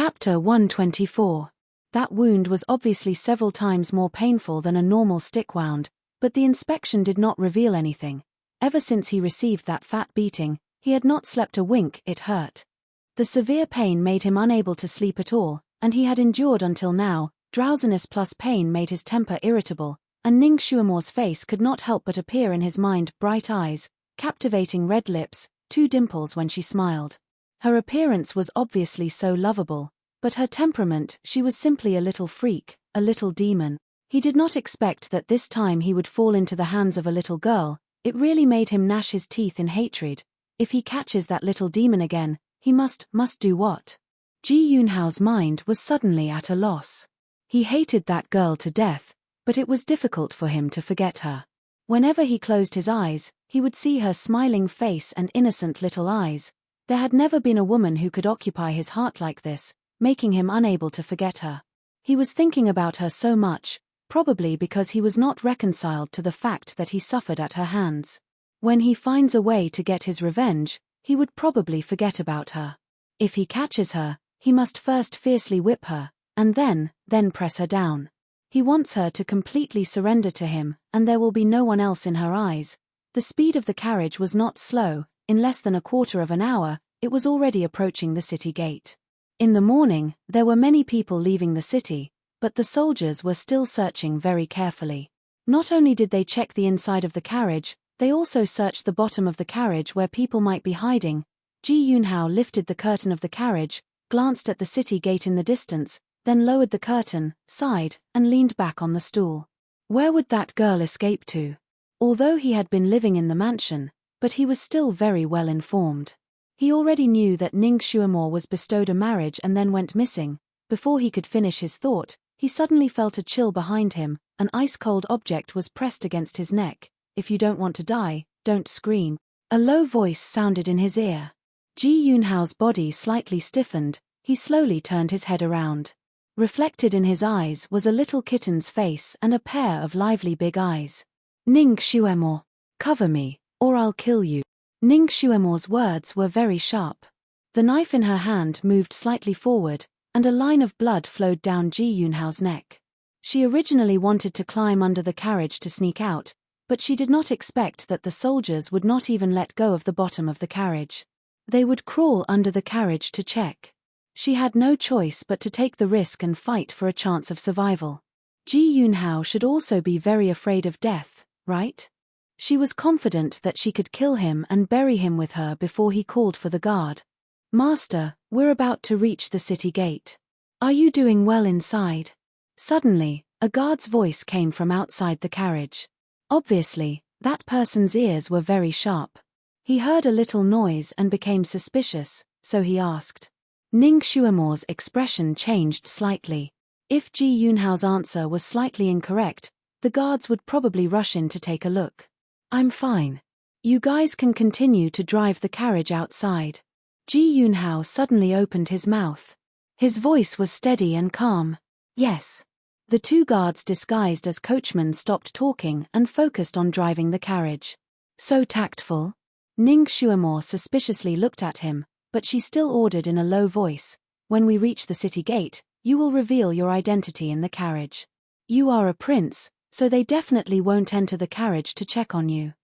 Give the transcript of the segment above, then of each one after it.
Chapter 124. That wound was obviously several times more painful than a normal stick wound, but the inspection did not reveal anything. Ever since he received that fat beating, he had not slept a wink. It hurt. The severe pain made him unable to sleep at all, and he had endured until now. Drowsiness plus pain made his temper irritable, and Ning Xuemo's face could not help but appear in his mind: bright eyes, captivating red lips, two dimples when she smiled. Her appearance was obviously so lovable, but her temperament, she was simply a little freak, a little demon. He did not expect that this time he would fall into the hands of a little girl. It really made him gnash his teeth in hatred. If he catches that little demon again, he must do what? Ji Yunhao's mind was suddenly at a loss. He hated that girl to death, but it was difficult for him to forget her. Whenever he closed his eyes, he would see her smiling face and innocent little eyes. There had never been a woman who could occupy his heart like this, making him unable to forget her. He was thinking about her so much, probably because he was not reconciled to the fact that he suffered at her hands. When he finds a way to get his revenge, he would probably forget about her. If he catches her, he must first fiercely whip her, and then press her down. He wants her to completely surrender to him, and there will be no one else in her eyes. The speed of the carriage was not slow. In less than a quarter of an hour, it was already approaching the city gate. In the morning, there were many people leaving the city, but the soldiers were still searching very carefully. Not only did they check the inside of the carriage, they also searched the bottom of the carriage where people might be hiding. Ji Yunhao lifted the curtain of the carriage, glanced at the city gate in the distance, then lowered the curtain, sighed, and leaned back on the stool. Where would that girl escape to? Although he had been living in the mansion, but he was still very well informed. He already knew that Ning Xuemo was bestowed a marriage and then went missing. Before he could finish his thought, he suddenly felt a chill behind him. An ice-cold object was pressed against his neck. If you don't want to die, don't scream. A low voice sounded in his ear. Ji Yunhao's body slightly stiffened. He slowly turned his head around. Reflected in his eyes was a little kitten's face and a pair of lively big eyes. Ning Xuemo, cover me, or I'll kill you. Ning Xuemo's words were very sharp. The knife in her hand moved slightly forward, and a line of blood flowed down Ji Yunhao's neck. She originally wanted to climb under the carriage to sneak out, but she did not expect that the soldiers would not even let go of the bottom of the carriage. They would crawl under the carriage to check. She had no choice but to take the risk and fight for a chance of survival. Ji Yunhao should also be very afraid of death, right? She was confident that she could kill him and bury him with her before he called for the guard. Master, we're about to reach the city gate. Are you doing well inside? Suddenly, a guard's voice came from outside the carriage. Obviously, that person's ears were very sharp. He heard a little noise and became suspicious, so he asked. Ning Xuemo's expression changed slightly. If Ji Yunhao's answer was slightly incorrect, the guards would probably rush in to take a look. I'm fine. You guys can continue to drive the carriage outside. Ji Yunhao suddenly opened his mouth. His voice was steady and calm. Yes. The two guards disguised as coachmen stopped talking and focused on driving the carriage. So tactful. Ning Xuemo suspiciously looked at him, but she still ordered in a low voice, when we reach the city gate, you will reveal your identity in the carriage. You are a prince, so they definitely won't enter the carriage to check on you.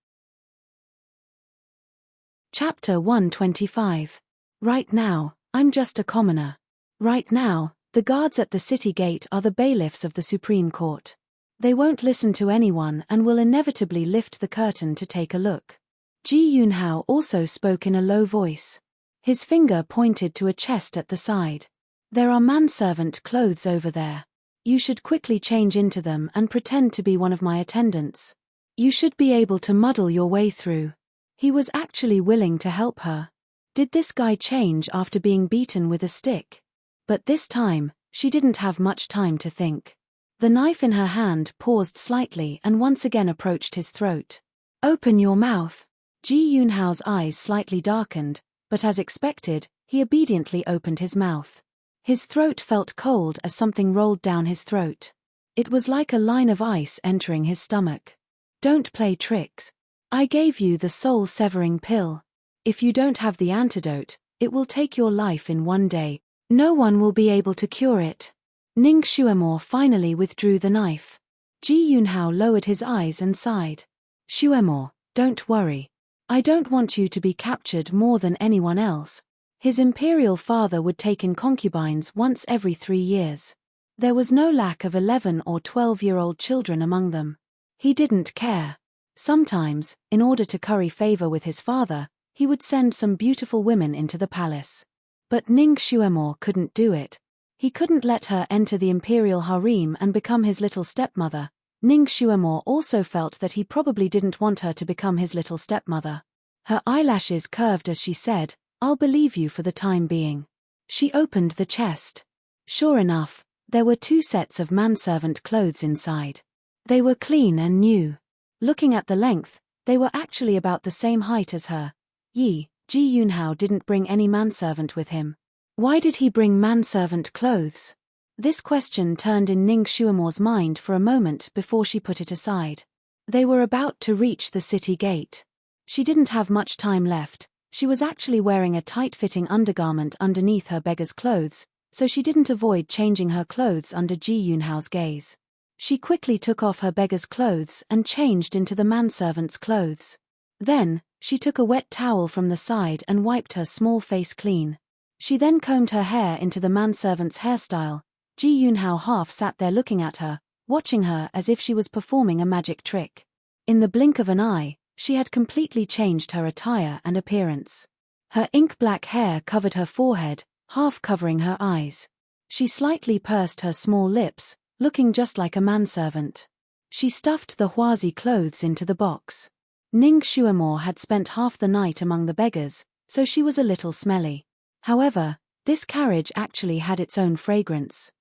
Chapter 125. Right now, I'm just a commoner. Right now, the guards at the city gate are the bailiffs of the Supreme Court. They won't listen to anyone and will inevitably lift the curtain to take a look. Ji Yunhao also spoke in a low voice. His finger pointed to a chest at the side. There are manservant clothes over there. You should quickly change into them and pretend to be one of my attendants. You should be able to muddle your way through. He was actually willing to help her. Did this guy change after being beaten with a stick? But this time, she didn't have much time to think. The knife in her hand paused slightly and once again approached his throat. Open your mouth. Ji Yunhao's eyes slightly darkened, but as expected, he obediently opened his mouth. His throat felt cold as something rolled down his throat. It was like a line of ice entering his stomach. Don't play tricks. I gave you the soul-severing pill. If you don't have the antidote, it will take your life in one day. No one will be able to cure it. Ning Xuemore finally withdrew the knife. Ji Yunhao lowered his eyes and sighed. Xuemore, don't worry. I don't want you to be captured more than anyone else. His imperial father would take in concubines once every 3 years. There was no lack of 11 or 12-year-old children among them. He didn't care. Sometimes, in order to curry favor with his father, he would send some beautiful women into the palace. But Ning Xuemore couldn't do it. He couldn't let her enter the imperial harem and become his little stepmother. Ning Xuemore also felt that he probably didn't want her to become his little stepmother. Her eyelashes curved as she said, I'll believe you for the time being. She opened the chest. Sure enough, there were 2 sets of manservant clothes inside. They were clean and new. Looking at the length, they were actually about the same height as her. Ji Yunhao didn't bring any manservant with him. Why did he bring manservant clothes? This question turned in Ning Xuemore's mind for a moment before she put it aside. They were about to reach the city gate. She didn't have much time left. She was actually wearing a tight-fitting undergarment underneath her beggar's clothes, so she didn't avoid changing her clothes under Ji Yunhao's gaze. She quickly took off her beggar's clothes and changed into the manservant's clothes. Then, she took a wet towel from the side and wiped her small face clean. She then combed her hair into the manservant's hairstyle. Ji Yunhao half sat there looking at her, watching her as if she was performing a magic trick. In the blink of an eye, she had completely changed her attire and appearance. Her ink-black hair covered her forehead, half covering her eyes. She slightly pursed her small lips, looking just like a manservant. She stuffed the Huazi clothes into the box. Ning Xuemore had spent half the night among the beggars, so she was a little smelly. However, this carriage actually had its own fragrance.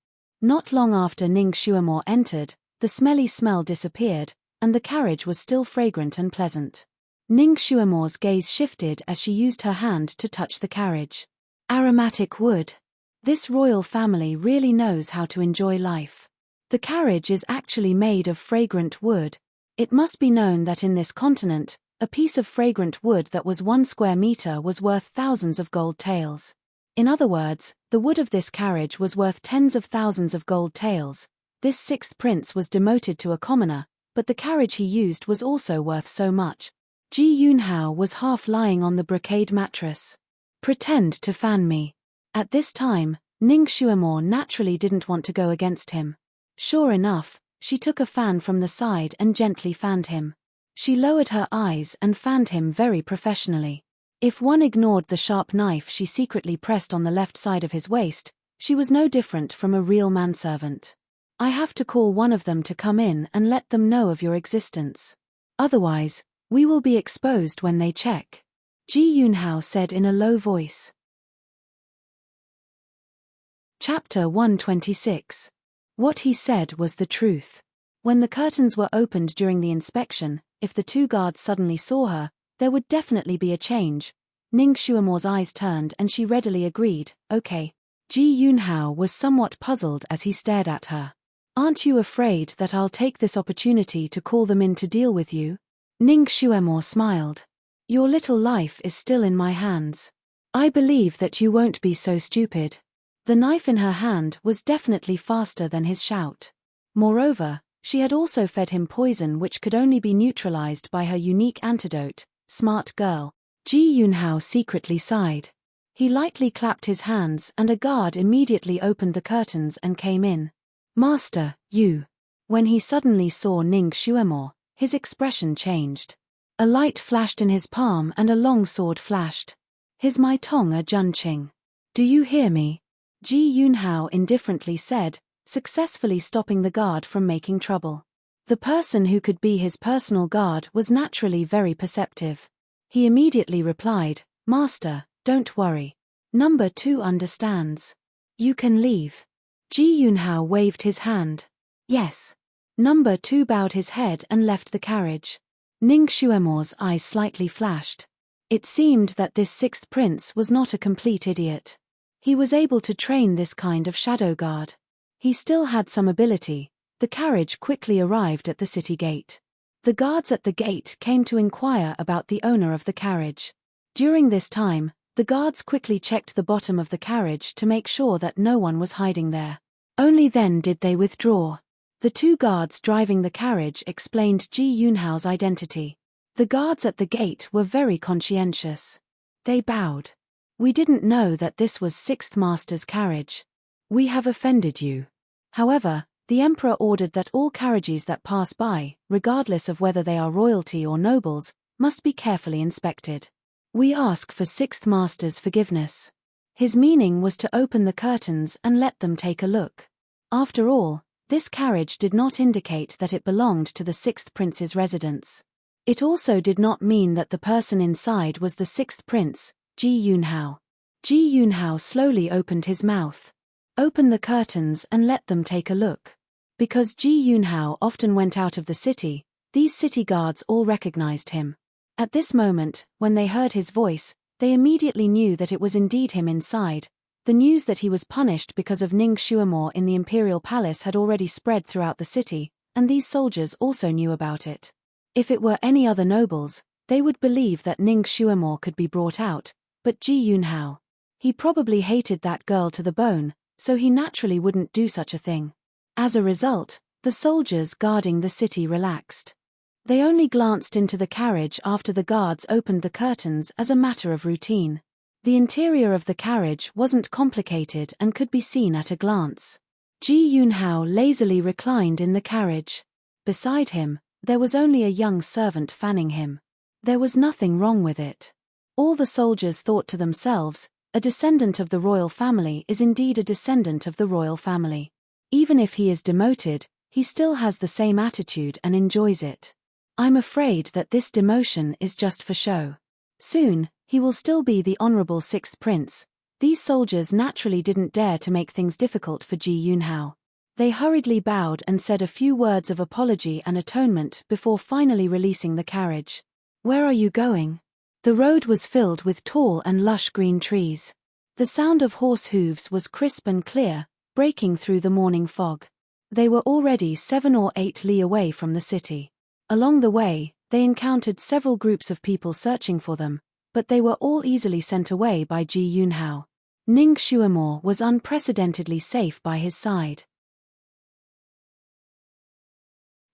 Not long after Ning Xuemore entered, the smelly smell disappeared, and the carriage was still fragrant and pleasant. Ning Xuemore's gaze shifted as she used her hand to touch the carriage. Aromatic wood. This royal family really knows how to enjoy life. The carriage is actually made of fragrant wood. It must be known that in this continent, a piece of fragrant wood that was 1 square meter was worth thousands of gold taels. In other words, the wood of this carriage was worth tens of thousands of gold taels. This 6th prince was demoted to a commoner, but the carriage he used was also worth so much. Ji Yunhao was half lying on the brocade mattress. Pretend to fan me. At this time, Ning Xuemore naturally didn't want to go against him. Sure enough, she took a fan from the side and gently fanned him. She lowered her eyes and fanned him very professionally. If one ignored the sharp knife she secretly pressed on the left side of his waist, she was no different from a real manservant. I have to call one of them to come in and let them know of your existence. Otherwise, we will be exposed when they check. Ji Yunhao said in a low voice. Chapter 126. What he said was the truth. When the curtains were opened during the inspection, if the 2 guards suddenly saw her, there would definitely be a change. Ning Xuemore's eyes turned and she readily agreed, okay. Ji Yunhao was somewhat puzzled as he stared at her. Aren't you afraid that I'll take this opportunity to call them in to deal with you? Ning Xuemore smiled. Your little life is still in my hands. I believe that you won't be so stupid. The knife in her hand was definitely faster than his shout. Moreover, she had also fed him poison which could only be neutralized by her unique antidote. Smart girl. Ji Yunhao secretly sighed. He lightly clapped his hands and a guard immediately opened the curtains and came in. Master, you. When he suddenly saw Ning Xuemore, his expression changed. A light flashed in his palm and a long sword flashed. His my tong a junqing. Do you hear me? Ji Yunhao indifferently said, successfully stopping the guard from making trouble. The person who could be his personal guard was naturally very perceptive. He immediately replied, Master, don't worry. Number 2 understands. You can leave. Ji Yunhao waved his hand. Yes. Number 2 bowed his head and left the carriage. Ning Xuemore's eyes slightly flashed. It seemed that this 6th prince was not a complete idiot. He was able to train this kind of shadow guard. He still had some ability. The carriage quickly arrived at the city gate. The guards at the gate came to inquire about the owner of the carriage. During this time, The guards quickly checked the bottom of the carriage to make sure that no one was hiding there. Only then did they withdraw. The two guards driving the carriage explained Ji Yunhao's identity. The guards at the gate were very conscientious. They bowed. "We didn't know that this was Sixth Master's carriage. We have offended you." However, the emperor ordered that all carriages that pass by, regardless of whether they are royalty or nobles, must be carefully inspected. "We ask for Sixth Master's forgiveness." His meaning was to open the curtains and let them take a look. After all, this carriage did not indicate that it belonged to the Sixth Prince's residence. It also did not mean that the person inside was the Sixth Prince, Ji Yunhao. Ji Yunhao slowly opened his mouth. "Open the curtains and let them take a look." Because Ji Yunhao often went out of the city, these city guards all recognized him. At this moment, when they heard his voice, they immediately knew that it was indeed him inside. The news that he was punished because of Ning Xuemore in the imperial palace had already spread throughout the city, and these soldiers also knew about it. If it were any other nobles, they would believe that Ning Xuemore could be brought out, but Ji Yunhao. He probably hated that girl to the bone, so he naturally wouldn't do such a thing. As a result, the soldiers guarding the city relaxed. They only glanced into the carriage after the guards opened the curtains as a matter of routine. The interior of the carriage wasn't complicated and could be seen at a glance. Ji Yunhao lazily reclined in the carriage. Beside him, there was only a young servant fanning him. There was nothing wrong with it. All the soldiers thought to themselves, a descendant of the royal family is indeed a descendant of the royal family. Even if he is demoted, he still has the same attitude and enjoys it. I'm afraid that this demotion is just for show. Soon, he will still be the honorable Sixth Prince. These soldiers naturally didn't dare to make things difficult for Ji Yunhao. They hurriedly bowed and said a few words of apology and atonement before finally releasing the carriage. "Where are you going?" The road was filled with tall and lush green trees. The sound of horse hooves was crisp and clear, breaking through the morning fog. They were already 7 or 8 li away from the city. Along the way, they encountered several groups of people searching for them, but they were all easily sent away by Ji Yunhao. Ning Xuemore was unprecedentedly safe by his side.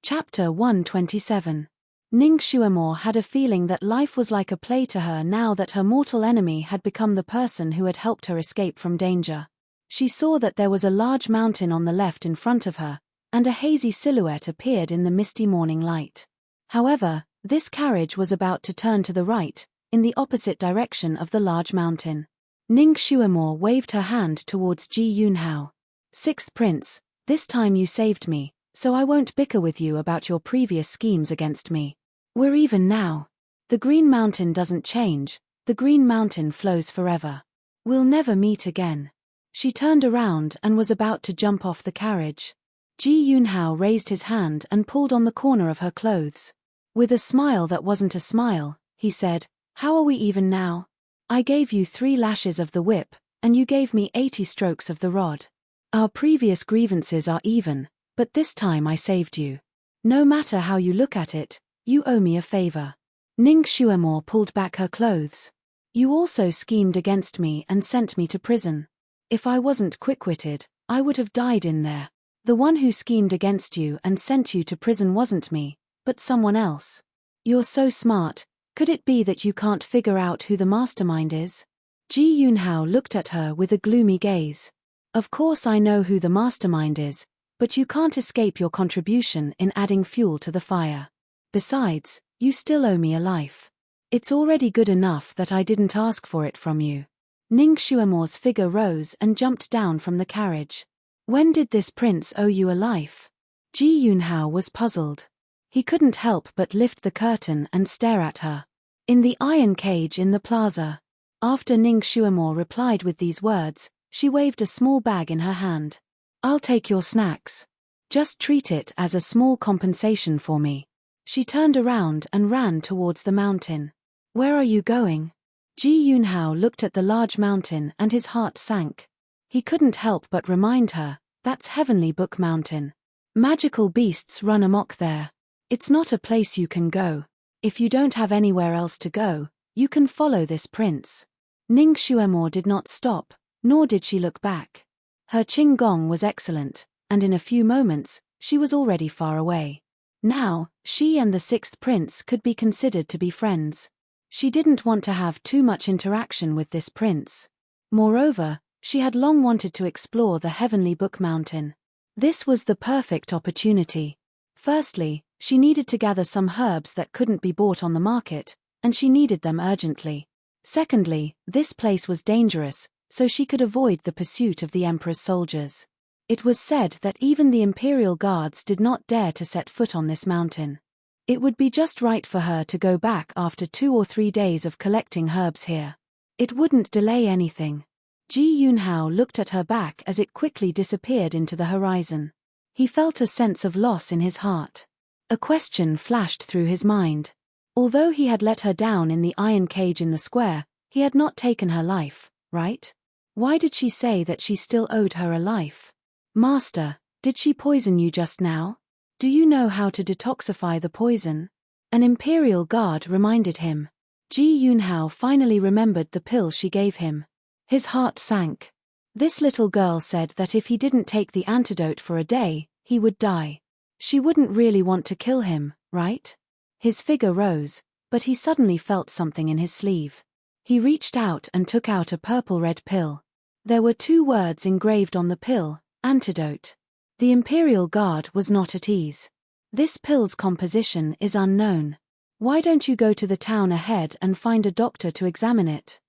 Chapter 127. Ning Xuemore had a feeling that life was like a play to her now that her mortal enemy had become the person who had helped her escape from danger. She saw that there was a large mountain on the left in front of her, and a hazy silhouette appeared in the misty morning light. However, this carriage was about to turn to the right, in the opposite direction of the large mountain. Ning Xuemore waved her hand towards Ji Yunhao. "Sixth Prince, this time you saved me, so I won't bicker with you about your previous schemes against me. We're even now. The Green Mountain doesn't change, the Green Mountain flows forever. We'll never meet again." She turned around and was about to jump off the carriage. Ji Yunhao raised his hand and pulled on the corner of her clothes. With a smile that wasn't a smile, he said, "How are we even now? I gave you 3 lashes of the whip, and you gave me 80 strokes of the rod. Our previous grievances are even, but this time I saved you. No matter how you look at it, you owe me a favor." Ning Xuemore pulled back her clothes. "You also schemed against me and sent me to prison. If I wasn't quick-witted, I would have died in there. The one who schemed against you and sent you to prison wasn't me, but someone else. You're so smart, could it be that you can't figure out who the mastermind is?" Ji Yunhao looked at her with a gloomy gaze. "Of course I know who the mastermind is, but you can't escape your contribution in adding fuel to the fire. Besides, you still owe me a life. It's already good enough that I didn't ask for it from you." Ning Xuemore's figure rose and jumped down from the carriage. "When did this prince owe you a life?" Ji Yunhao was puzzled. He couldn't help but lift the curtain and stare at her. "In the iron cage in the plaza." After Ning Xuemore replied with these words, she waved a small bag in her hand. "I'll take your snacks. Just treat it as a small compensation for me." She turned around and ran towards the mountain. "Where are you going?" Ji Yunhao looked at the large mountain and his heart sank. He couldn't help but remind her, that's Heavenly Book Mountain. Magical beasts run amok there. It's not a place you can go. If you don't have anywhere else to go, you can follow this prince. Ning Xuemor did not stop, nor did she look back. Her qing gong was excellent, and in a few moments, she was already far away. Now, she and the sixth prince could be considered to be friends. She didn't want to have too much interaction with this prince. Moreover, she had long wanted to explore the Heavenly Book Mountain. This was the perfect opportunity. Firstly, she needed to gather some herbs that couldn't be bought on the market, and she needed them urgently. Secondly, this place was dangerous, so she could avoid the pursuit of the Emperor's soldiers. It was said that even the Imperial Guards did not dare to set foot on this mountain. It would be just right for her to go back after 2 or 3 days of collecting herbs here. It wouldn't delay anything. Ji Yunhao looked at her back as it quickly disappeared into the horizon. He felt a sense of loss in his heart. A question flashed through his mind. Although he had let her down in the iron cage in the square, he had not taken her life, right? Why did she say that she still owed her a life? Master, did she poison you just now? Do you know how to detoxify the poison? An imperial guard reminded him. Ji Yunhao finally remembered the pill she gave him. His heart sank. This little girl said that if he didn't take the antidote for a day, he would die. She wouldn't really want to kill him, right? His figure rose, but he suddenly felt something in his sleeve. He reached out and took out a purple-red pill. There were 2 words engraved on the pill, antidote. The Imperial Guard was not at ease. This pill's composition is unknown. Why don't you go to the town ahead and find a doctor to examine it?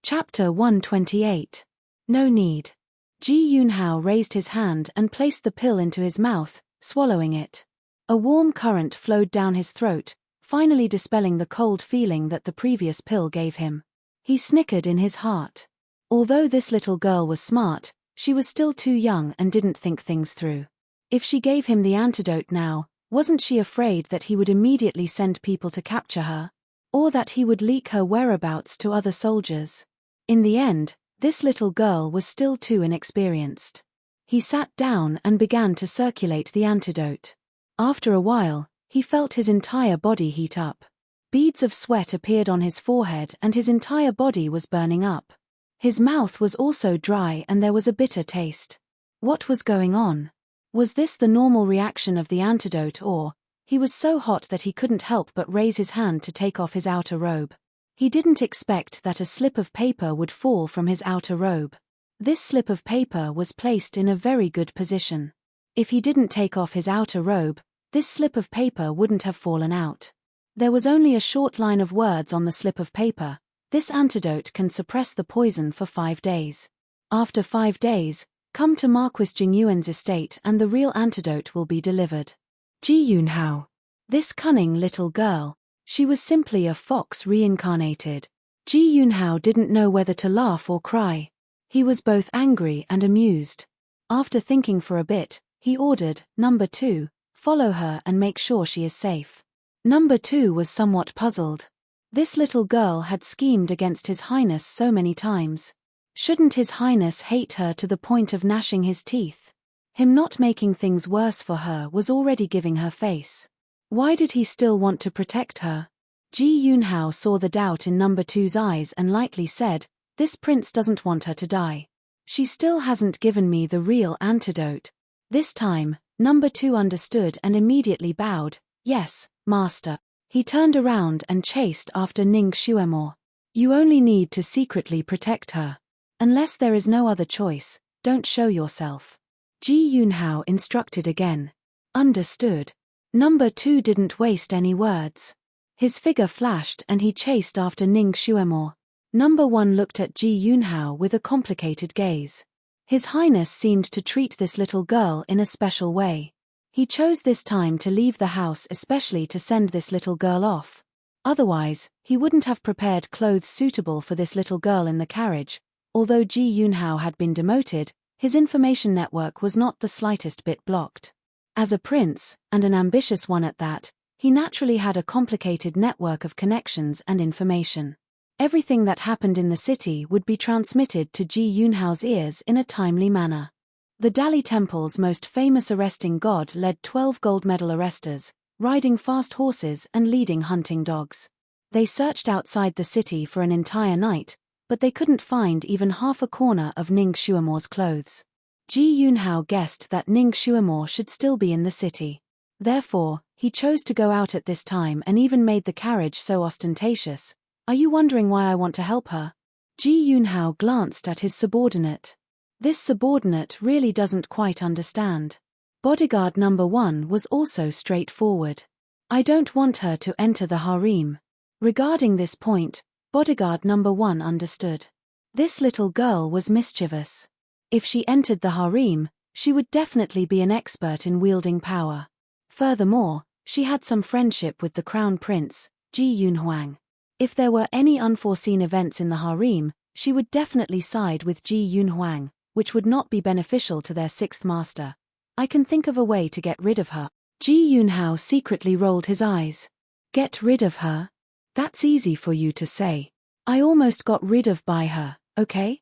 Chapter 128. No need. Ji Yunhao raised his hand and placed the pill into his mouth, swallowing it. A warm current flowed down his throat, finally dispelling the cold feeling that the previous pill gave him. He snickered in his heart. Although this little girl was smart, she was still too young and didn't think things through. If she gave him the antidote now, wasn't she afraid that he would immediately send people to capture her? Or that he would leak her whereabouts to other soldiers? In the end, this little girl was still too inexperienced. He sat down and began to circulate the antidote. After a while, he felt his entire body heat up. Beads of sweat appeared on his forehead and his entire body was burning up. His mouth was also dry and there was a bitter taste. What was going on? Was this the normal reaction of the antidote or? He was so hot that he couldn't help but raise his hand to take off his outer robe. He didn't expect that a slip of paper would fall from his outer robe. This slip of paper was placed in a very good position. If he didn't take off his outer robe, this slip of paper wouldn't have fallen out. There was only a short line of words on the slip of paper. This antidote can suppress the poison for 5 days. After 5 days, come to Marquis Jingyuan's estate and the real antidote will be delivered. Ji Yunhao. This cunning little girl. She was simply a fox reincarnated. Ji Yunhao didn't know whether to laugh or cry. He was both angry and amused. After thinking for a bit, he ordered, "Number 2, follow her and make sure she is safe." Number 2 was somewhat puzzled. This little girl had schemed against His Highness so many times. Shouldn't His Highness hate her to the point of gnashing his teeth? Him not making things worse for her was already giving her face. Why did he still want to protect her? Ji Yunhao saw the doubt in number 2's eyes and lightly said, "This prince doesn't want her to die. She still hasn't given me the real antidote." This time, number 2 understood and immediately bowed. "Yes, master." He turned around and chased after Ning Xuemor. "You only need to secretly protect her. Unless there is no other choice, don't show yourself." Ji Yunhao instructed again. Understood. Number 2 didn't waste any words. His figure flashed and he chased after Ning Xuemor. Number 1 looked at Ji Yunhao with a complicated gaze. His Highness seemed to treat this little girl in a special way. He chose this time to leave the house especially to send this little girl off. Otherwise, he wouldn't have prepared clothes suitable for this little girl in the carriage. Although Ji Yunhao had been demoted, his information network was not the slightest bit blocked. As a prince, and an ambitious one at that, he naturally had a complicated network of connections and information. Everything that happened in the city would be transmitted to Ji Yunhao's ears in a timely manner. The Dali Temple's most famous arresting god led 12 gold medal arresters, riding fast horses and leading hunting dogs. They searched outside the city for an entire night, but they couldn't find even half a corner of Ning Xuemore's clothes. Ji Yunhao guessed that Ning Xuemore should still be in the city. Therefore, he chose to go out at this time and even made the carriage so ostentatious. Are you wondering why I want to help her? Ji Yunhao glanced at his subordinate. This subordinate really doesn't quite understand. Bodyguard number 1 was also straightforward. I don't want her to enter the harem. Regarding this point, bodyguard number 1 understood. This little girl was mischievous. If she entered the harem, she would definitely be an expert in wielding power. Furthermore, she had some friendship with the crown prince, Ji Yunhuang. If there were any unforeseen events in the harem, she would definitely side with Ji Yunhuang, which would not be beneficial to their 6th master. I can think of a way to get rid of her. Ji Yunhao secretly rolled his eyes. Get rid of her? That's easy for you to say. I almost got rid of by her, okay?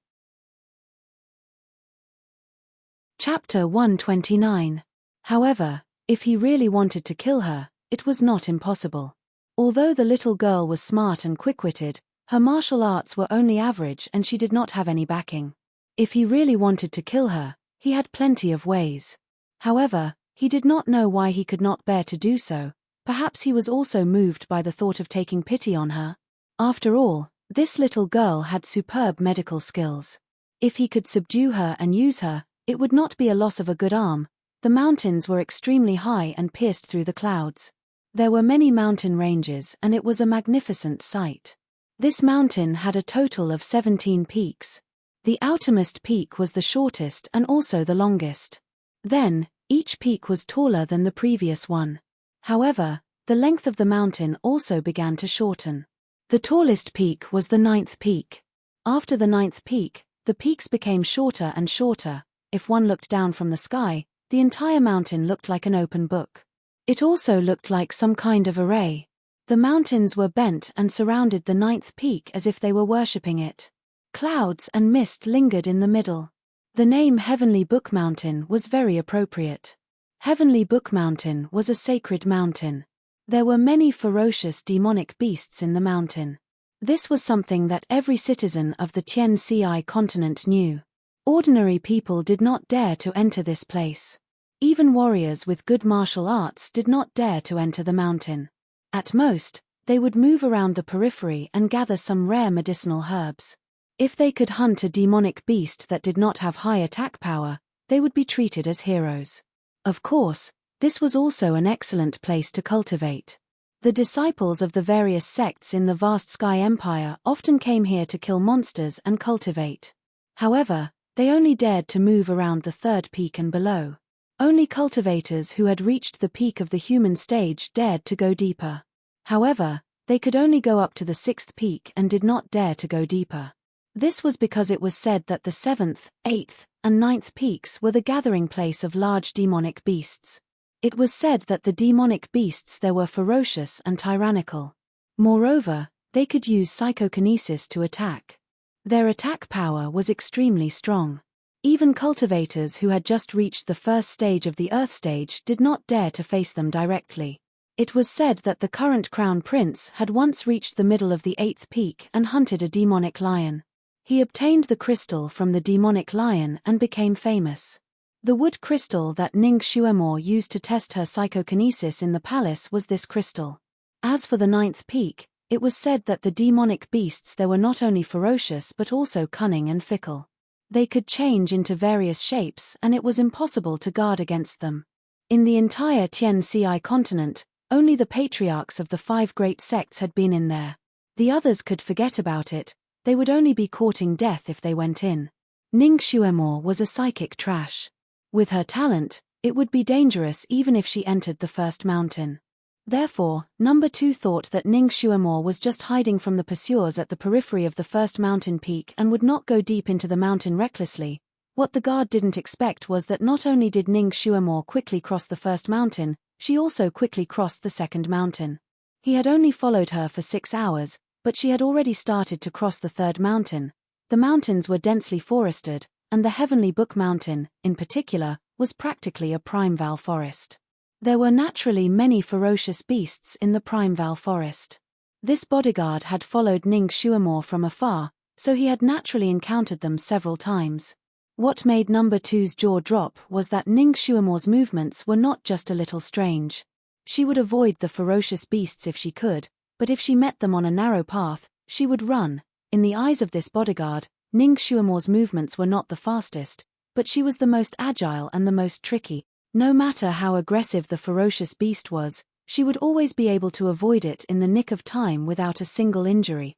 Chapter 129. However, if he really wanted to kill her, it was not impossible. Although the little girl was smart and quick-witted, her martial arts were only average and she did not have any backing. If he really wanted to kill her, he had plenty of ways. However, he did not know why he could not bear to do so. Perhaps he was also moved by the thought of taking pity on her. After all, this little girl had superb medical skills. If he could subdue her and use her, it would not be a loss of a good arm. The mountains were extremely high and pierced through the clouds. There were many mountain ranges and it was a magnificent sight. This mountain had a total of 17 peaks. The outermost peak was the shortest and also the longest. Then, each peak was taller than the previous one. However, the length of the mountain also began to shorten. The tallest peak was the 9th peak. After the 9th peak, the peaks became shorter and shorter. If one looked down from the sky, the entire mountain looked like an open book. It also looked like some kind of array. The mountains were bent and surrounded the 9th peak as if they were worshipping it. Clouds and mist lingered in the middle. The name Heavenly Book Mountain was very appropriate. Heavenly Book Mountain was a sacred mountain. There were many ferocious demonic beasts in the mountain. This was something that every citizen of the Tianxi continent knew. Ordinary people did not dare to enter this place. Even warriors with good martial arts did not dare to enter the mountain. At most, they would move around the periphery and gather some rare medicinal herbs. If they could hunt a demonic beast that did not have high attack power, they would be treated as heroes. Of course, this was also an excellent place to cultivate. The disciples of the various sects in the vast Sky Empire often came here to kill monsters and cultivate. However, they only dared to move around the 3rd peak and below. Only cultivators who had reached the peak of the human stage dared to go deeper. However, they could only go up to the 6th peak and did not dare to go deeper. This was because it was said that the 7th, 8th, and 9th peaks were the gathering place of large demonic beasts. It was said that the demonic beasts there were ferocious and tyrannical. Moreover, they could use psychokinesis to attack. Their attack power was extremely strong. Even cultivators who had just reached the first stage of the Earth stage did not dare to face them directly. It was said that the current crown prince had once reached the middle of the 8th peak and hunted a demonic lion. He obtained the crystal from the demonic lion and became famous. The wood crystal that Ning Xuemore used to test her psychokinesis in the palace was this crystal. As for the 9th peak, it was said that the demonic beasts there were not only ferocious but also cunning and fickle. They could change into various shapes and it was impossible to guard against them. In the entire Tianxi continent, only the patriarchs of the 5 great sects had been in there. The others could forget about it. They would only be courting death if they went in. Ning Xuemore was a psychic trash. With her talent, it would be dangerous even if she entered the first mountain. Therefore, number 2 thought that Ning Xuemore was just hiding from the pursuers at the periphery of the first mountain peak and would not go deep into the mountain recklessly. What the guard didn't expect was that not only did Ning Xuemore quickly cross the first mountain, she also quickly crossed the second mountain. He had only followed her for 6 hours, but she had already started to cross the 3rd mountain. The mountains were densely forested, and the Heavenly Book Mountain, in particular, was practically a primeval forest. There were naturally many ferocious beasts in the primeval forest. This bodyguard had followed Ning Shuamore from afar, so he had naturally encountered them several times. What made number two's jaw drop was that Ning Shuamore's movements were not just a little strange. She would avoid the ferocious beasts if she could, but if she met them on a narrow path, she would run. In the eyes of this bodyguard, Ning Shuamore's movements were not the fastest, but she was the most agile and the most tricky. No matter how aggressive the ferocious beast was, she would always be able to avoid it in the nick of time without a single injury.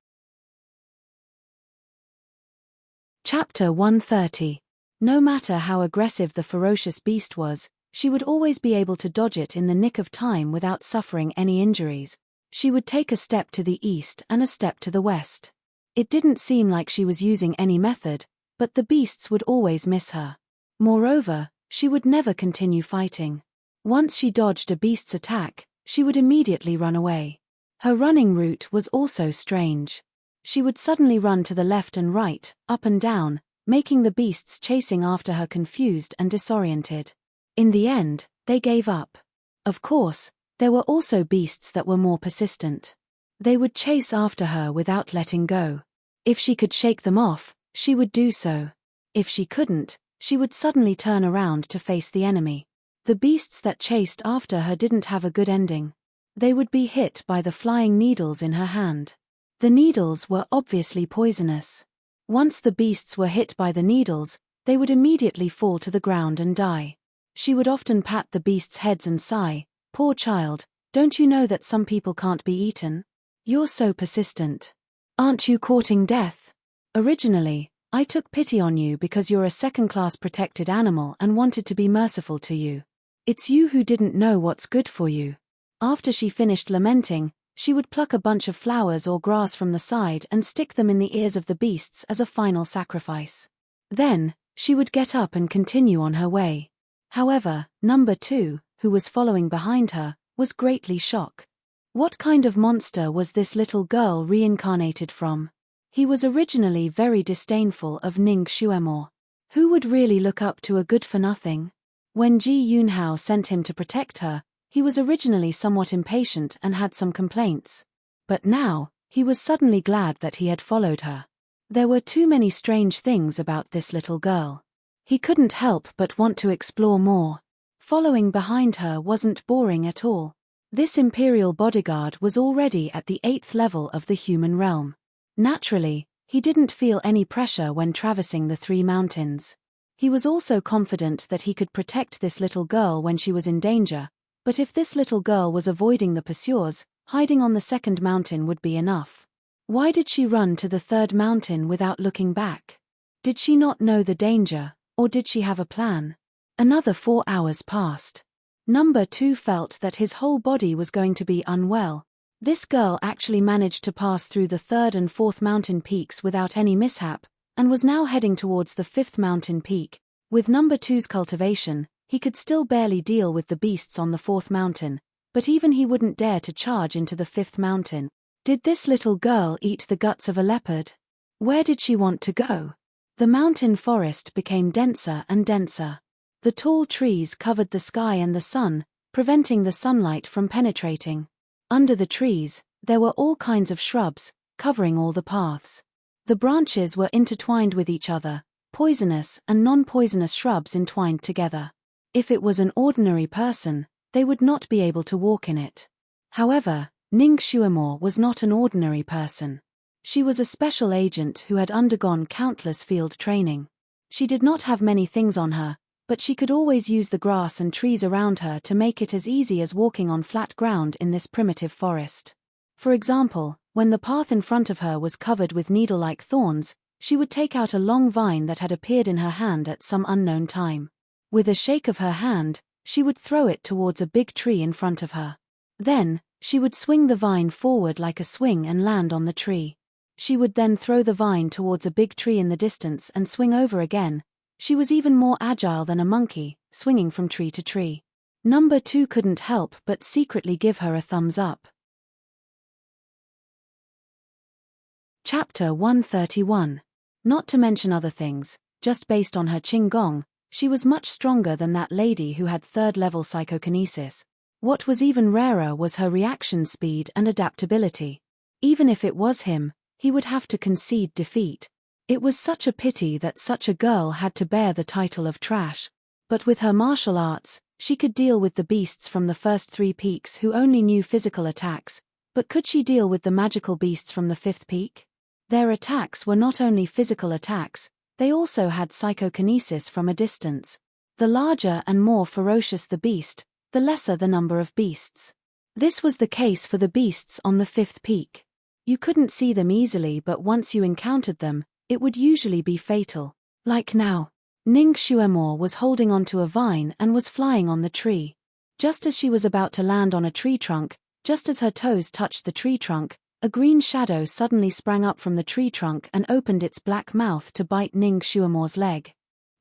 Chapter 130. No matter how aggressive the ferocious beast was, she would always be able to dodge it in the nick of time without suffering any injuries. She would take a step to the east and a step to the west. It didn't seem like she was using any method, but the beasts would always miss her. Moreover, she would never continue fighting. Once she dodged a beast's attack, she would immediately run away. Her running route was also strange. She would suddenly run to the left and right, up and down, making the beasts chasing after her confused and disoriented. In the end, they gave up. Of course, there were also beasts that were more persistent. They would chase after her without letting go. If she could shake them off, she would do so. If she couldn't, she would suddenly turn around to face the enemy. The beasts that chased after her didn't have a good ending. They would be hit by the flying needles in her hand. The needles were obviously poisonous. Once the beasts were hit by the needles, they would immediately fall to the ground and die. She would often pat the beasts' heads and sigh, "Poor child, don't you know that some people can't be eaten? You're so persistent. Aren't you courting death? Originally, I took pity on you because you're a second-class protected animal and wanted to be merciful to you. It's you who didn't know what's good for you." After she finished lamenting, she would pluck a bunch of flowers or grass from the side and stick them in the ears of the beasts as a final sacrifice. Then, she would get up and continue on her way. However, number two, who was following behind her, was greatly shocked. What kind of monster was this little girl reincarnated from? He was originally very disdainful of Ning Shuamore. Who would really look up to a good-for-nothing? When Ji Yunhao sent him to protect her, he was originally somewhat impatient and had some complaints. But now, he was suddenly glad that he had followed her. There were too many strange things about this little girl. He couldn't help but want to explore more. Following behind her wasn't boring at all. This imperial bodyguard was already at the 8th level of the human realm. Naturally, he didn't feel any pressure when traversing the 3 mountains. He was also confident that he could protect this little girl when she was in danger, but if this little girl was avoiding the pursuers, hiding on the 2nd mountain would be enough. Why did she run to the 3rd mountain without looking back? Did she not know the danger, or did she have a plan? Another 4 hours passed. Number 2 felt that his whole body was going to be unwell. This girl actually managed to pass through the 3rd and 4th mountain peaks without any mishap, and was now heading towards the 5th mountain peak. With number 2's cultivation, he could still barely deal with the beasts on the 4th mountain, but even he wouldn't dare to charge into the 5th mountain. Did this little girl eat the guts of a leopard? Where did she want to go? The mountain forest became denser and denser. The tall trees covered the sky and the sun, preventing the sunlight from penetrating. Under the trees, there were all kinds of shrubs, covering all the paths. The branches were intertwined with each other, poisonous and non-poisonous shrubs entwined together. If it was an ordinary person, they would not be able to walk in it. However, Ning Shuamore was not an ordinary person. She was a special agent who had undergone countless field training. She did not have many things on her, but she could always use the grass and trees around her to make it as easy as walking on flat ground in this primitive forest. For example, when the path in front of her was covered with needle-like thorns, she would take out a long vine that had appeared in her hand at some unknown time. With a shake of her hand, she would throw it towards a big tree in front of her. Then, she would swing the vine forward like a swing and land on the tree. She would then throw the vine towards a big tree in the distance and swing over again. She was even more agile than a monkey, swinging from tree to tree. Number 2 couldn't help but secretly give her a thumbs up. Chapter 131. Not to mention other things, just based on her Qigong, she was much stronger than that lady who had 3rd-level psychokinesis. What was even rarer was her reaction speed and adaptability. Even if it was him, he would have to concede defeat. It was such a pity that such a girl had to bear the title of trash. But with her martial arts, she could deal with the beasts from the first 3 peaks who only knew physical attacks, but could she deal with the magical beasts from the 5th peak? Their attacks were not only physical attacks, they also had psychokinesis from a distance. The larger and more ferocious the beast, the lesser the number of beasts. This was the case for the beasts on the 5th peak. You couldn't see them easily, but once you encountered them, it would usually be fatal. Like now. Ning Xuemore was holding onto a vine and was flying on the tree. Just as she was about to land on a tree trunk, just as her toes touched the tree trunk, a green shadow suddenly sprang up from the tree trunk and opened its black mouth to bite Ning Xuemore's leg.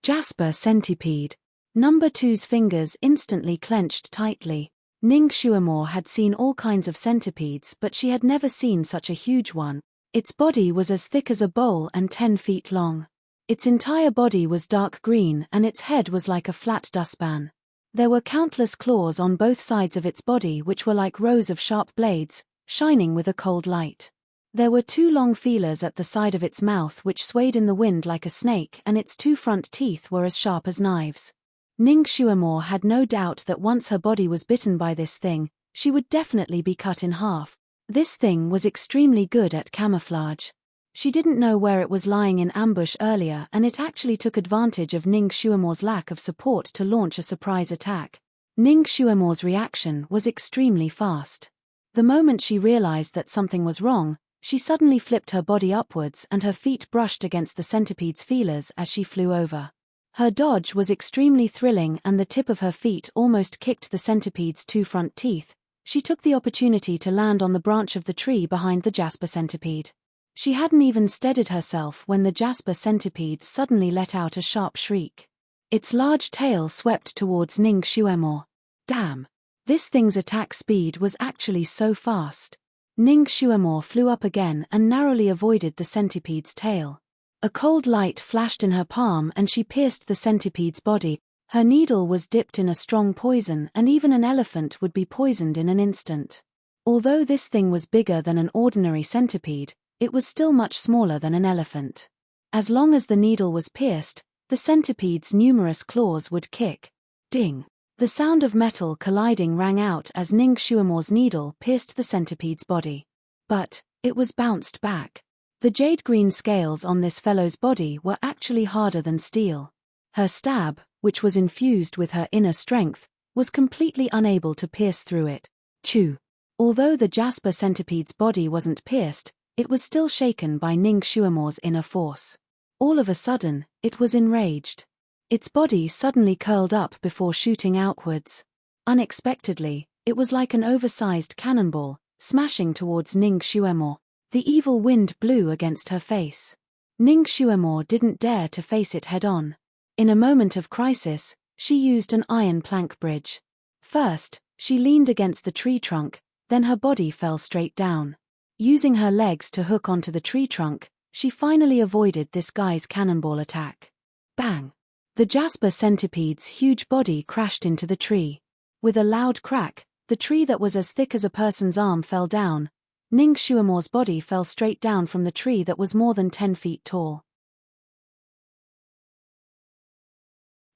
Jasper Centipede. Number 2's fingers instantly clenched tightly. Ning Xuemore had seen all kinds of centipedes, but she had never seen such a huge one. Its body was as thick as a bowl and 10 feet long. Its entire body was dark green and its head was like a flat dustpan. There were countless claws on both sides of its body which were like rows of sharp blades, shining with a cold light. There were 2 long feelers at the side of its mouth which swayed in the wind like a snake, and its 2 front teeth were as sharp as knives. Ning Xuemore had no doubt that once her body was bitten by this thing, she would definitely be cut in half. This thing was extremely good at camouflage. She didn't know where it was lying in ambush earlier, and it actually took advantage of Ning Xuemore's lack of support to launch a surprise attack. Ning Xuemore's reaction was extremely fast. The moment she realized that something was wrong, she suddenly flipped her body upwards and her feet brushed against the centipede's feelers as she flew over. Her dodge was extremely thrilling and the tip of her feet almost kicked the centipede's 2 front teeth. She took the opportunity to land on the branch of the tree behind the Jasper centipede. She hadn't even steadied herself when the Jasper centipede suddenly let out a sharp shriek. Its large tail swept towards Ning Xuemore. Damn! This thing's attack speed was actually so fast. Ning Xuemore flew up again and narrowly avoided the centipede's tail. A cold light flashed in her palm and she pierced the centipede's body. Her needle was dipped in a strong poison, and even an elephant would be poisoned in an instant. Although this thing was bigger than an ordinary centipede, it was still much smaller than an elephant. As long as the needle was pierced, the centipede's numerous claws would kick. Ding! The sound of metal colliding rang out as Ning Xuemore's needle pierced the centipede's body. But it was bounced back. The jade-green scales on this fellow's body were actually harder than steel. Her stab, which was infused with her inner strength, was completely unable to pierce through it. Chew! Although the Jasper centipede's body wasn't pierced, it was still shaken by Ning Xuemore's inner force. All of a sudden, it was enraged. Its body suddenly curled up before shooting outwards. Unexpectedly, it was like an oversized cannonball, smashing towards Ning Xuemore. The evil wind blew against her face. Ning Xuemore didn't dare to face it head-on. In a moment of crisis, she used an iron plank bridge. First, she leaned against the tree trunk, then her body fell straight down. Using her legs to hook onto the tree trunk, she finally avoided this guy's cannonball attack. Bang! The Jasper centipede's huge body crashed into the tree. With a loud crack, the tree that was as thick as a person's arm fell down. Ning Xuemore's body fell straight down from the tree that was more than 10 feet tall.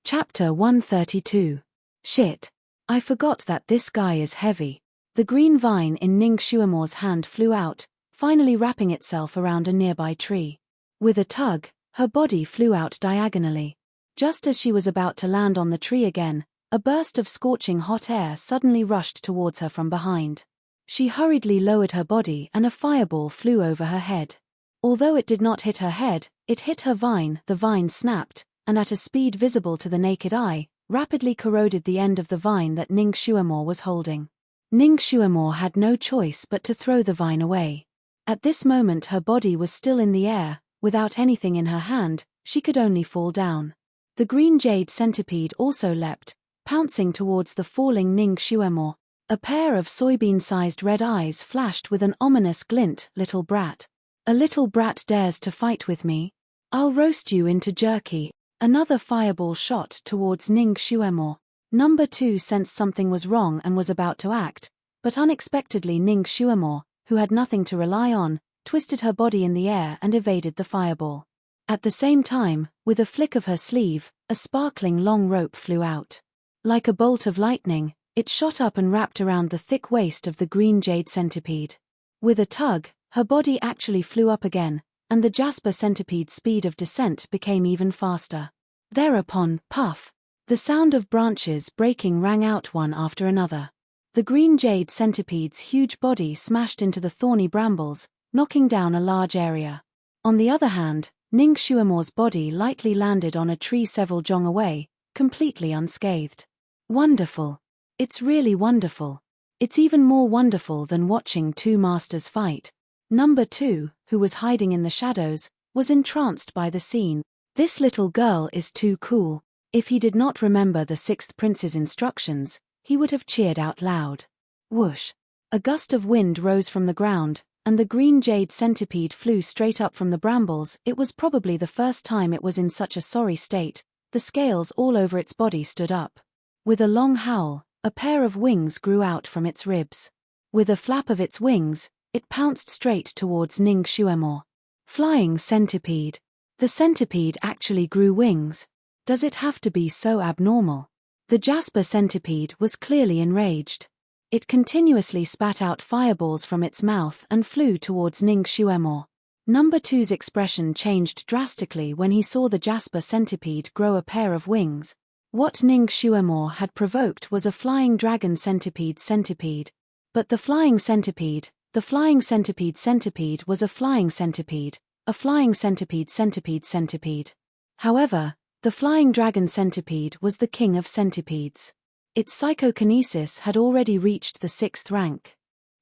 Chapter 132. Shit. I forgot that this guy is heavy. The green vine in Ning Xuemore's hand flew out, finally wrapping itself around a nearby tree. With a tug, her body flew out diagonally. Just as she was about to land on the tree again, a burst of scorching hot air suddenly rushed towards her from behind. She hurriedly lowered her body and a fireball flew over her head. Although it did not hit her head, it hit her vine. The vine snapped, and at a speed visible to the naked eye, rapidly corroded the end of the vine that Ning Xuemore was holding. Ning Xuemore had no choice but to throw the vine away. At this moment her body was still in the air, without anything in her hand, she could only fall down. The green jade centipede also leapt, pouncing towards the falling Ning Xuemore. A pair of soybean-sized red eyes flashed with an ominous glint. Little brat. A little brat dares to fight with me? I'll roast you into jerky. Another fireball shot towards Ning Xuemore. Number 2 sensed something was wrong and was about to act, but unexpectedly Ning Xuemore, who had nothing to rely on, twisted her body in the air and evaded the fireball. At the same time, with a flick of her sleeve, a sparkling long rope flew out. Like a bolt of lightning, it shot up and wrapped around the thick waist of the green jade centipede. With a tug, her body actually flew up again, and the jasper centipede's speed of descent became even faster. Thereupon, puff! The sound of branches breaking rang out one after another. The green jade centipede's huge body smashed into the thorny brambles, knocking down a large area. On the other hand, Ning Shuamor's body lightly landed on a tree several jong away, completely unscathed. Wonderful. It's really wonderful. It's even more wonderful than watching two masters fight. Number 2, who was hiding in the shadows, was entranced by the scene. This little girl is too cool. If he did not remember the sixth prince's instructions, he would have cheered out loud. Whoosh! A gust of wind rose from the ground, and the green jade centipede flew straight up from the brambles. It was probably the first time it was in such a sorry state. The scales all over its body stood up. With a long howl, a pair of wings grew out from its ribs. With a flap of its wings, it pounced straight towards Ning Shuamor. Flying centipede. The centipede actually grew wings. Does it have to be so abnormal? The jasper centipede was clearly enraged. It continuously spat out fireballs from its mouth and flew towards Ning Shuamor. Number 2's expression changed drastically when he saw the jasper centipede grow a pair of wings. What Ning Shuamor had provoked was a flying dragon centipede. But the flying centipede was a flying centipede, a flying centipede. However, the flying dragon centipede was the king of centipedes. Its psychokinesis had already reached the 6th rank.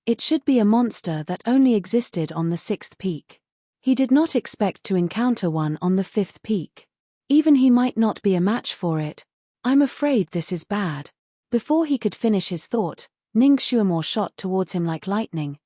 It should be a monster that only existed on the 6th peak. He did not expect to encounter one on the 5th peak. Even he might not be a match for it. I'm afraid this is bad. Before he could finish his thought, Ning Shuamor shot towards him like lightning.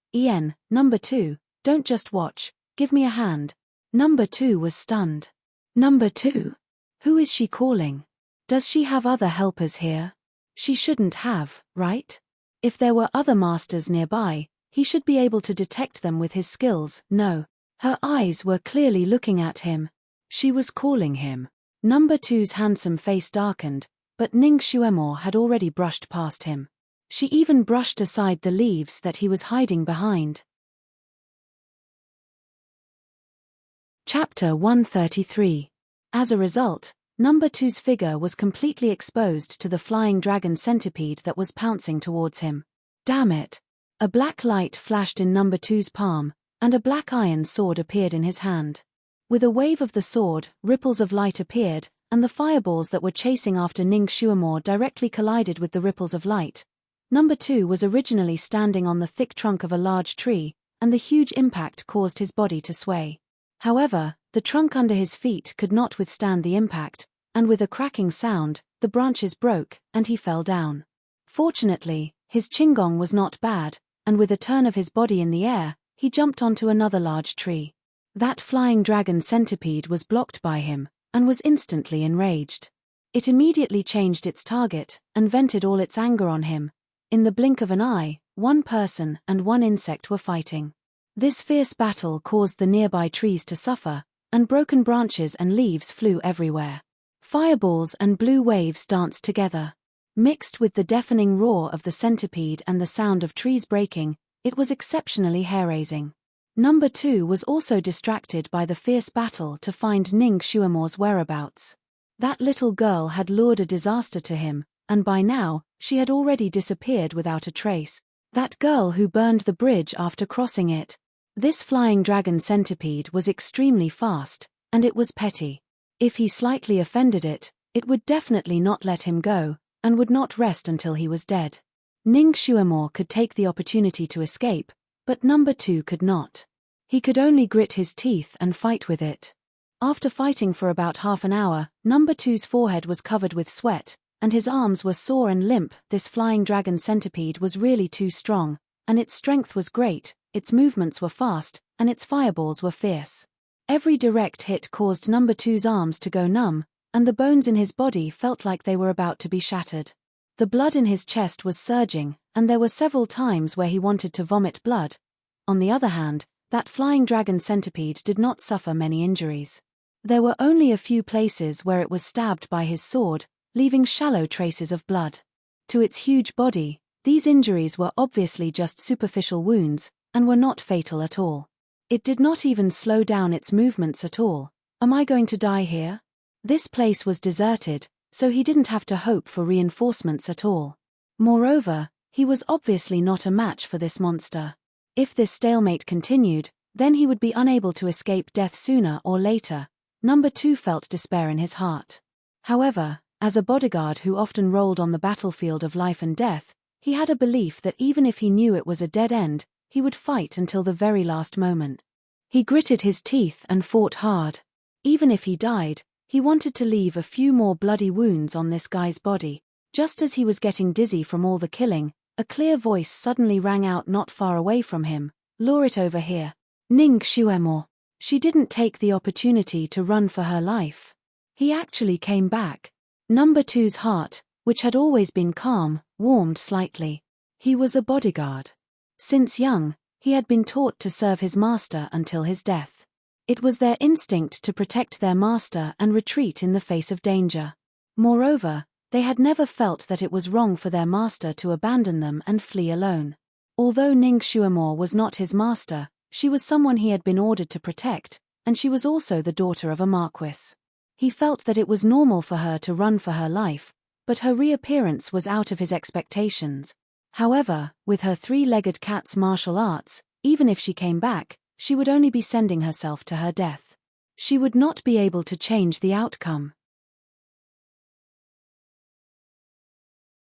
Number 2, don't just watch, give me a hand. Number 2 was stunned. Number 2? Who is she calling? Does she have other helpers here? She shouldn't have, right? If there were other masters nearby, he should be able to detect them with his skills. No. Her eyes were clearly looking at him. She was calling him. Number 2's handsome face darkened, but Ning Shuamor had already brushed past him. She even brushed aside the leaves that he was hiding behind. Chapter 133. As a result, Number 2's figure was completely exposed to the flying dragon centipede that was pouncing towards him. Damn it! A black light flashed in Number 2's palm, and a black iron sword appeared in his hand. With a wave of the sword, ripples of light appeared, and the fireballs that were chasing after Ning Shuamor directly collided with the ripples of light. Number 2 was originally standing on the thick trunk of a large tree, and the huge impact caused his body to sway. However, the trunk under his feet could not withstand the impact, and with a cracking sound, the branches broke, and he fell down. Fortunately, his qigong was not bad, and with a turn of his body in the air, he jumped onto another large tree. That flying dragon centipede was blocked by him, and was instantly enraged. It immediately changed its target, and vented all its anger on him. In the blink of an eye, one person and one insect were fighting. This fierce battle caused the nearby trees to suffer, and broken branches and leaves flew everywhere. Fireballs and blue waves danced together. Mixed with the deafening roar of the centipede and the sound of trees breaking, it was exceptionally hair-raising. Number 2 was also distracted by the fierce battle to find Ning Shuamor's whereabouts. That little girl had lured a disaster to him, and by now, she had already disappeared without a trace. That girl who burned the bridge after crossing it. This flying dragon centipede was extremely fast, and it was petty. If he slightly offended it, it would definitely not let him go, and would not rest until he was dead. Ning Shuamor could take the opportunity to escape, but Number 2 could not. He could only grit his teeth and fight with it. After fighting for about half an hour, Number 2's forehead was covered with sweat, and his arms were sore and limp. This flying dragon centipede was really too strong, and its strength was great, its movements were fast, and its fireballs were fierce. Every direct hit caused Number 2's arms to go numb, and the bones in his body felt like they were about to be shattered. The blood in his chest was surging, and there were several times where he wanted to vomit blood, On the other hand, that flying dragon centipede did not suffer many injuries. There were only a few places where it was stabbed by his sword, leaving shallow traces of blood. To its huge body, these injuries were obviously just superficial wounds, and were not fatal at all. It did not even slow down its movements at all. Am I going to die here? This place was deserted, so he didn't have to hope for reinforcements at all. Moreover, he was obviously not a match for this monster. If this stalemate continued, then he would be unable to escape death sooner or later. Number 2 felt despair in his heart. However, as a bodyguard who often rolled on the battlefield of life and death, he had a belief that even if he knew it was a dead end, he would fight until the very last moment. He gritted his teeth and fought hard. Even if he died, he wanted to leave a few more bloody wounds on this guy's body. Just as he was getting dizzy from all the killing, a clear voice suddenly rang out not far away from him. "Lure it over here." Ning Xuemo. She didn't take the opportunity to run for her life. He actually came back. Number 2's heart, which had always been calm, warmed slightly. He was a bodyguard. Since young, he had been taught to serve his master until his death. It was their instinct to protect their master and retreat in the face of danger. Moreover, they had never felt that it was wrong for their master to abandon them and flee alone. Although Ning Xuemo was not his master, she was someone he had been ordered to protect, and she was also the daughter of a marquis. He felt that it was normal for her to run for her life, but her reappearance was out of his expectations. However, with her three-legged cat's martial arts, even if she came back, she would only be sending herself to her death. She would not be able to change the outcome.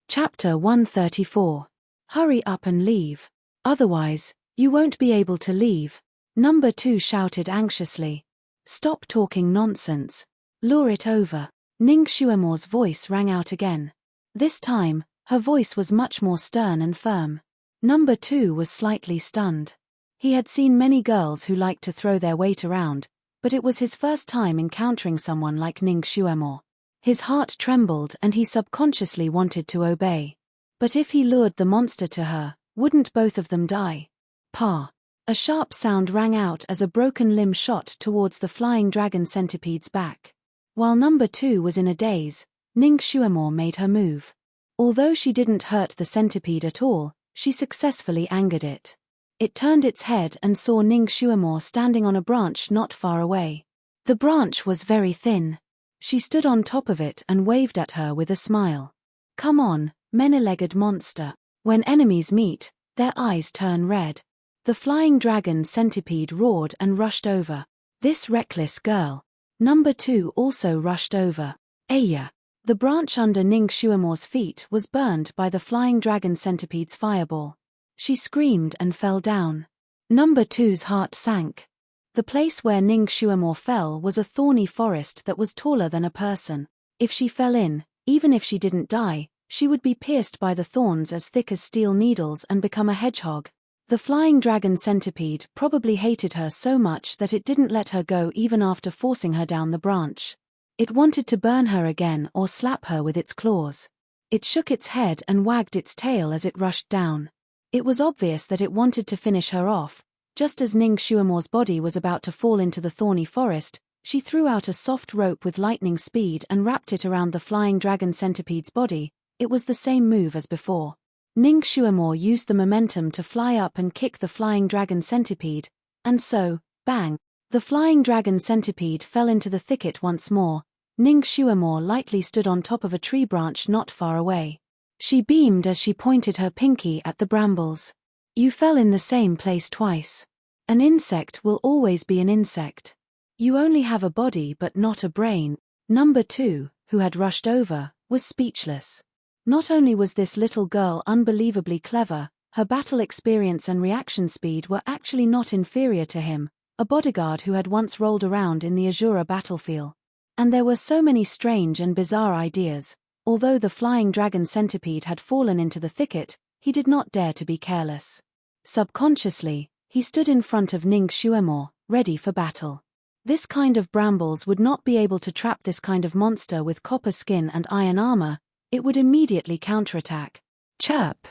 Chapter 134. Hurry up and leave. Otherwise, you won't be able to leave. Number 2 shouted anxiously. Stop talking nonsense. Lure it over. Ning Xuemo's voice rang out again. This time, her voice was much more stern and firm. Number 2 was slightly stunned. He had seen many girls who liked to throw their weight around, but it was his first time encountering someone like Ning Xuemo. His heart trembled and he subconsciously wanted to obey. But if he lured the monster to her, wouldn't both of them die? Pa! A sharp sound rang out as a broken limb shot towards the flying dragon centipede's back. While Number 2 was in a daze, Ning Xuemo made her move. Although she didn't hurt the centipede at all, she successfully angered it. It turned its head and saw Ning Xuemo standing on a branch not far away. The branch was very thin. She stood on top of it and waved at her with a smile. Come on, many-legged monster. When enemies meet, their eyes turn red. The flying dragon centipede roared and rushed over. This reckless girl. Number 2 also rushed over. Aya! The branch under Ning Xuemo's feet was burned by the flying dragon centipede's fireball. She screamed and fell down. Number 2's heart sank. The place where Ning Xuemo fell was a thorny forest that was taller than a person. If she fell in, even if she didn't die, she would be pierced by the thorns as thick as steel needles and become a hedgehog. The flying dragon centipede probably hated her so much that it didn't let her go even after forcing her down the branch. It wanted to burn her again or slap her with its claws. It shook its head and wagged its tail as it rushed down. It was obvious that it wanted to finish her off. Just as Ning Xuemo's body was about to fall into the thorny forest, she threw out a soft rope with lightning speed and wrapped it around the flying dragon centipede's body. It was the same move as before. Ning Xuemo used the momentum to fly up and kick the flying dragon centipede, and so, bang! The flying dragon centipede fell into the thicket once more. Ning Xuemo lightly stood on top of a tree branch not far away. She beamed as she pointed her pinky at the brambles. You fell in the same place twice. An insect will always be an insect. You only have a body but not a brain. Number 2, who had rushed over, was speechless. Not only was this little girl unbelievably clever, her battle experience and reaction speed were actually not inferior to him, a bodyguard who had once rolled around in the Azura battlefield. And there were so many strange and bizarre ideas. Although the flying dragon centipede had fallen into the thicket, he did not dare to be careless. Subconsciously, he stood in front of Ning Xuemo, ready for battle. This kind of brambles would not be able to trap this kind of monster with copper skin and iron armor. It would immediately counterattack. Chirp!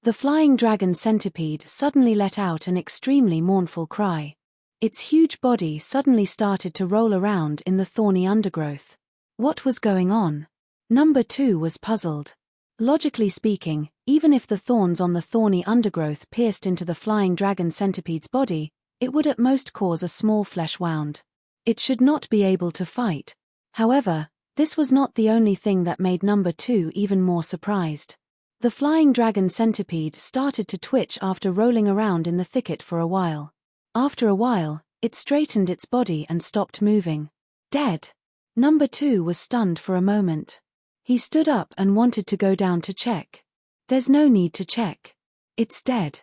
The flying dragon centipede suddenly let out an extremely mournful cry. Its huge body suddenly started to roll around in the thorny undergrowth. What was going on? Number 2 was puzzled. Logically speaking, even if the thorns on the thorny undergrowth pierced into the flying dragon centipede's body, it would at most cause a small flesh wound. It should not be able to fight. However, this was not the only thing that made Number 2 even more surprised. The flying dragon centipede started to twitch after rolling around in the thicket for a while. After a while, it straightened its body and stopped moving. Dead. Number 2 was stunned for a moment. He stood up and wanted to go down to check. There's no need to check. It's dead.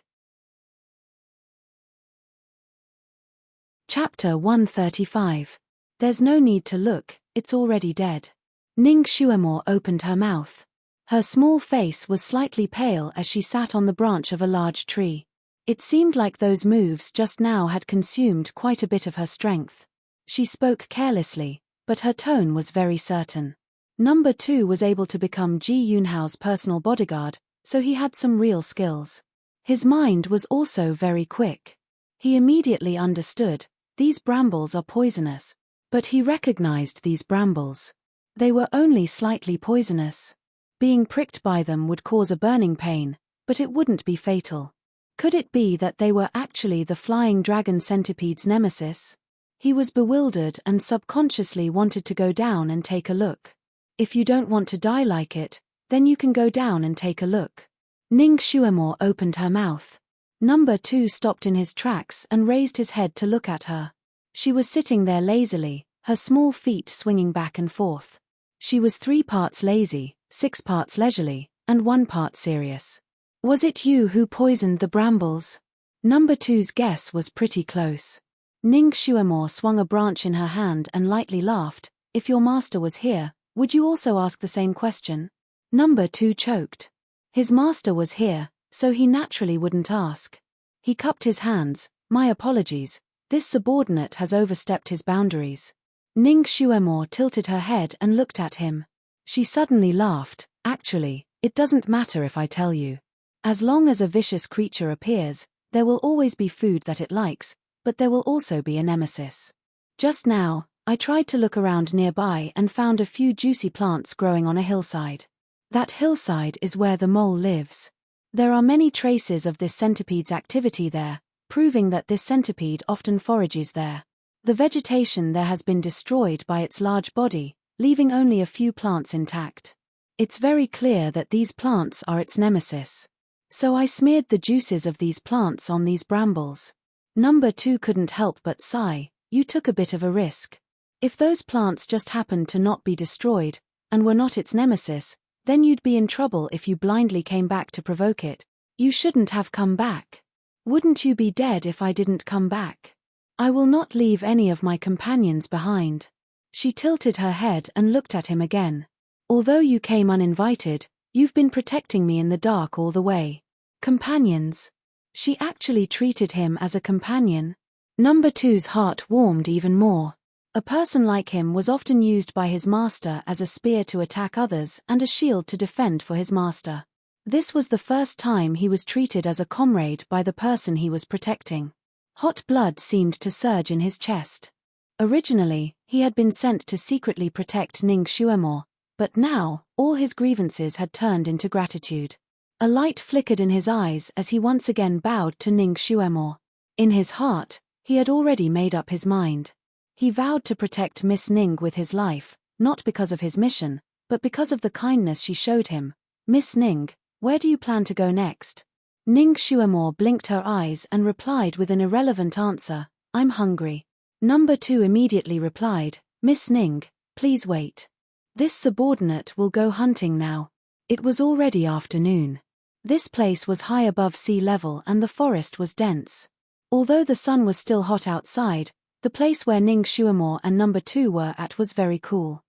Chapter 135. There's no need to look, it's already dead. Ning Shuemore opened her mouth. Her small face was slightly pale as she sat on the branch of a large tree. It seemed like those moves just now had consumed quite a bit of her strength. She spoke carelessly, but her tone was very certain. Number 2 was able to become Ji Yunhao's personal bodyguard, so he had some real skills. His mind was also very quick. He immediately understood, these brambles are poisonous. But he recognized these brambles. They were only slightly poisonous. Being pricked by them would cause a burning pain, but it wouldn't be fatal. Could it be that they were actually the flying dragon centipede's nemesis? He was bewildered and subconsciously wanted to go down and take a look. If you don't want to die like it, then you can go down and take a look. Ning Shuemore opened her mouth. Number 2 stopped in his tracks and raised his head to look at her. She was sitting there lazily, her small feet swinging back and forth. She was 3 parts lazy, 6 parts leisurely, and 1 part serious. Was it you who poisoned the brambles? Number 2's guess was pretty close. Ning Shuemore swung a branch in her hand and lightly laughed. If your master was here, would you also ask the same question? Number 2 choked. His master was here, so he naturally wouldn't ask. He cupped his hands. My apologies, this subordinate has overstepped his boundaries. Ning Shuemore tilted her head and looked at him. She suddenly laughed. Actually, it doesn't matter if I tell you. As long as a vicious creature appears, there will always be food that it likes, but there will also be a nemesis. Just now, I tried to look around nearby and found a few juicy plants growing on a hillside. That hillside is where the mole lives. There are many traces of this centipede's activity there, proving that this centipede often forages there. The vegetation there has been destroyed by its large body, leaving only a few plants intact. It's very clear that these plants are its nemesis. So I smeared the juices of these plants on these brambles. Number 2 couldn't help but sigh. You took a bit of a risk. If those plants just happened to not be destroyed, and were not its nemesis, then you'd be in trouble if you blindly came back to provoke it. You shouldn't have come back. Wouldn't you be dead if I didn't come back? I will not leave any of my companions behind. She tilted her head and looked at him again. Although you came uninvited, you've been protecting me in the dark all the way. Companions. She actually treated him as a companion. Number 2's heart warmed even more. A person like him was often used by his master as a spear to attack others and a shield to defend for his master. This was the first time he was treated as a comrade by the person he was protecting. Hot blood seemed to surge in his chest. Originally, he had been sent to secretly protect Ning Shuemore, but now, all his grievances had turned into gratitude. A light flickered in his eyes as he once again bowed to Ning Shuemore. In his heart, he had already made up his mind. He vowed to protect Miss Ning with his life, not because of his mission, but because of the kindness she showed him. Miss Ning, where do you plan to go next? Ning Shuemore blinked her eyes and replied with an irrelevant answer, I'm hungry. Number 2 immediately replied, Miss Ning, please wait. This subordinate will go hunting now. It was already afternoon. This place was high above sea level and the forest was dense. Although the sun was still hot outside, the place where Ning Shuemore and Number 2 were at was very cool.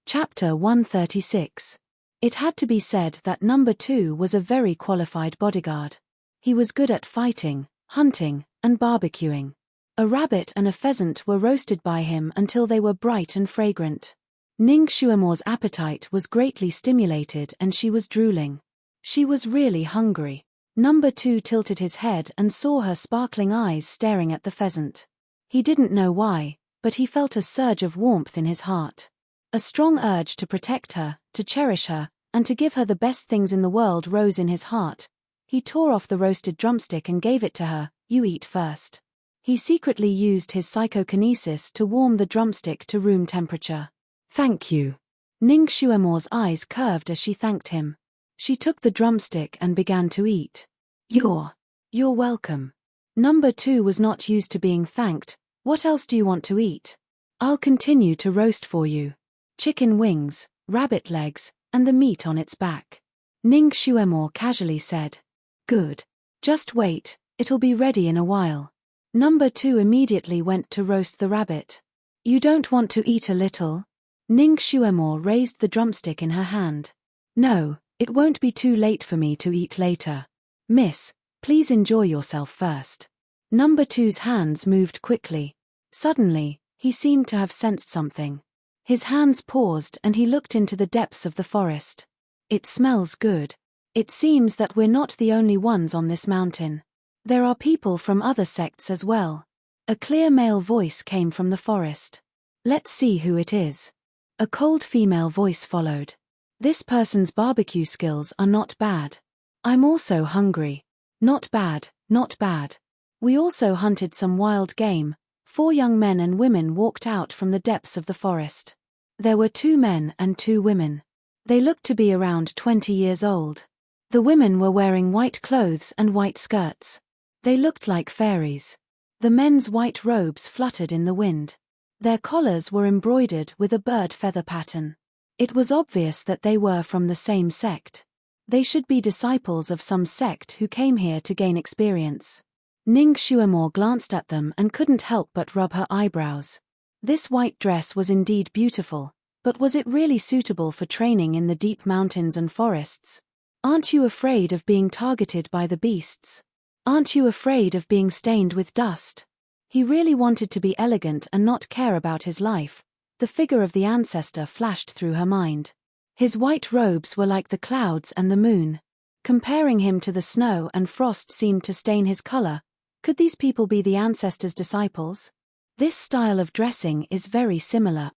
Chapter 136. It had to be said that Number 2 was a very qualified bodyguard. He was good at fighting, hunting, and barbecuing. A rabbit and a pheasant were roasted by him until they were bright and fragrant. Ning Xuemo's appetite was greatly stimulated and she was drooling. She was really hungry. Number 2 tilted his head and saw her sparkling eyes staring at the pheasant. He didn't know why, but he felt a surge of warmth in his heart. A strong urge to protect her, to cherish her, and to give her the best things in the world rose in his heart. He tore off the roasted drumstick and gave it to her. "You eat first." He secretly used his psychokinesis to warm the drumstick to room temperature. "Thank you." Ning Xuemo's eyes curved as she thanked him. She took the drumstick and began to eat. You're welcome." Number 2 was not used to being thanked. "What else do you want to eat? I'll continue to roast for you. Chicken wings, rabbit legs, and the meat on its back." Ning Xuemo casually said. "Good. Just wait, it'll be ready in a while." Number 2 immediately went to roast the rabbit. "You don't want to eat a little?" Ning Xuemo raised the drumstick in her hand. "No, it won't be too late for me to eat later. Miss, please enjoy yourself first." Number 2's hands moved quickly. Suddenly, he seemed to have sensed something. His hands paused and he looked into the depths of the forest. "It smells good. It seems that we're not the only ones on this mountain. There are people from other sects as well." A clear male voice came from the forest. "Let's see who it is." A cold female voice followed. "This person's barbecue skills are not bad. I'm also hungry." "Not bad, not bad. We also hunted some wild game." 4 young men and women walked out from the depths of the forest. There were 2 men and 2 women. They looked to be around 20 years old. The women were wearing white clothes and white skirts. They looked like fairies. The men's white robes fluttered in the wind. Their collars were embroidered with a bird feather pattern. It was obvious that they were from the same sect. They should be disciples of some sect who came here to gain experience. Ning Xuemo glanced at them and couldn't help but rub her eyebrows. This white dress was indeed beautiful, but was it really suitable for training in the deep mountains and forests? "Aren't you afraid of being targeted by the beasts? Aren't you afraid of being stained with dust?" He really wanted to be elegant and not care about his life. The figure of the ancestor flashed through her mind. His white robes were like the clouds and the moon. Comparing him to the snow and frost seemed to stain his color. Could these people be the ancestor's disciples? This style of dressing is very similar.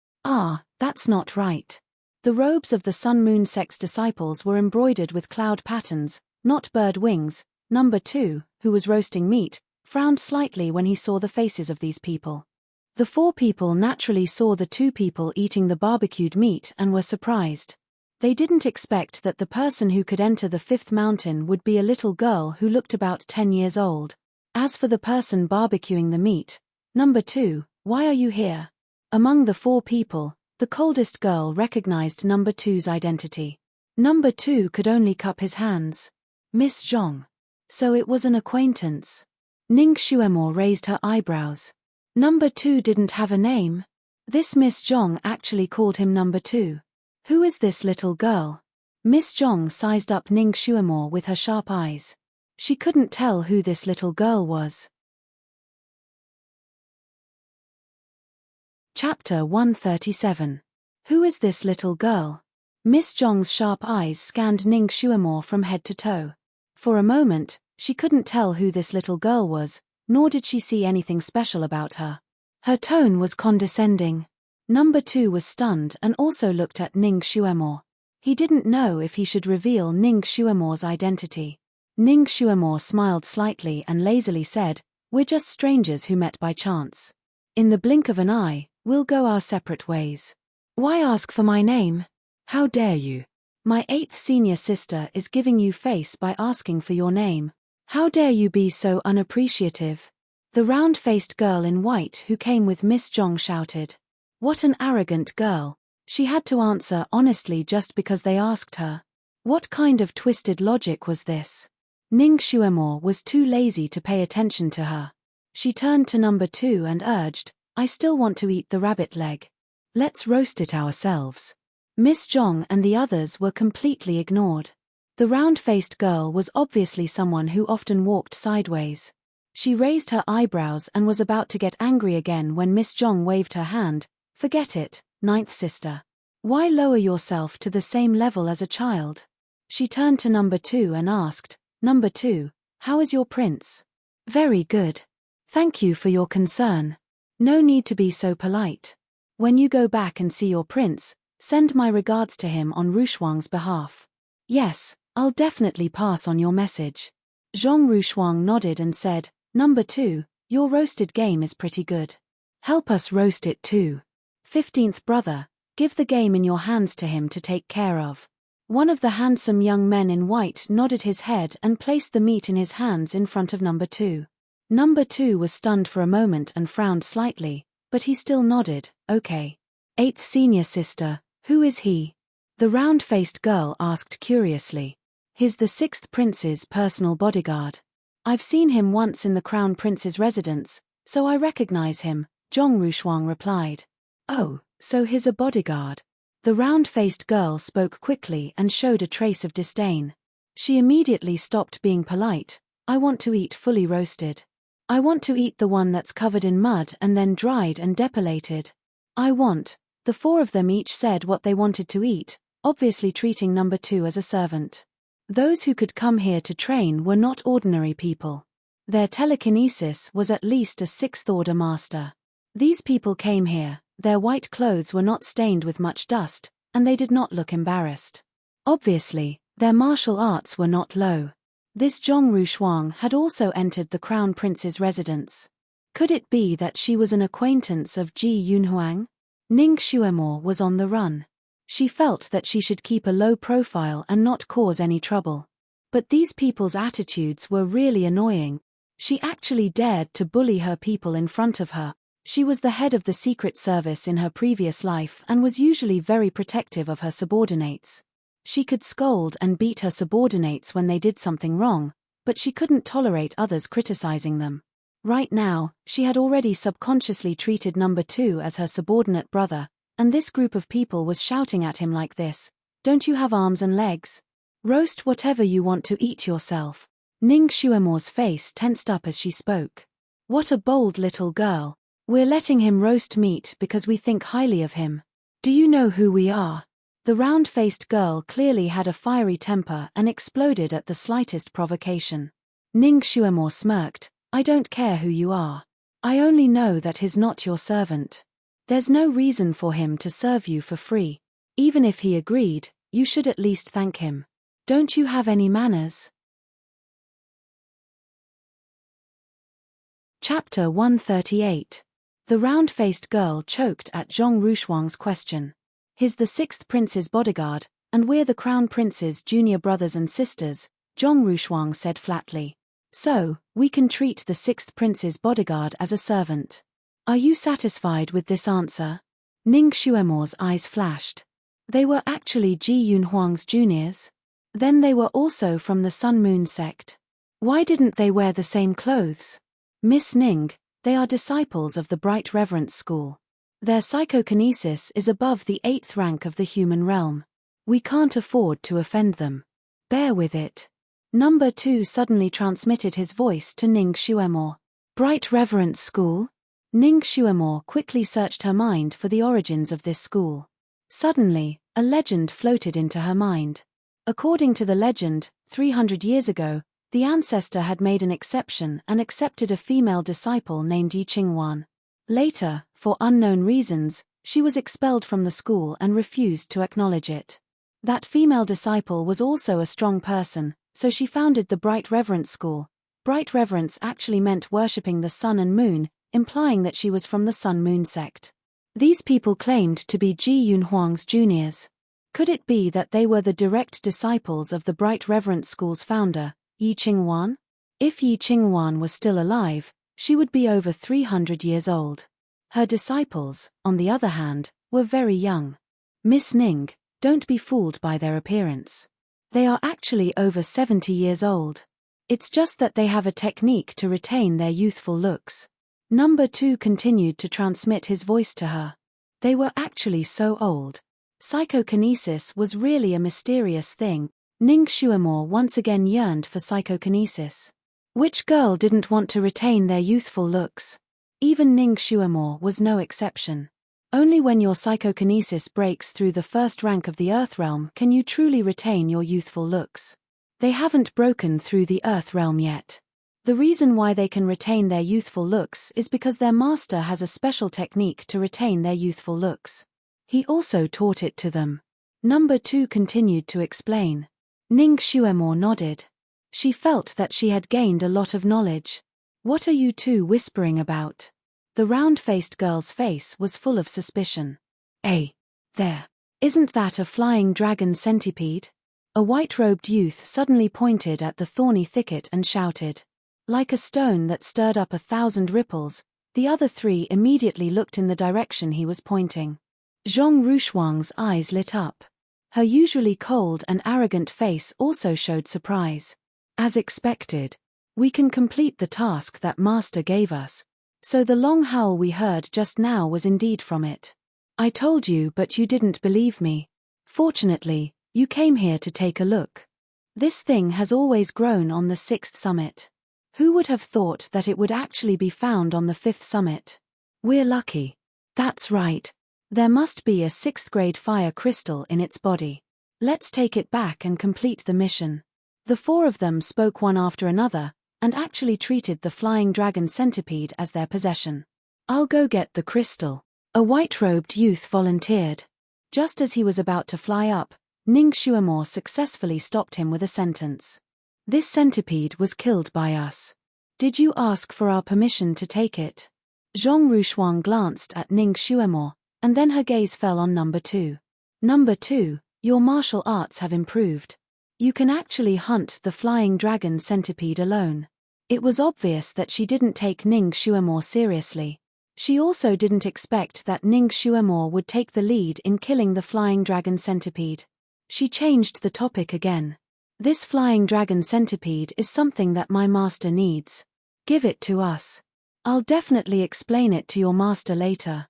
That's not right. The robes of the Sun-Moon sect's disciples were embroidered with cloud patterns, not bird wings. Number 2, who was roasting meat, frowned slightly when he saw the faces of these people. The 4 people naturally saw the 2 people eating the barbecued meat and were surprised. They didn't expect that the person who could enter the 5th mountain would be a little girl who looked about 10 years old. As for the person barbecuing the meat, "Number 2, why are you here?" Among the 4 people, the coldest girl recognized Number 2's identity. Number 2 could only cup his hands. "Miss Zhong." So it was an acquaintance. Ning Xuemo raised her eyebrows. Number 2 didn't have a name. This Miss Zhong actually called him Number 2. Who is this little girl? Miss Zhong sized up Ning Xuemo with her sharp eyes. She couldn't tell who this little girl was. Chapter 137. Who is this little girl? Miss Zhong's sharp eyes scanned Ning Xuemo from head to toe. For a moment, she couldn't tell who this little girl was, nor did she see anything special about her. Her tone was condescending. Number 2 was stunned and also looked at Ning Xuemo. He didn't know if he should reveal Ning Xuemo's identity. Ning Xuemo smiled slightly and lazily said, "We're just strangers who met by chance. In the blink of an eye, we'll go our separate ways. Why ask for my name? How dare you? My 8th senior sister is giving you face by asking for your name. How dare you be so unappreciative?" The round-faced girl in white who came with Miss Zhong shouted. What an arrogant girl. She had to answer honestly just because they asked her. What kind of twisted logic was this? Ning Xuemo was too lazy to pay attention to her. She turned to Number 2 and urged, "I still want to eat the rabbit leg. Let's roast it ourselves." Miss Zhong and the others were completely ignored. The round-faced girl was obviously someone who often walked sideways. She raised her eyebrows and was about to get angry again when Miss Zhong waved her hand. "Forget it, 9th sister. Why lower yourself to the same level as a child? She turned to number 2 and asked, Number 2, how is your prince? Very good. Thank you for your concern. No need to be so polite. When you go back and see your prince, send my regards to him on Rushuang's behalf. Yes, I'll definitely pass on your message. Zhong Rushuang nodded and said, Number 2, your roasted game is pretty good. Help us roast it too. 15th brother, give the game in your hands to him to take care of. One of the handsome young men in white nodded his head and placed the meat in his hands in front of number 2. Number 2 was stunned for a moment and frowned slightly, but he still nodded, okay. 8th senior sister, who is he? The round-faced girl asked curiously. He's the 6th prince's personal bodyguard. I've seen him once in the crown prince's residence, so I recognize him, Zhong Rushuang replied. Oh, so he's a bodyguard. The round-faced girl spoke quickly and showed a trace of disdain. She immediately stopped being polite. I want to eat fully roasted. I want to eat the one that's covered in mud and then dried and depilated. The 4 of them each said what they wanted to eat, obviously treating number 2 as a servant. Those who could come here to train were not ordinary people. Their telekinesis was at least a 6th order master. These people came here, their white clothes were not stained with much dust, and they did not look embarrassed. Obviously, their martial arts were not low. This Zhong Rushuang had also entered the crown prince's residence. Could it be that she was an acquaintance of Ji Yunhuang? Ning Xuemore was on the run. She felt that she should keep a low profile and not cause any trouble. But these people's attitudes were really annoying. She actually dared to bully her people in front of her. She was the head of the Secret Service in her previous life and was usually very protective of her subordinates. She could scold and beat her subordinates when they did something wrong, but she couldn't tolerate others criticizing them. Right now, she had already subconsciously treated number 2 as her subordinate brother, and this group of people was shouting at him like this, Don't you have arms and legs? Roast whatever you want to eat yourself. Ning Xuemore's face tensed up as she spoke. What a bold little girl. We're letting him roast meat because we think highly of him. Do you know who we are? The round-faced girl clearly had a fiery temper and exploded at the slightest provocation. Ning Xuemore smirked, I don't care who you are. I only know that he's not your servant. There's no reason for him to serve you for free. Even if he agreed, you should at least thank him. Don't you have any manners? Chapter 138. The round-faced girl choked at Zhong Rushuang's question. He's the 6th prince's bodyguard, and we're the crown prince's junior brothers and sisters, Zhong Rushuang said flatly. So, we can treat the 6th prince's bodyguard as a servant. Are you satisfied with this answer? Ning Xuemore's eyes flashed. They were actually Ji Yunhuang's juniors? Then they were also from the Sun Moon sect. Why didn't they wear the same clothes? Miss Ning, they are disciples of the Bright Reverence School. Their psychokinesis is above the 8th rank of the human realm. We can't afford to offend them. Bear with it. Number 2 suddenly transmitted his voice to Ning Xuemore. Bright Reverence School? Ning Xuemore quickly searched her mind for the origins of this school. Suddenly, a legend floated into her mind. According to the legend, 300 years ago, the ancestor had made an exception and accepted a female disciple named Yi Qingwan. Later, for unknown reasons, she was expelled from the school and refused to acknowledge it. That female disciple was also a strong person, so she founded the Bright Reverence School. Bright Reverence actually meant worshipping the sun and moon, implying that she was from the Sun Moon sect. These people claimed to be Ji Yunhuang's juniors. Could it be that they were the direct disciples of the Bright Reverence School's founder, Yi Qingwan? If Yi Qingwan was still alive, she would be over 300 years old. Her disciples, on the other hand, were very young. Miss Ning, don't be fooled by their appearance. They are actually over 70 years old. It's just that they have a technique to retain their youthful looks. Number 2 continued to transmit his voice to her. They were actually so old. Psychokinesis was really a mysterious thing. Ning Xuemore once again yearned for psychokinesis. Which girl didn't want to retain their youthful looks? Even Ning Xuemore was no exception. Only when your psychokinesis breaks through the first rank of the Earth realm can you truly retain your youthful looks. They haven't broken through the Earth realm yet. The reason why they can retain their youthful looks is because their master has a special technique to retain their youthful looks. He also taught it to them. Number 2 continued to explain. Ning Xuemore nodded. She felt that she had gained a lot of knowledge. What are you two whispering about? The round-faced girl's face was full of suspicion. There. Isn't that a flying dragon centipede? A white-robed youth suddenly pointed at the thorny thicket and shouted. Like a stone that stirred up 1,000 ripples, the other three immediately looked in the direction he was pointing. Zhong Rushuang's eyes lit up. Her usually cold and arrogant face also showed surprise. As expected, we can complete the task that Master gave us. So the long howl we heard just now was indeed from it. I told you, but you didn't believe me. Fortunately, you came here to take a look. This thing has always grown on the 6th summit. Who would have thought that it would actually be found on the 5th summit? We're lucky. That's right. There must be a 6th grade fire crystal in its body. Let's take it back and complete the mission. The four of them spoke one after another, and actually treated the flying dragon centipede as their possession. I'll go get the crystal. A white-robed youth volunteered. Just as he was about to fly up, Ning Xuemore successfully stopped him with a sentence. This centipede was killed by us. Did you ask for our permission to take it? Zhong Rushuang glanced at Ning Xuemore, and then her gaze fell on number 2. Number 2, your martial arts have improved. You can actually hunt the flying dragon centipede alone. It was obvious that she didn't take Ning Xuemore seriously. She also didn't expect that Ning Xuemore would take the lead in killing the flying dragon centipede. She changed the topic again. This flying dragon centipede is something that my master needs. Give it to us. I'll definitely explain it to your master later.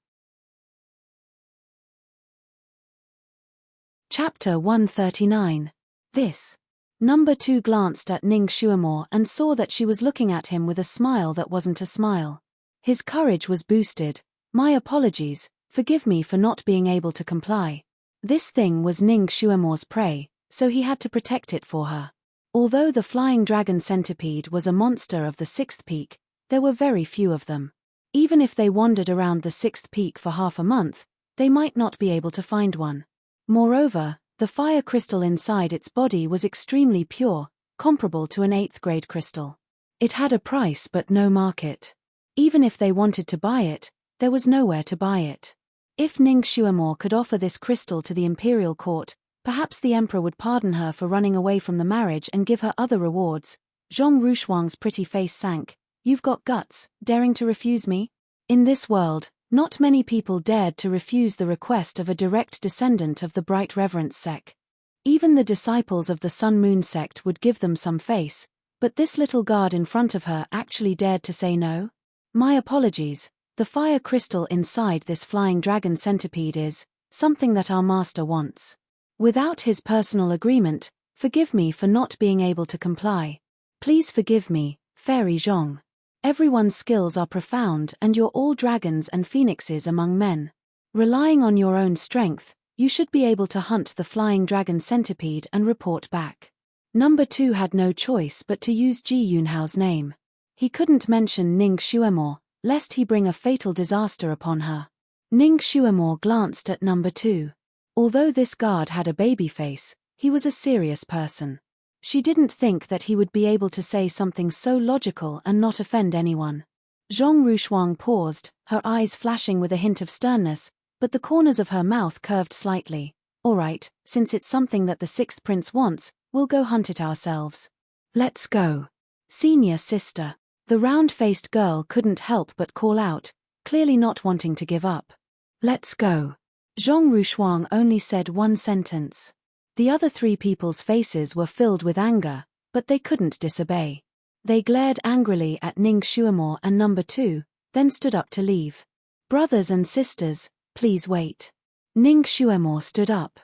Chapter 139. This. Number 2 glanced at Ning Xuemore and saw that she was looking at him with a smile that wasn't a smile. His courage was boosted. My apologies, forgive me for not being able to comply. This thing was Ning Xuemore's prey, so he had to protect it for her. Although the flying dragon centipede was a monster of the 6th peak, there were very few of them. Even if they wandered around the 6th peak for half a month, they might not be able to find one. Moreover, the fire crystal inside its body was extremely pure, comparable to an 8th grade crystal. It had a price but no market. Even if they wanted to buy it, there was nowhere to buy it. If Ning Xuemore could offer this crystal to the imperial court, perhaps the emperor would pardon her for running away from the marriage and give her other rewards. Zhong Rushuang's pretty face sank. You've got guts, daring to refuse me? In this world, not many people dared to refuse the request of a direct descendant of the Bright Reverence sect. Even the disciples of the Sun Moon sect would give them some face, but this little guard in front of her actually dared to say no? My apologies, the fire crystal inside this flying dragon centipede is something that our master wants. Without his personal agreement, forgive me for not being able to comply. Please forgive me, Fairy Zhong. Everyone's skills are profound and you're all dragons and phoenixes among men. Relying on your own strength, you should be able to hunt the flying dragon centipede and report back. Number 2 had no choice but to use Ji Yunhao's name. He couldn't mention Ning Xuemore, lest he bring a fatal disaster upon her. Ning Xuemore glanced at number 2. Although this guard had a baby face, he was a serious person. She didn't think that he would be able to say something so logical and not offend anyone. Zhong Rushuang paused, her eyes flashing with a hint of sternness, but the corners of her mouth curved slightly. All right, since it's something that the 6th prince wants, we'll go hunt it ourselves. Let's go. Senior sister. The round-faced girl couldn't help but call out, clearly not wanting to give up. Let's go. Zhong Rushuang only said one sentence. The other 3 people's faces were filled with anger, but they couldn't disobey. They glared angrily at Ning Xuemore and number 2, then stood up to leave. Brothers and sisters, please wait. Ning Xuemore stood up.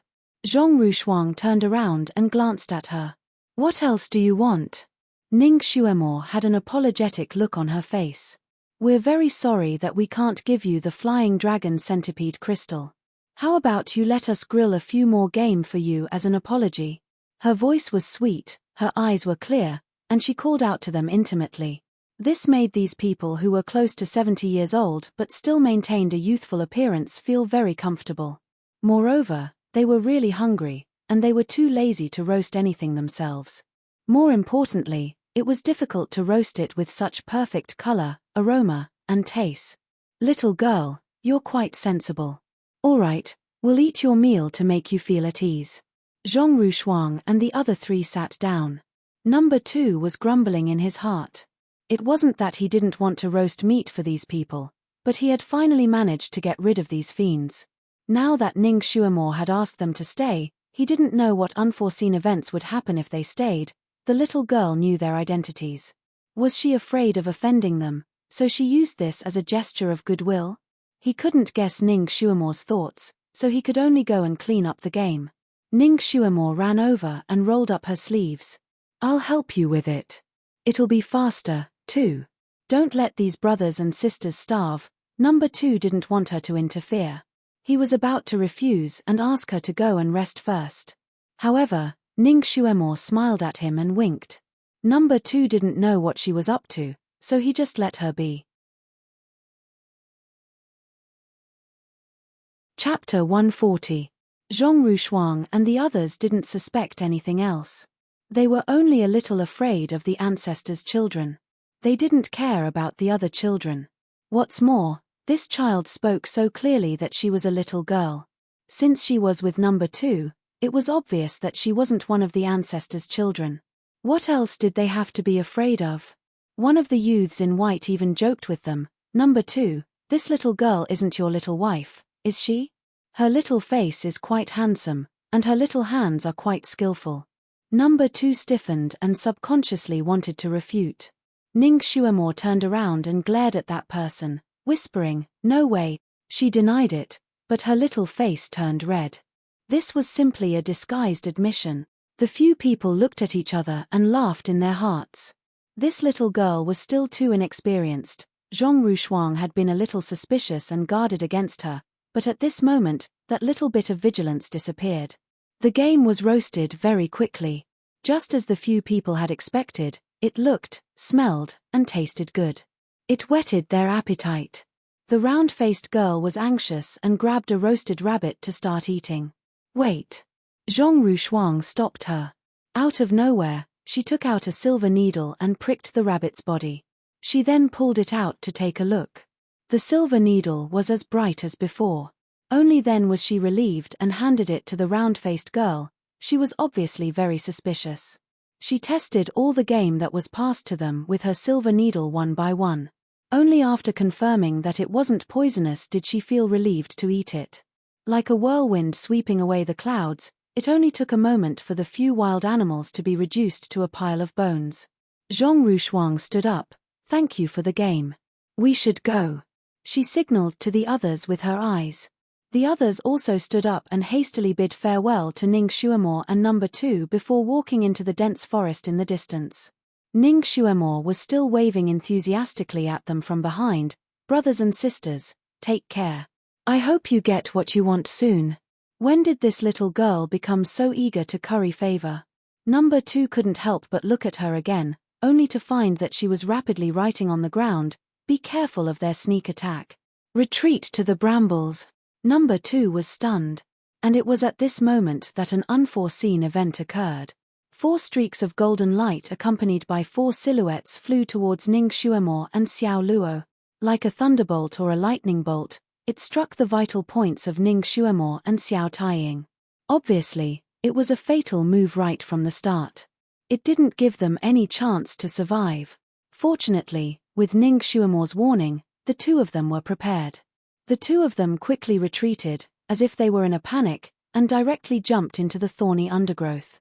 Zhong Rushuang turned around and glanced at her. What else do you want? Ning Xuemore had an apologetic look on her face. We're very sorry that we can't give you the flying dragon centipede crystal. How about you let us grill a few more game for you as an apology? Her voice was sweet, her eyes were clear, and she called out to them intimately. This made these people who were close to 70 years old but still maintained a youthful appearance feel very comfortable. Moreover, they were really hungry, and they were too lazy to roast anything themselves. More importantly, it was difficult to roast it with such perfect color, aroma, and taste. Little girl, you're quite sensible. All right, we'll eat your meal to make you feel at ease. Zhong Rushuang and the other three sat down. Number 2 was grumbling in his heart. It wasn't that he didn't want to roast meat for these people, but he had finally managed to get rid of these fiends. Now that Ning Xuemore had asked them to stay, he didn't know what unforeseen events would happen if they stayed. The little girl knew their identities. Was she afraid of offending them, so she used this as a gesture of goodwill? He couldn't guess Ning Xuemore's thoughts, so he could only go and clean up the game. Ning Xuemore ran over and rolled up her sleeves. I'll help you with it. It'll be faster, too. Don't let these brothers and sisters starve. Number 2 didn't want her to interfere. He was about to refuse and ask her to go and rest first. However, Ning Xuemore smiled at him and winked. Number 2 didn't know what she was up to, so he just let her be. Chapter 140. Zhong Rushuang and the others didn't suspect anything else. They were only a little afraid of the ancestors' children. They didn't care about the other children. What's more, this child spoke so clearly that she was a little girl. Since she was with number 2, it was obvious that she wasn't one of the ancestors' children. What else did they have to be afraid of? One of the youths in white even joked with them. Number 2, this little girl isn't your little wife, is she? Her little face is quite handsome, and her little hands are quite skillful. Number 2 stiffened and subconsciously wanted to refute. Ning Xuemore turned around and glared at that person, whispering, "No way." She denied it, but her little face turned red. This was simply a disguised admission. The few people looked at each other and laughed in their hearts. This little girl was still too inexperienced. Zhong Rushuang had been a little suspicious and guarded against her, but at this moment, that little bit of vigilance disappeared. The game was roasted very quickly. Just as the few people had expected, it looked, smelled, and tasted good. It whetted their appetite. The round-faced girl was anxious and grabbed a roasted rabbit to start eating. Wait. Zhong Rushuang stopped her. Out of nowhere, she took out a silver needle and pricked the rabbit's body. She then pulled it out to take a look. The silver needle was as bright as before. Only then was she relieved and handed it to the round-faced girl. She was obviously very suspicious. She tested all the game that was passed to them with her silver needle one by one. Only after confirming that it wasn't poisonous did she feel relieved to eat it. Like a whirlwind sweeping away the clouds, it only took a moment for the few wild animals to be reduced to a pile of bones. Zhong Rushuang stood up. Thank you for the game. We should go. She signaled to the others with her eyes. The others also stood up and hastily bid farewell to Ning Xuemore and number 2 before walking into the dense forest in the distance. Ning Xuemore was still waving enthusiastically at them from behind. Brothers and sisters, take care. I hope you get what you want soon. When did this little girl become so eager to curry favor? Number 2 couldn't help but look at her again, only to find that she was rapidly writing on the ground, "Be careful of their sneak attack. Retreat to the brambles." Number 2 was stunned. And it was at this moment that an unforeseen event occurred. 4 streaks of golden light accompanied by 4 silhouettes flew towards Ning Xuemore and Xiao Luo. Like a thunderbolt or a lightning bolt, it struck the vital points of Ning Xuemore and Xiao Taiying. Obviously, it was a fatal move right from the start. It didn't give them any chance to survive. Fortunately, with Ning Xuemore's warning, the 2 of them were prepared. The 2 of them quickly retreated, as if they were in a panic, and directly jumped into the thorny undergrowth.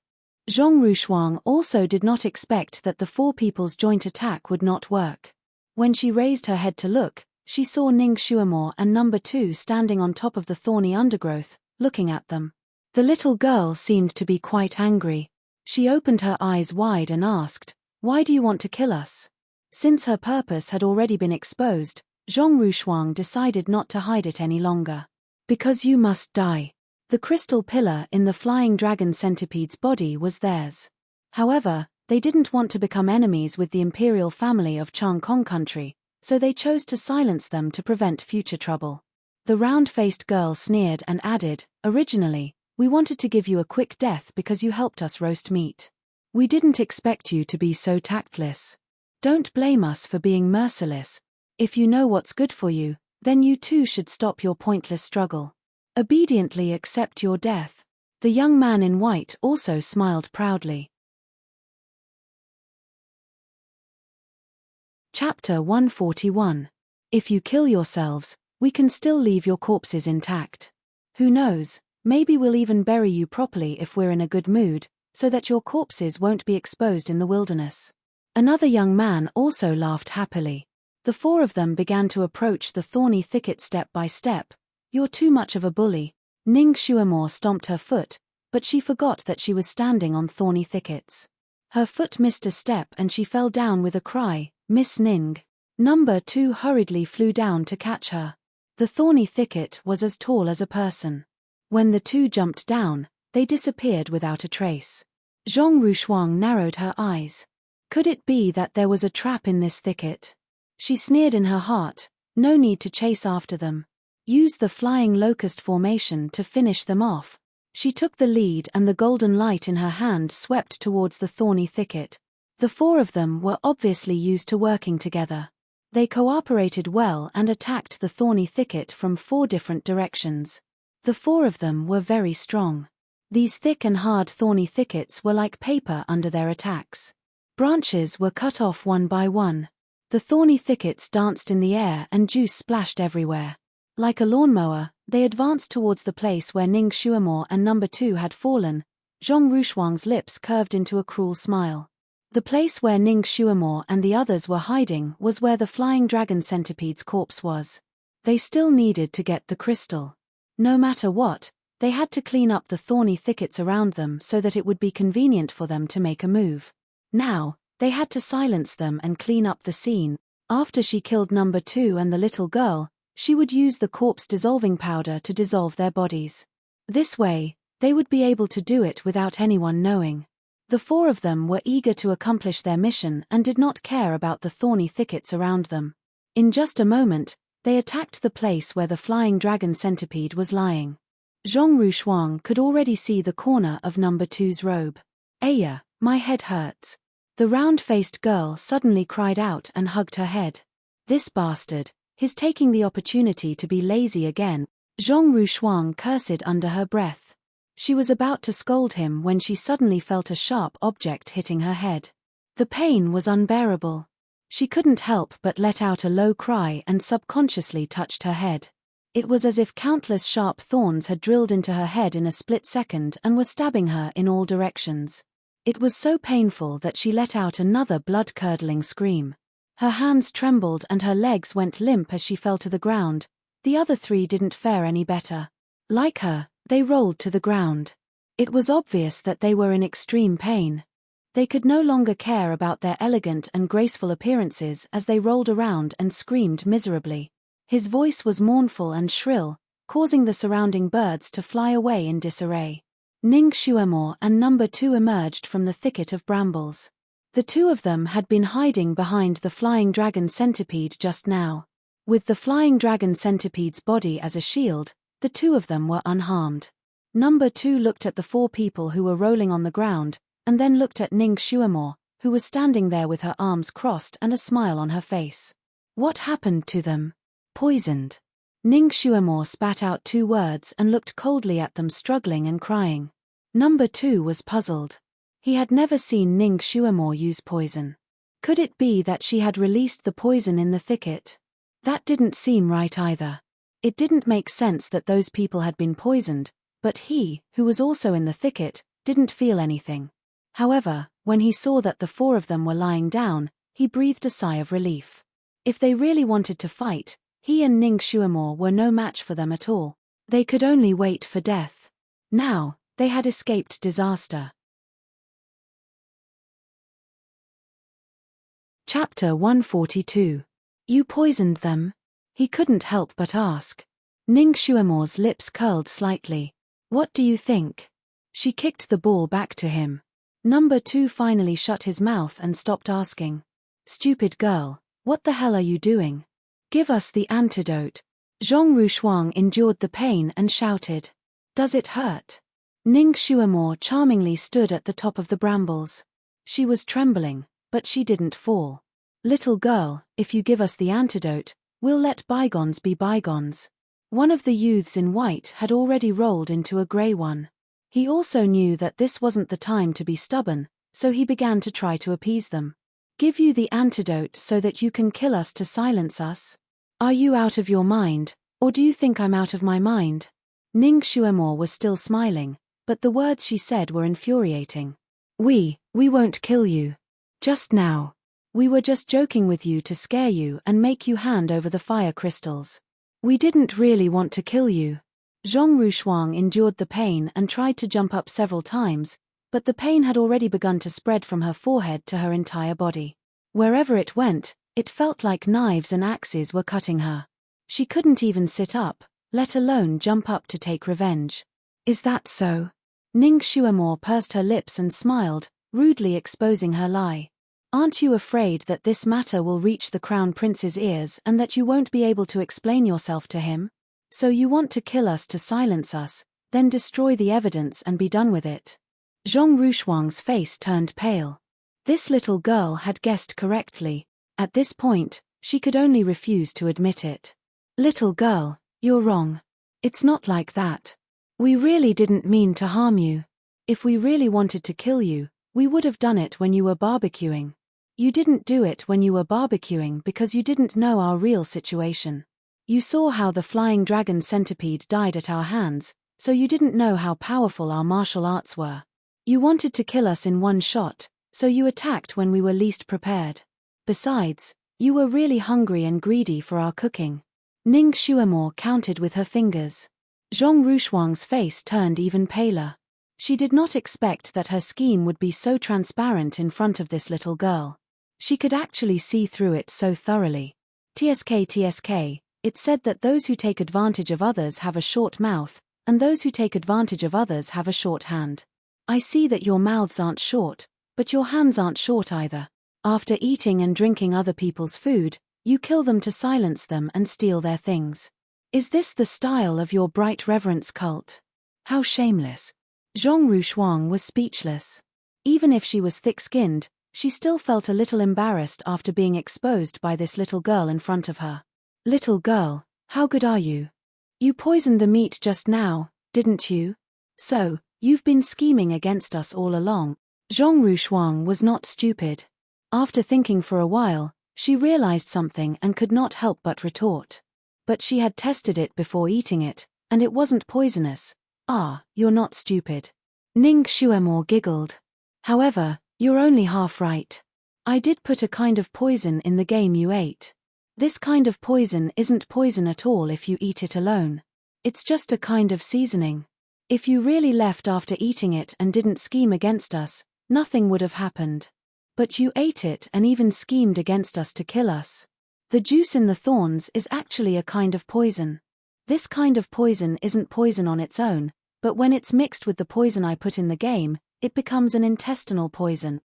Zhong Rushuang also did not expect that the 4 people's joint attack would not work. When she raised her head to look, she saw Ning Xuemore and number 2 standing on top of the thorny undergrowth, looking at them. The little girl seemed to be quite angry. She opened her eyes wide and asked, "Why do you want to kill us?" Since her purpose had already been exposed, Zhong Rushuang decided not to hide it any longer. Because you must die. The crystal pillar in the flying dragon centipede's body was theirs. However, they didn't want to become enemies with the imperial family of Changkong country, so they chose to silence them to prevent future trouble. The round-faced girl sneered and added, "Originally, we wanted to give you a quick death because you helped us roast meat. We didn't expect you to be so tactless. Don't blame us for being merciless. If you know what's good for you, then you too should stop your pointless struggle. Obediently accept your death." The young man in white also smiled proudly. Chapter 141. If you kill yourselves, we can still leave your corpses intact. Who knows, maybe we'll even bury you properly if we're in a good mood, so that your corpses won't be exposed in the wilderness. Another young man also laughed happily. The four of them began to approach the thorny thicket step by step. "You're too much of a bully." Ning Xuemore stomped her foot, but she forgot that she was standing on thorny thickets. Her foot missed a step and she fell down with a cry, "Miss Ning." Number 2 hurriedly flew down to catch her. The thorny thicket was as tall as a person. When the two jumped down, they disappeared without a trace. Zhong Rushuang narrowed her eyes. Could it be that there was a trap in this thicket? She sneered in her heart, no need to chase after them. Use the flying locust formation to finish them off. She took the lead and the golden light in her hand swept towards the thorny thicket. The four of them were obviously used to working together. They cooperated well and attacked the thorny thicket from 4 different directions. The four of them were very strong. These thick and hard thorny thickets were like paper under their attacks. Branches were cut off one by one. The thorny thickets danced in the air and juice splashed everywhere. Like a lawnmower, they advanced towards the place where Ning Xuemore and number 2 had fallen. Zhong Rushuang's lips curved into a cruel smile. The place where Ning Xuemore and the others were hiding was where the flying dragon centipede's corpse was. They still needed to get the crystal. No matter what, they had to clean up the thorny thickets around them so that it would be convenient for them to make a move. Now, they had to silence them and clean up the scene. After she killed number 2 and the little girl, she would use the corpse dissolving powder to dissolve their bodies. This way, they would be able to do it without anyone knowing. The four of them were eager to accomplish their mission and did not care about the thorny thickets around them. In just a moment, they attacked the place where the flying dragon centipede was lying. Zhong Rushuang could already see the corner of number 2's robe. "Aya, my head hurts." The round-faced girl suddenly cried out and hugged her head. "This bastard, he's taking the opportunity to be lazy again." Zhong Rushuang cursed under her breath. She was about to scold him when she suddenly felt a sharp object hitting her head. The pain was unbearable. She couldn't help but let out a low cry and subconsciously touched her head. It was as if countless sharp thorns had drilled into her head in a split second and were stabbing her in all directions. It was so painful that she let out another blood-curdling scream. Her hands trembled and her legs went limp as she fell to the ground. The other 3 didn't fare any better. Like her, they rolled to the ground. It was obvious that they were in extreme pain. They could no longer care about their elegant and graceful appearances as they rolled around and screamed miserably. His voice was mournful and shrill, causing the surrounding birds to fly away in disarray. Ning Xuemore and number 2 emerged from the thicket of brambles. The two of them had been hiding behind the flying dragon centipede just now. With the flying dragon centipede's body as a shield, the two of them were unharmed. Number 2 looked at the 4 people who were rolling on the ground, and then looked at Ning Xuemore, who was standing there with her arms crossed and a smile on her face. What happened to them? Poisoned. Ning Xuemore spat out 2 words and looked coldly at them struggling and crying. Number 2 was puzzled. He had never seen Ning Xuemore use poison. Could it be that she had released the poison in the thicket? That didn't seem right either. It didn't make sense that those people had been poisoned, but he, who was also in the thicket, didn't feel anything. However, when he saw that the 4 of them were lying down, he breathed a sigh of relief. If they really wanted to fight, he and Ning Xuemore were no match for them at all. They could only wait for death. Now, they had escaped disaster. Chapter 142. You poisoned them? He couldn't help but ask. Ning Xuemo's lips curled slightly. What do you think? She kicked the ball back to him. Number 2 finally shut his mouth and stopped asking. Stupid girl, what the hell are you doing? Give us the antidote. Zhong Rushuang endured the pain and shouted. Does it hurt? Ning Xuemo charmingly stood at the top of the brambles. She was trembling, but she didn't fall. Little girl, if you give us the antidote, we'll let bygones be bygones. One of the youths in white had already rolled into a grey one. He also knew that this wasn't the time to be stubborn, so he began to try to appease them. Give you the antidote so that you can kill us to silence us? Are you out of your mind, or do you think I'm out of my mind? Ning Xuemo was still smiling, but the words she said were infuriating. We won't kill you. Just now. We were just joking with you to scare you and make you hand over the fire crystals. We didn't really want to kill you. Zhong Rushuang endured the pain and tried to jump up several times, but the pain had already begun to spread from her forehead to her entire body. Wherever it went, it felt like knives and axes were cutting her. She couldn't even sit up, let alone jump up to take revenge. Is that so? Ning Xuemo pursed her lips and smiled, rudely exposing her lie. Aren't you afraid that this matter will reach the Crown Prince's ears and that you won't be able to explain yourself to him? So you want to kill us to silence us, then destroy the evidence and be done with it? Zhong Rushuang's face turned pale. This little girl had guessed correctly. At this point, she could only refuse to admit it. Little girl, you're wrong. It's not like that. We really didn't mean to harm you. If we really wanted to kill you, we would have done it when you were barbecuing. You didn't do it when you were barbecuing because you didn't know our real situation. You saw how the flying dragon centipede died at our hands, so you didn't know how powerful our martial arts were. You wanted to kill us in one shot, so you attacked when we were least prepared. Besides, you were really hungry and greedy for our cooking. Ning Xuemo counted with her fingers. Zhong Rushuang's face turned even paler. She did not expect that her scheme would be so transparent in front of this little girl. She could actually see through it so thoroughly. TSK, it said that those who take advantage of others have a short mouth, and those who take advantage of others have a short hand. I see that your mouths aren't short, but your hands aren't short either. After eating and drinking other people's food, you kill them to silence them and steal their things. Is this the style of your bright reverence cult? How shameless. Zhong Rushuang was speechless. Even if she was thick-skinned, she still felt a little embarrassed after being exposed by this little girl in front of her. Little girl, how good are you? You poisoned the meat just now, didn't you? So, you've been scheming against us all along. Zhong Rushuang was not stupid. After thinking for a while, she realized something and could not help but retort. But she had tested it before eating it, and it wasn't poisonous. Ah, you're not stupid. Ning Xuemo giggled. However, you're only half right. I did put a kind of poison in the game you ate. This kind of poison isn't poison at all if you eat it alone. It's just a kind of seasoning. If you really left after eating it and didn't scheme against us, nothing would have happened. But you ate it and even schemed against us to kill us. The juice in the thorns is actually a kind of poison. This kind of poison isn't poison on its own, but when it's mixed with the poison I put in the game, it becomes an intestinal poison.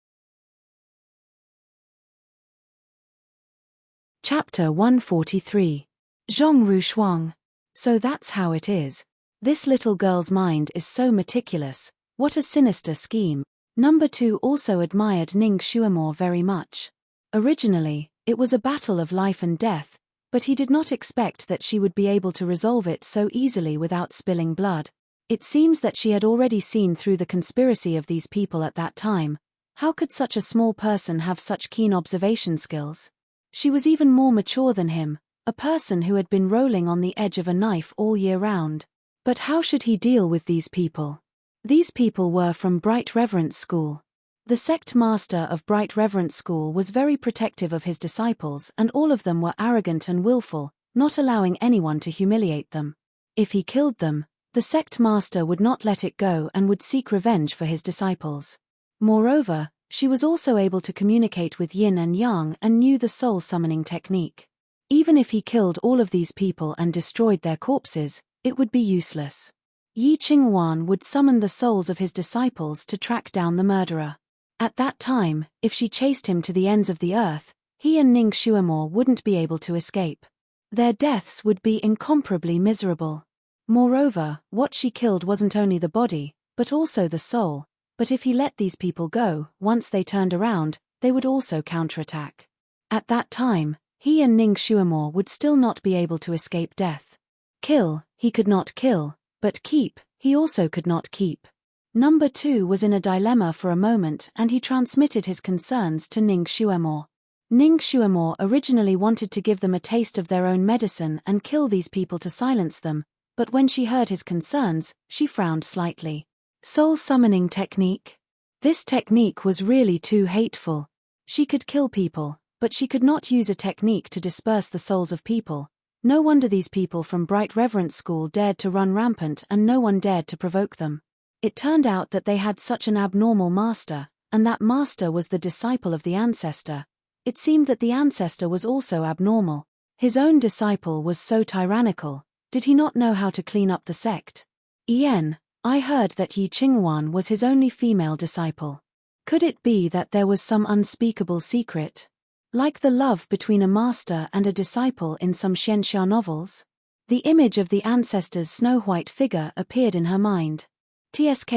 Chapter 143. Zhong Rushuang. So that's how it is. This little girl's mind is so meticulous. What a sinister scheme. Number 2 also admired Ning Xuemo very much. Originally, it was a battle of life and death, but he did not expect that she would be able to resolve it so easily without spilling blood. It seems that she had already seen through the conspiracy of these people at that time. How could such a small person have such keen observation skills? She was even more mature than him, a person who had been rolling on the edge of a knife all year round. But how should he deal with these people? These people were from Bright Reverence School. The sect master of Bright Reverence School was very protective of his disciples, and all of them were arrogant and willful, not allowing anyone to humiliate them. If he killed them, the sect master would not let it go and would seek revenge for his disciples. Moreover, She was also able to communicate with yin and yang and knew the soul summoning technique. Even if he killed all of these people and destroyed their corpses, it would be useless. Yi Qinghuan would summon the souls of his disciples to track down the murderer. At that time, if she chased him to the ends of the earth, he and Ning Xuemore wouldn't be able to escape. Their deaths would be incomparably miserable. Moreover, what she killed wasn't only the body, but also the soul. But if he let these people go, once they turned around, they would also counterattack. At that time, he and Ning Xuemore would still not be able to escape death. Kill, he could not kill, but keep, he also could not keep. Number 2 was in a dilemma for a moment and he transmitted his concerns to Ning Xuemore. Ning Xuemore originally wanted to give them a taste of their own medicine and kill these people to silence them, but when she heard his concerns, she frowned slightly. Soul summoning technique? This technique was really too hateful. She could kill people, but she could not use a technique to disperse the souls of people. No wonder these people from Bright Reverence School dared to run rampant and no one dared to provoke them. It turned out that they had such an abnormal master, and that master was the disciple of the ancestor. It seemed that the ancestor was also abnormal. His own disciple was so tyrannical. Did he not know how to clean up the sect? Ian, I heard that Yi Qinghuan was his only female disciple. Could it be that there was some unspeakable secret? Like the love between a master and a disciple in some Xianxia novels? The image of the ancestor's snow-white figure appeared in her mind. TSK,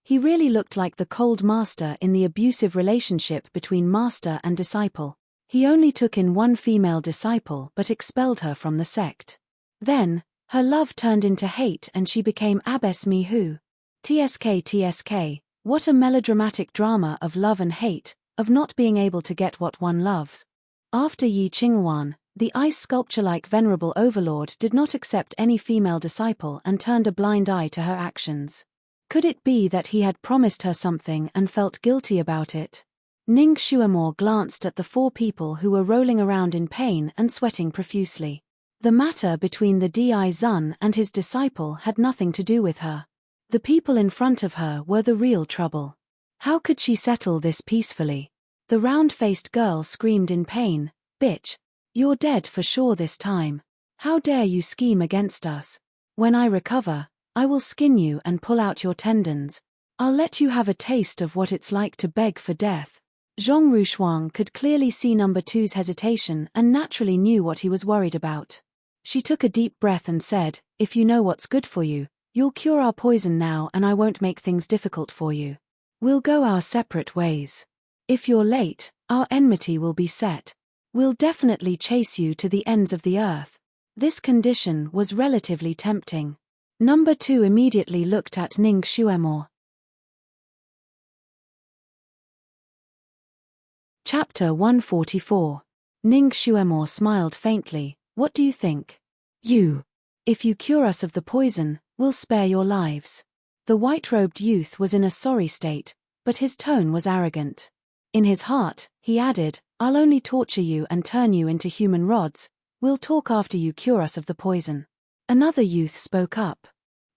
he really looked like the cold master in the abusive relationship between master and disciple. He only took in one female disciple but expelled her from the sect. Then, her love turned into hate and she became Abbess Mihu. TSK, what a melodramatic drama of love and hate, of not being able to get what one loves. After Yi Qinghuan, the ice sculpture-like venerable overlord did not accept any female disciple and turned a blind eye to her actions. Could it be that he had promised her something and felt guilty about it? Ning Xuemore glanced at the 4 people who were rolling around in pain and sweating profusely. The matter between the Di Zun and his disciple had nothing to do with her. The people in front of her were the real trouble. How could she settle this peacefully? The round-faced girl screamed in pain, "Bitch! You're dead for sure this time. How dare you scheme against us? When I recover, I will skin you and pull out your tendons. I'll let you have a taste of what it's like to beg for death." Zhong Rushuang could clearly see number 2's hesitation and naturally knew what he was worried about. She took a deep breath and said, "If you know what's good for you, you'll cure our poison now and I won't make things difficult for you. We'll go our separate ways. If you're late, our enmity will be set. We'll definitely chase you to the ends of the earth." This condition was relatively tempting. Number 2 immediately looked at Ning Xuemore. Chapter 144. Ning Xuemore smiled faintly. "What do you think? If you cure us of the poison, we'll spare your lives." The white-robed youth was in a sorry state, but his tone was arrogant. In his heart, he added, "I'll only torture you and turn you into human rods. We'll talk after you cure us of the poison." Another youth spoke up.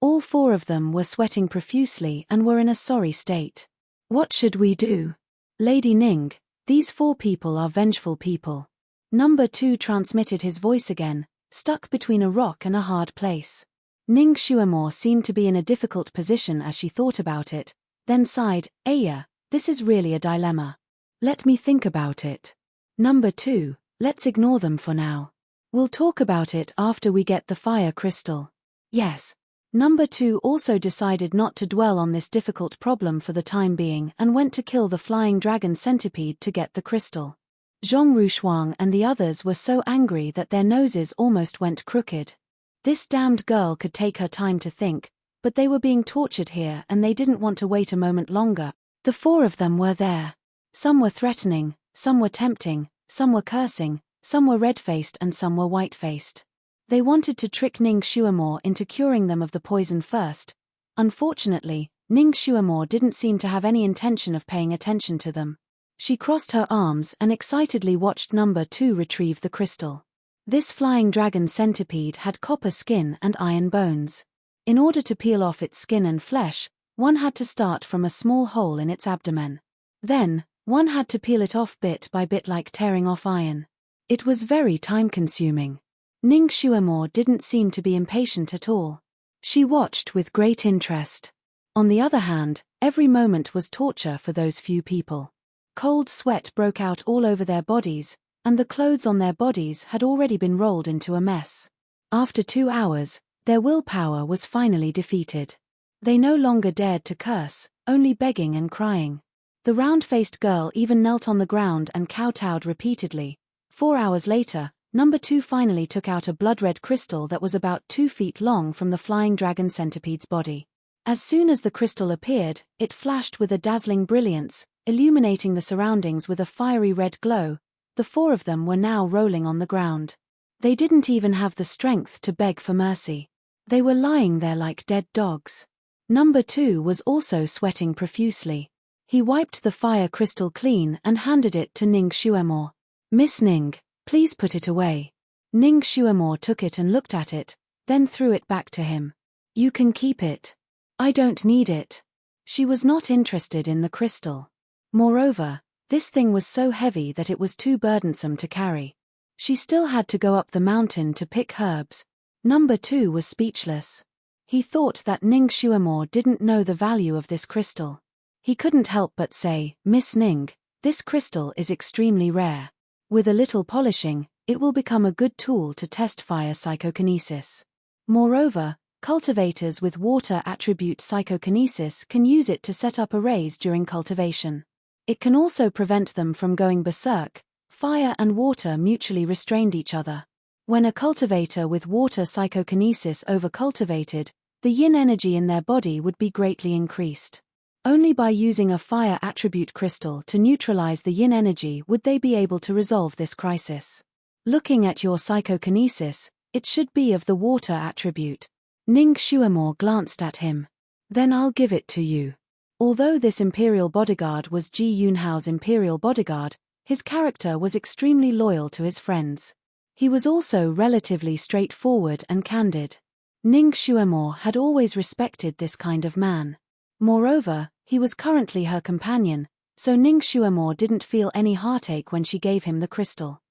All 4 of them were sweating profusely and were in a sorry state. "What should we do? Lady Ning, these 4 people are vengeful people." Number 2 transmitted his voice again, stuck between a rock and a hard place. Ning Xuemore seemed to be in a difficult position as she thought about it, then sighed, "Aya, this is really a dilemma. Let me think about it. Number 2, let's ignore them for now. We'll talk about it after we get the fire crystal." "Yes." Number 2 also decided not to dwell on this difficult problem for the time being and went to kill the flying dragon centipede to get the crystal. Zhong Rushuang and the others were so angry that their noses almost went crooked. This damned girl could take her time to think, but they were being tortured here and they didn't want to wait a moment longer. The 4 of them were there. Some were threatening, some were tempting, some were cursing, some were red-faced and some were white-faced. They wanted to trick Ning Xuemore into curing them of the poison first. Unfortunately, Ning Xuemore didn't seem to have any intention of paying attention to them. She crossed her arms and excitedly watched number 2 retrieve the crystal. This flying dragon centipede had copper skin and iron bones. In order to peel off its skin and flesh, one had to start from a small hole in its abdomen. Then, one had to peel it off bit by bit like tearing off iron. It was very time-consuming. Ning Xuemore didn't seem to be impatient at all. She watched with great interest. On the other hand, every moment was torture for those few people. Cold sweat broke out all over their bodies, and the clothes on their bodies had already been rolled into a mess. After 2 hours, their willpower was finally defeated. They no longer dared to curse, only begging and crying. The round-faced girl even knelt on the ground and kowtowed repeatedly. 4 hours later, Number 2 finally took out a blood-red crystal that was about 2 feet long from the flying dragon centipede's body. As soon as the crystal appeared, it flashed with a dazzling brilliance, illuminating the surroundings with a fiery red glow. The 4 of them were now rolling on the ground. They didn't even have the strength to beg for mercy. They were lying there like dead dogs. Number 2 was also sweating profusely. He wiped the fire crystal clean and handed it to Ning Xuemore. "Miss Ning, please put it away." Ning Xuemore took it and looked at it, then threw it back to him. "You can keep it. I don't need it." She was not interested in the crystal. Moreover, this thing was so heavy that it was too burdensome to carry. She still had to go up the mountain to pick herbs. Number 2 was speechless. He thought that Ning Xuemore didn't know the value of this crystal. He couldn't help but say, "Miss Ning, this crystal is extremely rare. With a little polishing, it will become a good tool to test fire psychokinesis. Moreover, cultivators with water attribute psychokinesis can use it to set up arrays during cultivation. It can also prevent them from going berserk. Fire and water mutually restrained each other. When a cultivator with water psychokinesis overcultivated, the yin energy in their body would be greatly increased. Only by using a fire attribute crystal to neutralize the yin energy would they be able to resolve this crisis. Looking at your psychokinesis, it should be of the water attribute." Ning Xuemore glanced at him. "Then I'll give it to you." Although this imperial bodyguard was Ji Yunhao's imperial bodyguard, his character was extremely loyal to his friends. He was also relatively straightforward and candid. Ning Xuemore had always respected this kind of man. Moreover, he was currently her companion, so Ning Xuemore didn't feel any heartache when she gave him the crystal.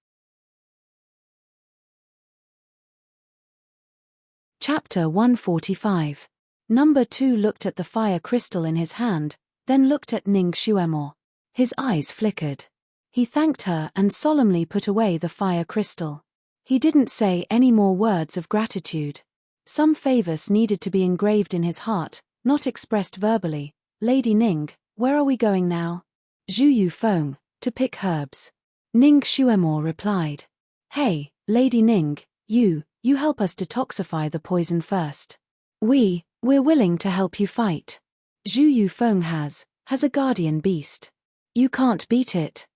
Chapter 145. Number 2 looked at the fire crystal in his hand, then looked at Ning Xuemore. His eyes flickered. He thanked her and solemnly put away the fire crystal. He didn't say any more words of gratitude. Some favors needed to be engraved in his heart, not expressed verbally. "Lady Ning, where are we going now?" "Zhu Yufeng, to pick herbs." Ning Xuemore replied. "Hey, Lady Ning, you help us detoxify the poison first. We're willing to help you fight. Zhu Yufeng has a guardian beast. You can't beat it."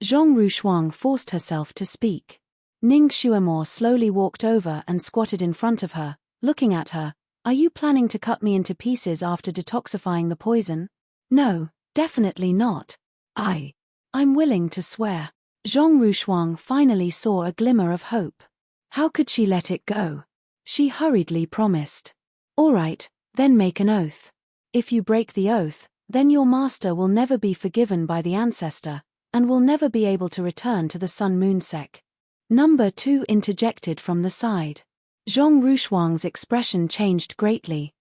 Zhong Rushuang forced herself to speak. Ning Xuemore slowly walked over and squatted in front of her, looking at her. "Are you planning to cut me into pieces after detoxifying the poison?" "No, definitely not. I'm willing to swear." Zhong Rushuang finally saw a glimmer of hope. How could she let it go? She hurriedly promised. "All right, then make an oath. If you break the oath, then your master will never be forgiven by the ancestor, and will never be able to return to the Sun-Moon sect." Number 2 interjected from the side. Zhong Rushuang's expression changed greatly.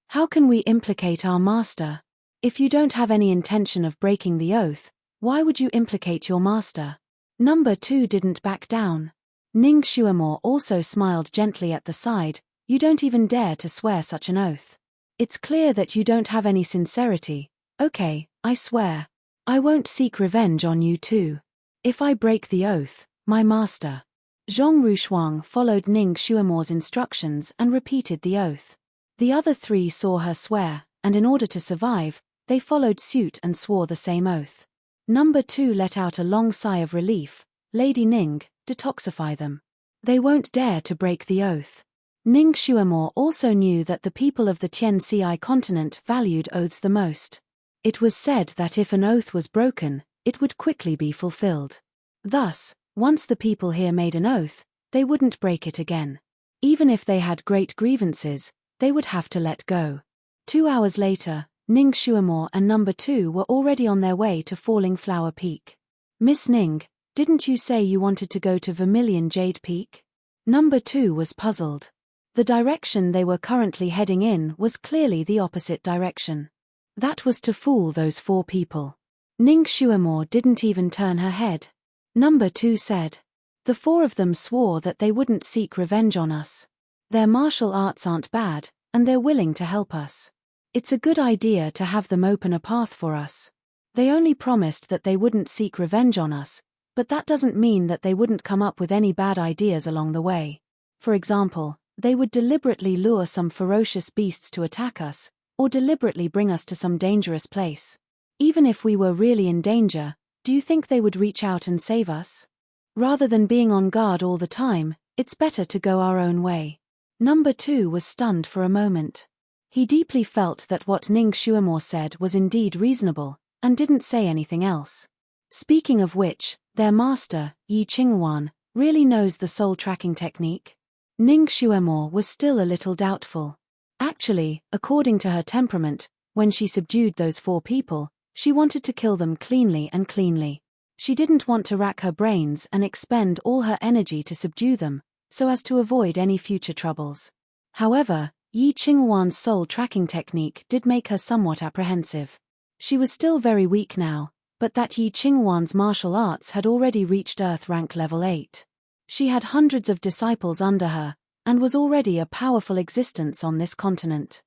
How can we implicate our master? If you don't have any intention of breaking the oath, why would you implicate your master?" Number 2 didn't back down. Ning Xuemore also smiled gently at the side. "You don't even dare to swear such an oath. It's clear that you don't have any sincerity. Okay, I swear. I won't seek revenge on you too. If I break the oath, my master." Zhong Rushuang followed Ning Xuemore's instructions and repeated the oath. The other 3 saw her swear, and in order to survive, they followed suit and swore the same oath. Number 2 let out a long sigh of relief. "Lady Ning, detoxify them. They won't dare to break the oath." Ning Xuemore also knew that the people of the Tianxi continent valued oaths the most. It was said that if an oath was broken, it would quickly be fulfilled. Thus, once the people here made an oath, they wouldn't break it again. Even if they had great grievances, they would have to let go. 2 hours later, Ning Shuamore and number 2 were already on their way to Falling Flower Peak. Miss Ning, didn't you say you wanted to go to Vermilion Jade Peak? Number 2 was puzzled. The direction they were currently heading in was clearly the opposite direction. That was to fool those 4 people. Ning Shuamore didn't even turn her head. Number 2 said. The 4 of them swore that they wouldn't seek revenge on us. Their martial arts aren't bad, and they're willing to help us. It's a good idea to have them open a path for us. They only promised that they wouldn't seek revenge on us, but that doesn't mean that they wouldn't come up with any bad ideas along the way. For example, they would deliberately lure some ferocious beasts to attack us, or deliberately bring us to some dangerous place. Even if we were really in danger, do you think they would reach out and save us? Rather than being on guard all the time, it's better to go our own way. Number 2 was stunned for a moment. He deeply felt that what Ning Shuamore said was indeed reasonable, and didn't say anything else. Speaking of which, their master, Yi Qingwan, really knows the soul tracking technique? Ning Shuamore was still a little doubtful. Actually, according to her temperament, when she subdued those 4 people, she wanted to kill them cleanly and cleanly. She didn't want to rack her brains and expend all her energy to subdue them, so as to avoid any future troubles. However, Yi Qingwan's soul tracking technique did make her somewhat apprehensive. She was still very weak now, but that Yi Qingwan's martial arts had already reached Earth rank level 8. She had hundreds of disciples under her, and was already a powerful existence on this continent.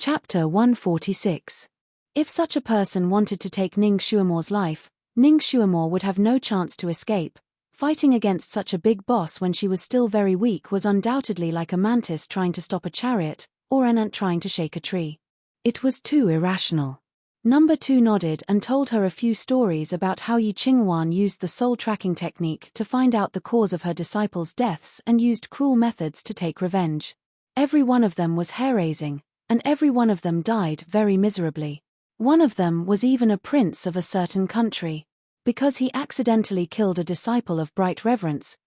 Chapter 146. If such a person wanted to take Ning Shuamore's life, Ning Shuamore would have no chance to escape. Fighting against such a big boss when she was still very weak was undoubtedly like a mantis trying to stop a chariot, or an ant trying to shake a tree. It was too irrational. Number 2 nodded and told her a few stories about how Yi Qingwan used the soul tracking technique to find out the cause of her disciples' deaths and used cruel methods to take revenge. Every one of them was hair-raising, and every one of them died very miserably. One of them was even a prince of a certain country. Because he accidentally killed a disciple of Bright Reverence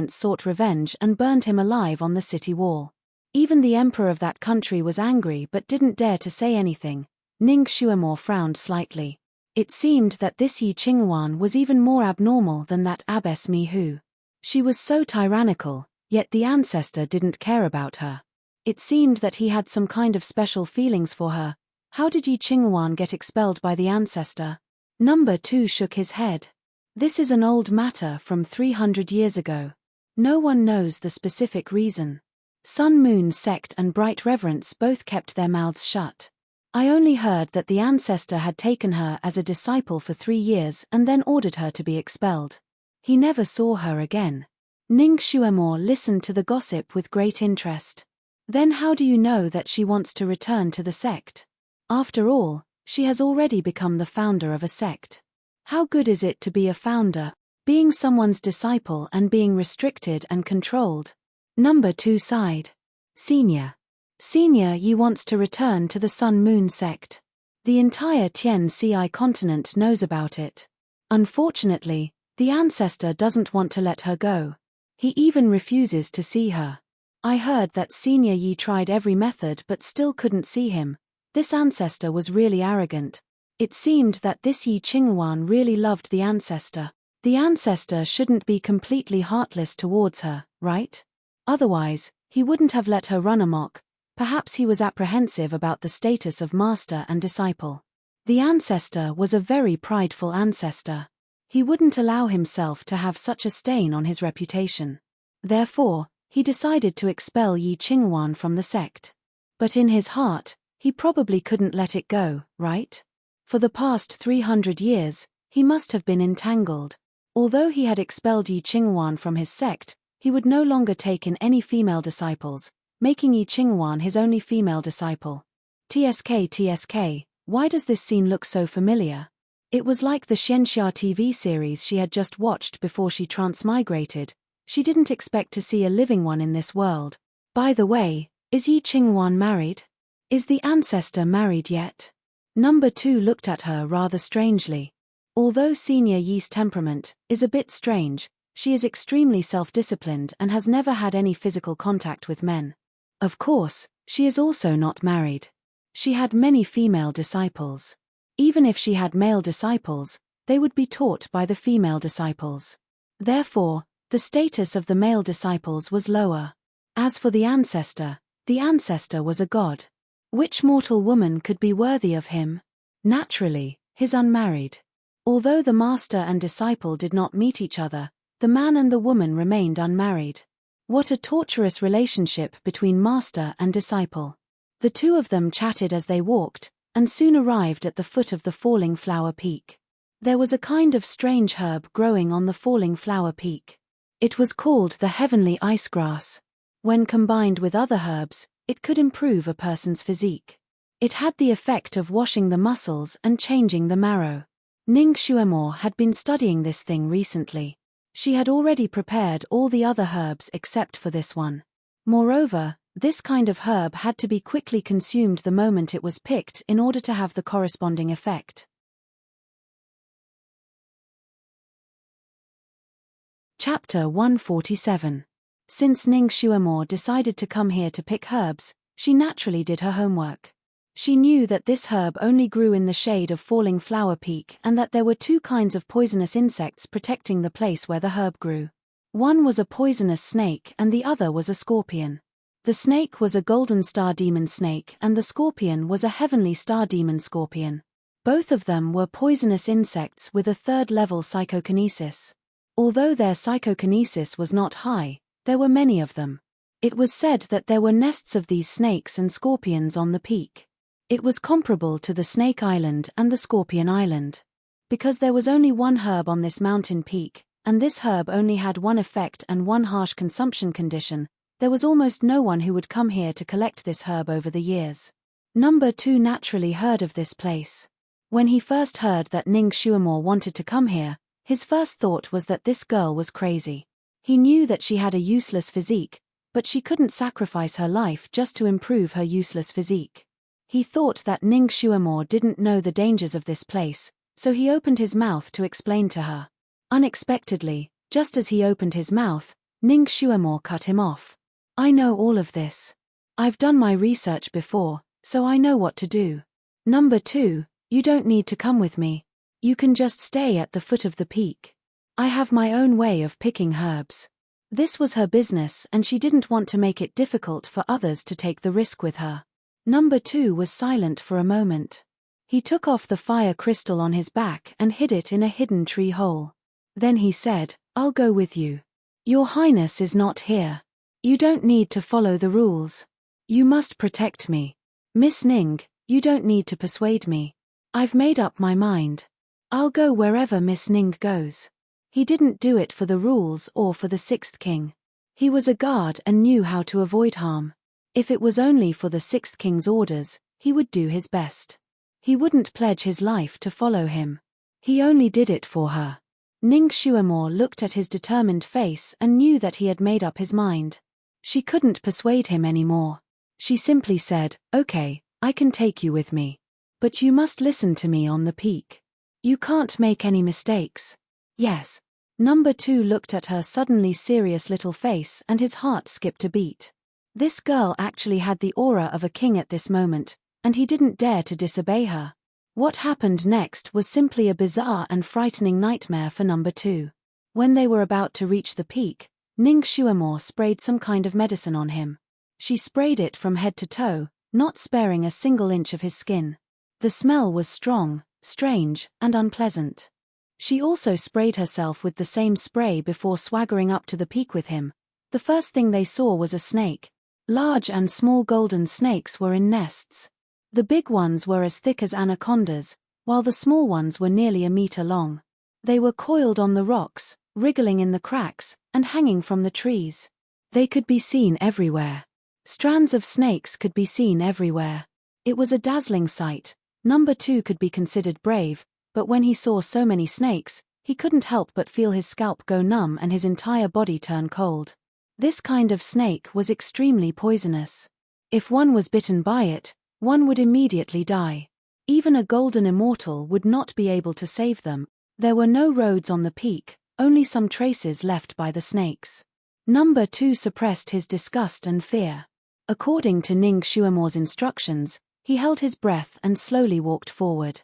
sought revenge and burned him alive on the city wall. Even the emperor of that country was angry but didn't dare to say anything. Ning Shuamore frowned slightly. It seemed that this Yi Qingwan was even more abnormal than that abbess Mi Hu. She was so tyrannical, yet the ancestor didn't care about her. It seemed that he had some kind of special feelings for her. How did Yi Qingwan get expelled by the ancestor? Number 2 shook his head. This is an old matter from 300 years ago. No one knows the specific reason. Sun Moon Sect and Bright Reverence both kept their mouths shut. I only heard that the ancestor had taken her as a disciple for 3 years and then ordered her to be expelled. He never saw her again. Ning Shuamore listened to the gossip with great interest. Then how do you know that she wants to return to the sect? After all, she has already become the founder of a sect. How good is it to be a founder, being someone's disciple and being restricted and controlled? Number 2 sighed. Senior Yi wants to return to the Sun Moon sect. The entire Tian-Ci continent knows about it. Unfortunately, the ancestor doesn't want to let her go. He even refuses to see her. I heard that Senior Yi tried every method but still couldn't see him. This ancestor was really arrogant. It seemed that this Yi Qingwan really loved the ancestor. The ancestor shouldn't be completely heartless towards her, right? Otherwise, he wouldn't have let her run amok. Perhaps he was apprehensive about the status of master and disciple. The ancestor was a very prideful ancestor. He wouldn't allow himself to have such a stain on his reputation. Therefore, he decided to expel Yi Qingwan from the sect. But in his heart, he probably couldn't let it go, right? For the past 300 years, he must have been entangled. Although he had expelled Yi Qingwan from his sect, he would no longer take in any female disciples, making Yi Qingwan his only female disciple. TSK, why does this scene look so familiar? It was like the Xianxia TV series she had just watched before she transmigrated. She didn't expect to see a living one in this world. By the way, is Yi Qingwan married? Is the ancestor married yet? Number 2 looked at her rather strangely. Although Senior Yi's temperament is a bit strange, she is extremely self-disciplined and has never had any physical contact with men. Of course, she is also not married. She had many female disciples. Even if she had male disciples, they would be taught by the female disciples. Therefore, the status of the male disciples was lower. As for the ancestor was a god. Which mortal woman could be worthy of him? Naturally, his unmarried. Although the master and disciple did not meet each other, the man and the woman remained unmarried. What a torturous relationship between master and disciple. The two of them chatted as they walked, and soon arrived at the foot of the falling flower peak. There was a kind of strange herb growing on the falling flower peak. It was called the heavenly ice grass. When combined with other herbs, it could improve a person's physique. It had the effect of washing the muscles and changing the marrow. Ning Xuemore had been studying this thing recently. She had already prepared all the other herbs except for this one. Moreover, this kind of herb had to be quickly consumed the moment it was picked in order to have the corresponding effect. Chapter 147. Since Ning Xuemore decided to come here to pick herbs, she naturally did her homework. She knew that this herb only grew in the shade of Falling Flower Peak and that there were two kinds of poisonous insects protecting the place where the herb grew. One was a poisonous snake and the other was a scorpion. The snake was a golden star demon snake and the scorpion was a heavenly star demon scorpion. Both of them were poisonous insects with a third-level psychokinesis. Although their psychokinesis was not high, there were many of them. It was said that there were nests of these snakes and scorpions on the peak. It was comparable to the Snake Island and the Scorpion Island. Because there was only one herb on this mountain peak, and this herb only had one effect and one harsh consumption condition, there was almost no one who would come here to collect this herb over the years. Number 2 naturally heard of this place. When he first heard that Ning Xuemore wanted to come here, his first thought was that this girl was crazy. He knew that she had a useless physique, but she couldn't sacrifice her life just to improve her useless physique. He thought that Ning Xuemore didn't know the dangers of this place, so he opened his mouth to explain to her. Unexpectedly, just as he opened his mouth, Ning Xuemore cut him off. I know all of this. I've done my research before, so I know what to do. Number 2, you don't need to come with me. You can just stay at the foot of the peak. I have my own way of picking herbs. This was her business and she didn't want to make it difficult for others to take the risk with her. Number 2 was silent for a moment. He took off the fire crystal on his back and hid it in a hidden tree hole. Then he said, I'll go with you. Your Highness is not here. You don't need to follow the rules. You must protect me. Miss Ning, you don't need to persuade me. I've made up my mind. I'll go wherever Miss Ning goes. He didn't do it for the rules or for the sixth king. He was a guard and knew how to avoid harm. If it was only for the sixth king's orders, he would do his best. He wouldn't pledge his life to follow him. He only did it for her. Ning Xuemore looked at his determined face and knew that he had made up his mind. She couldn't persuade him anymore. She simply said, okay, I can take you with me. But you must listen to me on the peak. You can't make any mistakes. Yes. Number 2 looked at her suddenly serious little face and his heart skipped a beat. This girl actually had the aura of a king at this moment, and he didn't dare to disobey her. What happened next was simply a bizarre and frightening nightmare for Number 2. When they were about to reach the peak, Ning Xuemore sprayed some kind of medicine on him. She sprayed it from head to toe, not sparing a single inch of his skin. The smell was strong, strange, and unpleasant. She also sprayed herself with the same spray before swaggering up to the peak with him. The first thing they saw was a snake. Large and small golden snakes were in nests. The big ones were as thick as anacondas, while the small ones were nearly a meter long. They were coiled on the rocks, wriggling in the cracks, and hanging from the trees. They could be seen everywhere. Strands of snakes could be seen everywhere. It was a dazzling sight. Number 2 could be considered brave, but when he saw so many snakes, he couldn't help but feel his scalp go numb and his entire body turn cold. This kind of snake was extremely poisonous. If one was bitten by it, one would immediately die. Even a golden immortal would not be able to save them. There were no roads on the peak, only some traces left by the snakes. Number 2 suppressed his disgust and fear. According to Ning Xuemo's instructions, he held his breath and slowly walked forward.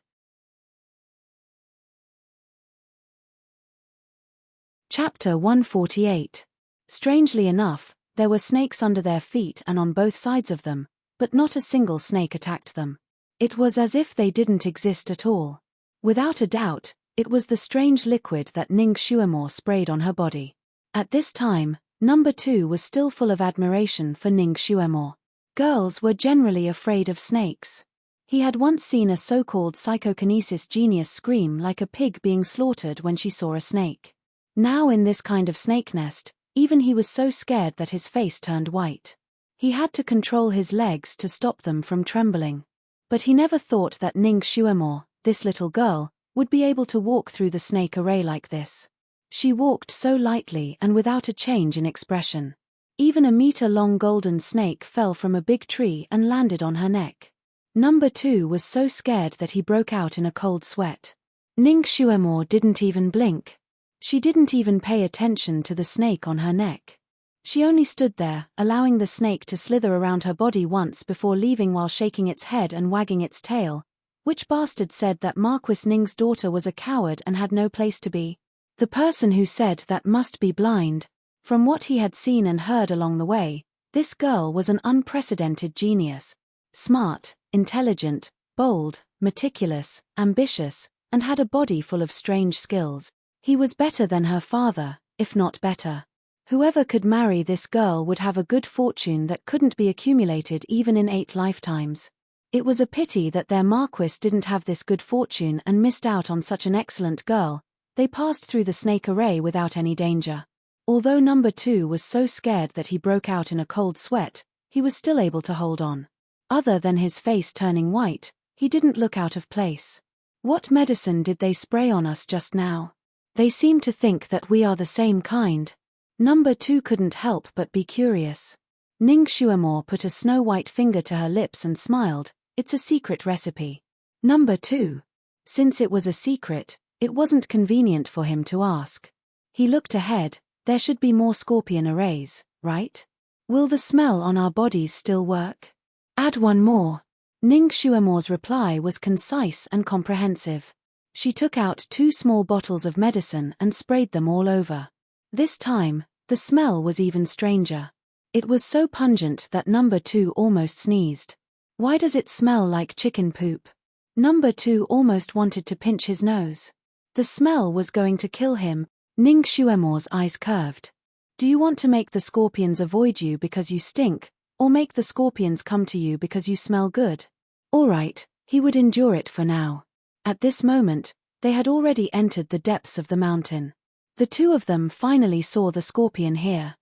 Chapter 148. Strangely enough, there were snakes under their feet and on both sides of them, but not a single snake attacked them. It was as if they didn't exist at all. Without a doubt, it was the strange liquid that Ning Xuemo sprayed on her body. At this time, number 2 was still full of admiration for Ning Xuemo. Girls were generally afraid of snakes. He had once seen a so-called psychokinesis genius scream like a pig being slaughtered when she saw a snake. Now in this kind of snake nest, even he was so scared that his face turned white. He had to control his legs to stop them from trembling. But he never thought that Ning Xuemo, this little girl, would be able to walk through the snake array like this. She walked so lightly and without a change in expression. Even a meter-long golden snake fell from a big tree and landed on her neck. Number 2 was so scared that he broke out in a cold sweat. Ning Xuemo didn't even blink. She didn't even pay attention to the snake on her neck. She only stood there, allowing the snake to slither around her body once before leaving while shaking its head and wagging its tail. Which bastard said that Marquis Ning's daughter was a coward and had no place to be? The person who said that must be blind. From what he had seen and heard along the way, this girl was an unprecedented genius. Smart, intelligent, bold, meticulous, ambitious, and had a body full of strange skills. He was better than her father, if not better. Whoever could marry this girl would have a good fortune that couldn't be accumulated even in 8 lifetimes. It was a pity that their Marquis didn't have this good fortune and missed out on such an excellent girl. They passed through the snake array without any danger. Although number 2 was so scared that he broke out in a cold sweat, he was still able to hold on. Other than his face turning white, he didn't look out of place. What medicine did they spray on us just now? They seem to think that we are the same kind. Number 2 couldn't help but be curious. Ning Xuemo put a snow-white finger to her lips and smiled. It's a secret recipe. Number 2. Since it was a secret, it wasn't convenient for him to ask. He looked ahead. There should be more scorpion arrays, right? Will the smell on our bodies still work? Add one more. Ning Xuemo's reply was concise and comprehensive. She took out 2 small bottles of medicine and sprayed them all over. This time, the smell was even stranger. It was so pungent that number 2 almost sneezed. Why does it smell like chicken poop? Number 2 almost wanted to pinch his nose. The smell was going to kill him. Ning Xuemo's eyes curved. Do you want to make the scorpions avoid you because you stink, or make the scorpions come to you because you smell good? All right, he would endure it for now. At this moment, they had already entered the depths of the mountain. The 2 of them finally saw the scorpion here.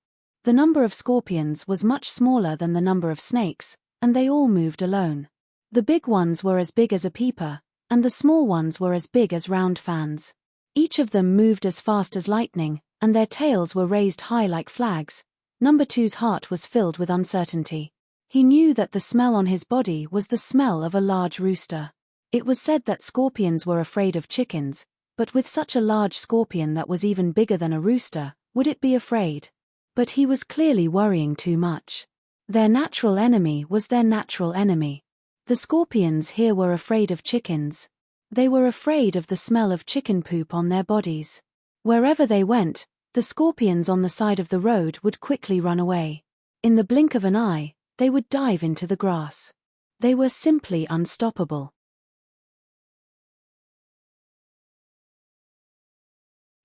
The number of scorpions was much smaller than the number of snakes, and they all moved alone. The big ones were as big as a peeper, and the small ones were as big as round fans. Each of them moved as fast as lightning, and their tails were raised high like flags. Number 2's heart was filled with uncertainty. He knew that the smell on his body was the smell of a large rooster. It was said that scorpions were afraid of chickens, but with such a large scorpion that was even bigger than a rooster, would it be afraid? But he was clearly worrying too much. Their natural enemy was their natural enemy. The scorpions here were afraid of chickens. They were afraid of the smell of chicken poop on their bodies. Wherever they went, the scorpions on the side of the road would quickly run away. In the blink of an eye, they would dive into the grass. They were simply unstoppable.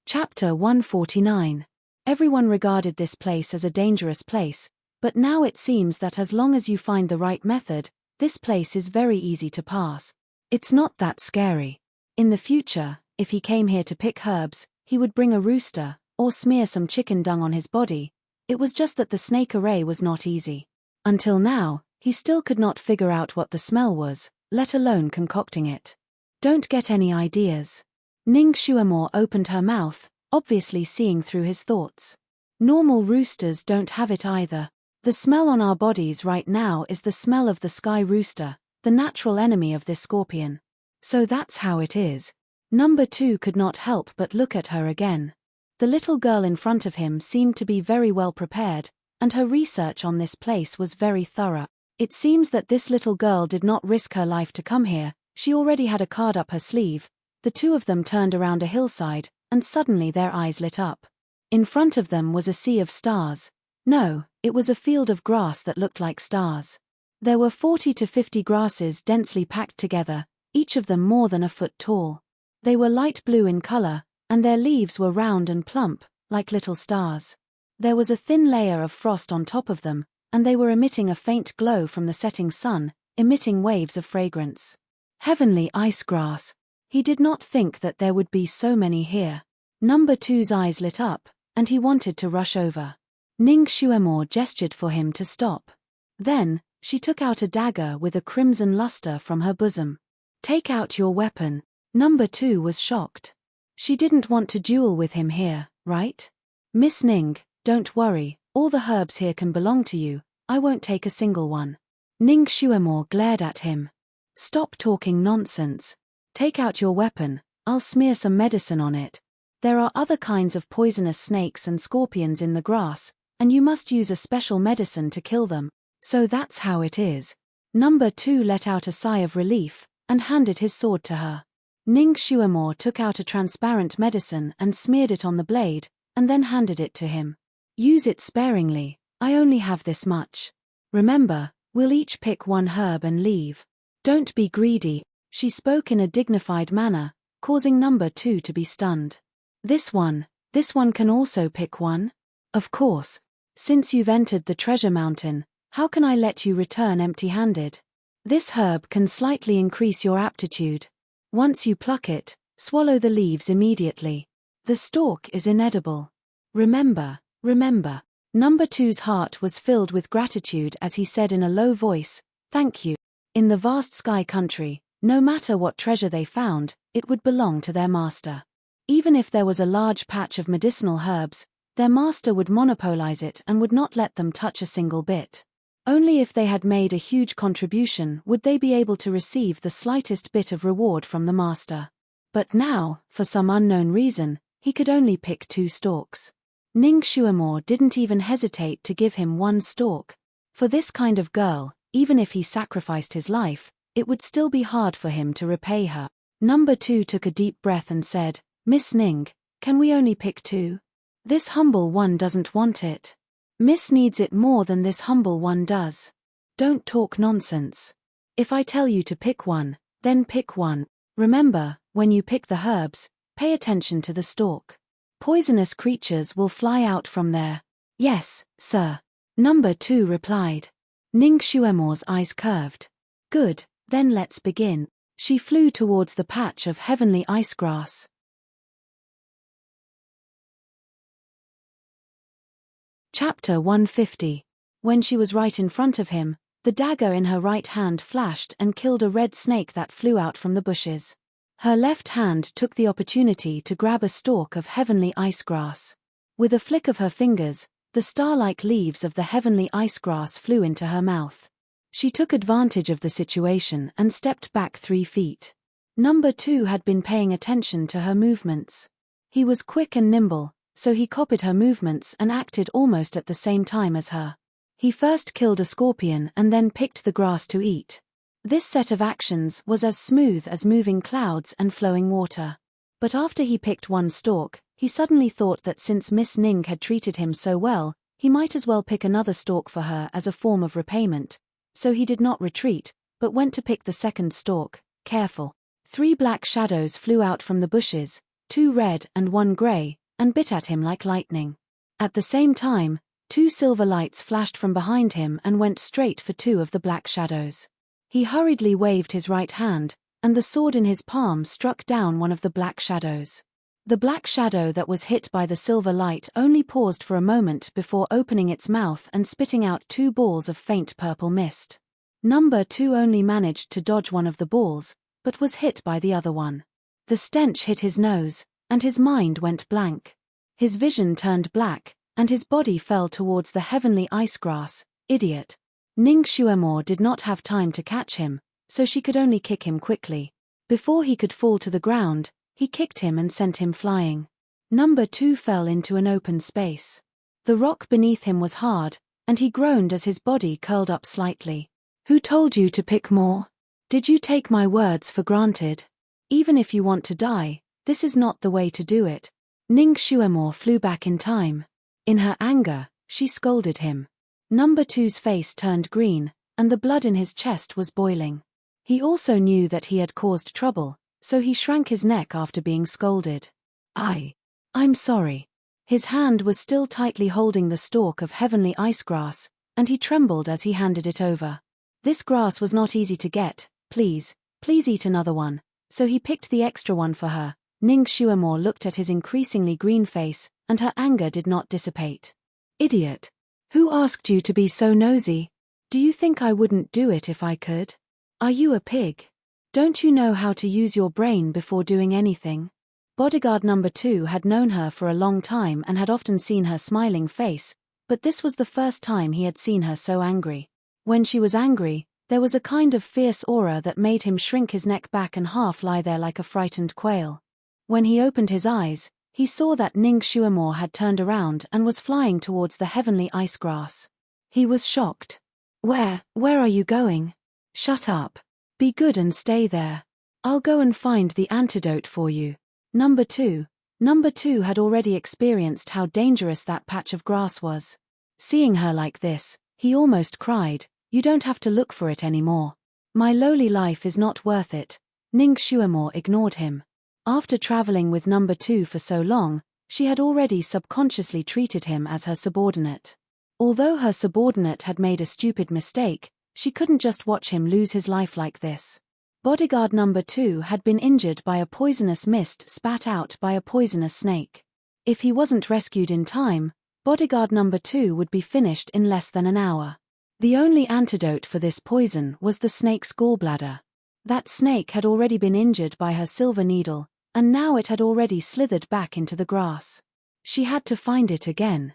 Chapter 149. Everyone regarded this place as a dangerous place, but now it seems that as long as you find the right method, this place is very easy to pass. It's not that scary. In the future, if he came here to pick herbs, he would bring a rooster, or smear some chicken dung on his body. It was just that the snake array was not easy. Until now, he still could not figure out what the smell was, let alone concocting it. Don't get any ideas. Ning Xuemo opened her mouth, obviously seeing through his thoughts. Normal roosters don't have it either. The smell on our bodies right now is the smell of the sky rooster, the natural enemy of this scorpion. So that's how it is. Number 2 could not help but look at her again. The little girl in front of him seemed to be very well prepared, and her research on this place was very thorough. It seems that this little girl did not risk her life to come here, she already had a card up her sleeve. The two of them turned around a hillside, and suddenly their eyes lit up. In front of them was a sea of stars. No, it was a field of grass that looked like stars. There were 40 to 50 grasses densely packed together, each of them more than a foot tall. They were light blue in color, and their leaves were round and plump, like little stars. There was a thin layer of frost on top of them, and they were emitting a faint glow from the setting sun, emitting waves of fragrance. Heavenly ice grass. He did not think that there would be so many here. Number two's eyes lit up, and he wanted to rush over. Ning Xuemore gestured for him to stop. Then, she took out a dagger with a crimson luster from her bosom. Take out your weapon. Number two was shocked. She didn't want to duel with him here, right? Miss Ning, don't worry, all the herbs here can belong to you, I won't take a single one. Ning Xuemore glared at him. Stop talking nonsense. Take out your weapon, I'll smear some medicine on it. There are other kinds of poisonous snakes and scorpions in the grass, and you must use a special medicine to kill them. So that's how it is. Number two let out a sigh of relief, and handed his sword to her. Ning Xuemore took out a transparent medicine and smeared it on the blade, and then handed it to him. Use it sparingly, I only have this much. Remember, we'll each pick one herb and leave. Don't be greedy. She spoke in a dignified manner, causing number two to be stunned. This one can also pick one? Of course. Since you've entered the treasure mountain, how can I let you return empty-handed? This herb can slightly increase your aptitude. Once you pluck it, swallow the leaves immediately. The stalk is inedible. Remember. Number two's heart was filled with gratitude as he said in a low voice, thank you. In the vast sky country, no matter what treasure they found, it would belong to their master. Even if there was a large patch of medicinal herbs, their master would monopolize it and would not let them touch a single bit. Only if they had made a huge contribution would they be able to receive the slightest bit of reward from the master. But now, for some unknown reason, he could only pick 2 stalks. Ning Xuemore didn't even hesitate to give him 1 stalk. For this kind of girl, even if he sacrificed his life, it would still be hard for him to repay her. Number 2 took a deep breath and said, Miss Ning, can we only pick 2? This humble one doesn't want it. Miss needs it more than this humble one does. Don't talk nonsense. If I tell you to pick one, then pick one. Remember, when you pick the herbs, pay attention to the stalk. Poisonous creatures will fly out from there. Yes, sir. Number 2 replied. Ning Xuemore's eyes curved. Good, then let's begin. She flew towards the patch of heavenly ice grass. Chapter 150. When she was right in front of him, the dagger in her right hand flashed and killed a red snake that flew out from the bushes. Her left hand took the opportunity to grab a stalk of heavenly ice grass. With a flick of her fingers, the star-like leaves of the heavenly ice grass flew into her mouth. She took advantage of the situation and stepped back 3 feet. Number 2 had been paying attention to her movements. He was quick and nimble, so he copied her movements and acted almost at the same time as her. He first killed a scorpion and then picked the grass to eat. This set of actions was as smooth as moving clouds and flowing water. But after he picked 1 stalk, he suddenly thought that since Miss Ning had treated him so well, he might as well pick another stalk for her as a form of repayment. So he did not retreat, but went to pick the second stalk, careful. 3 black shadows flew out from the bushes, 2 red and 1 gray, and bit at him like lightning. At the same time, 2 silver lights flashed from behind him and went straight for 2 of the black shadows. He hurriedly waved his right hand, and the sword in his palm struck down one of the black shadows. The black shadow that was hit by the silver light only paused for a moment before opening its mouth and spitting out 2 balls of faint purple mist. Number 2 only managed to dodge one of the balls, but was hit by the other one. The stench hit his nose, and his mind went blank. His vision turned black, and his body fell towards the heavenly ice grass. Idiot. Ning Xuemore did not have time to catch him, so she could only kick him quickly. Before he could fall to the ground, he kicked him and sent him flying. Number 2 fell into an open space. The rock beneath him was hard, and he groaned as his body curled up slightly. Who told you to pick more? Did you take my words for granted? Even if you want to die, this is not the way to do it. Ning Xuemore flew back in time. In her anger, she scolded him. Number two's face turned green, and the blood in his chest was boiling. He also knew that he had caused trouble, so he shrank his neck after being scolded. I'm sorry. His hand was still tightly holding the stalk of heavenly ice grass, and he trembled as he handed it over. This grass was not easy to get. Please eat another one. So he picked the extra one for her. Ning Xuemore looked at his increasingly green face, and her anger did not dissipate. Idiot. Who asked you to be so nosy? Do you think I wouldn't do it if I could? Are you a pig? Don't you know how to use your brain before doing anything? Bodyguard number 2 had known her for a long time and had often seen her smiling face, but this was the first time he had seen her so angry. When she was angry, there was a kind of fierce aura that made him shrink his neck back and half lie there like a frightened quail. When he opened his eyes, he saw that Ning Xuemore had turned around and was flying towards the heavenly ice grass. He was shocked. Where are you going? Shut up. Be good and stay there. I'll go and find the antidote for you. Number two had already experienced how dangerous that patch of grass was. Seeing her like this, he almost cried. You don't have to look for it anymore. My lowly life is not worth it. Ning Xuemore ignored him. After traveling with number 2 for so long, she had already subconsciously treated him as her subordinate. Although her subordinate had made a stupid mistake, she couldn't just watch him lose his life like this. Bodyguard number 2 had been injured by a poisonous mist spat out by a poisonous snake. If he wasn't rescued in time, bodyguard number 2 would be finished in less than an hour. The only antidote for this poison was the snake's gallbladder. That snake had already been injured by her silver needle, and now it had already slithered back into the grass. She had to find it again.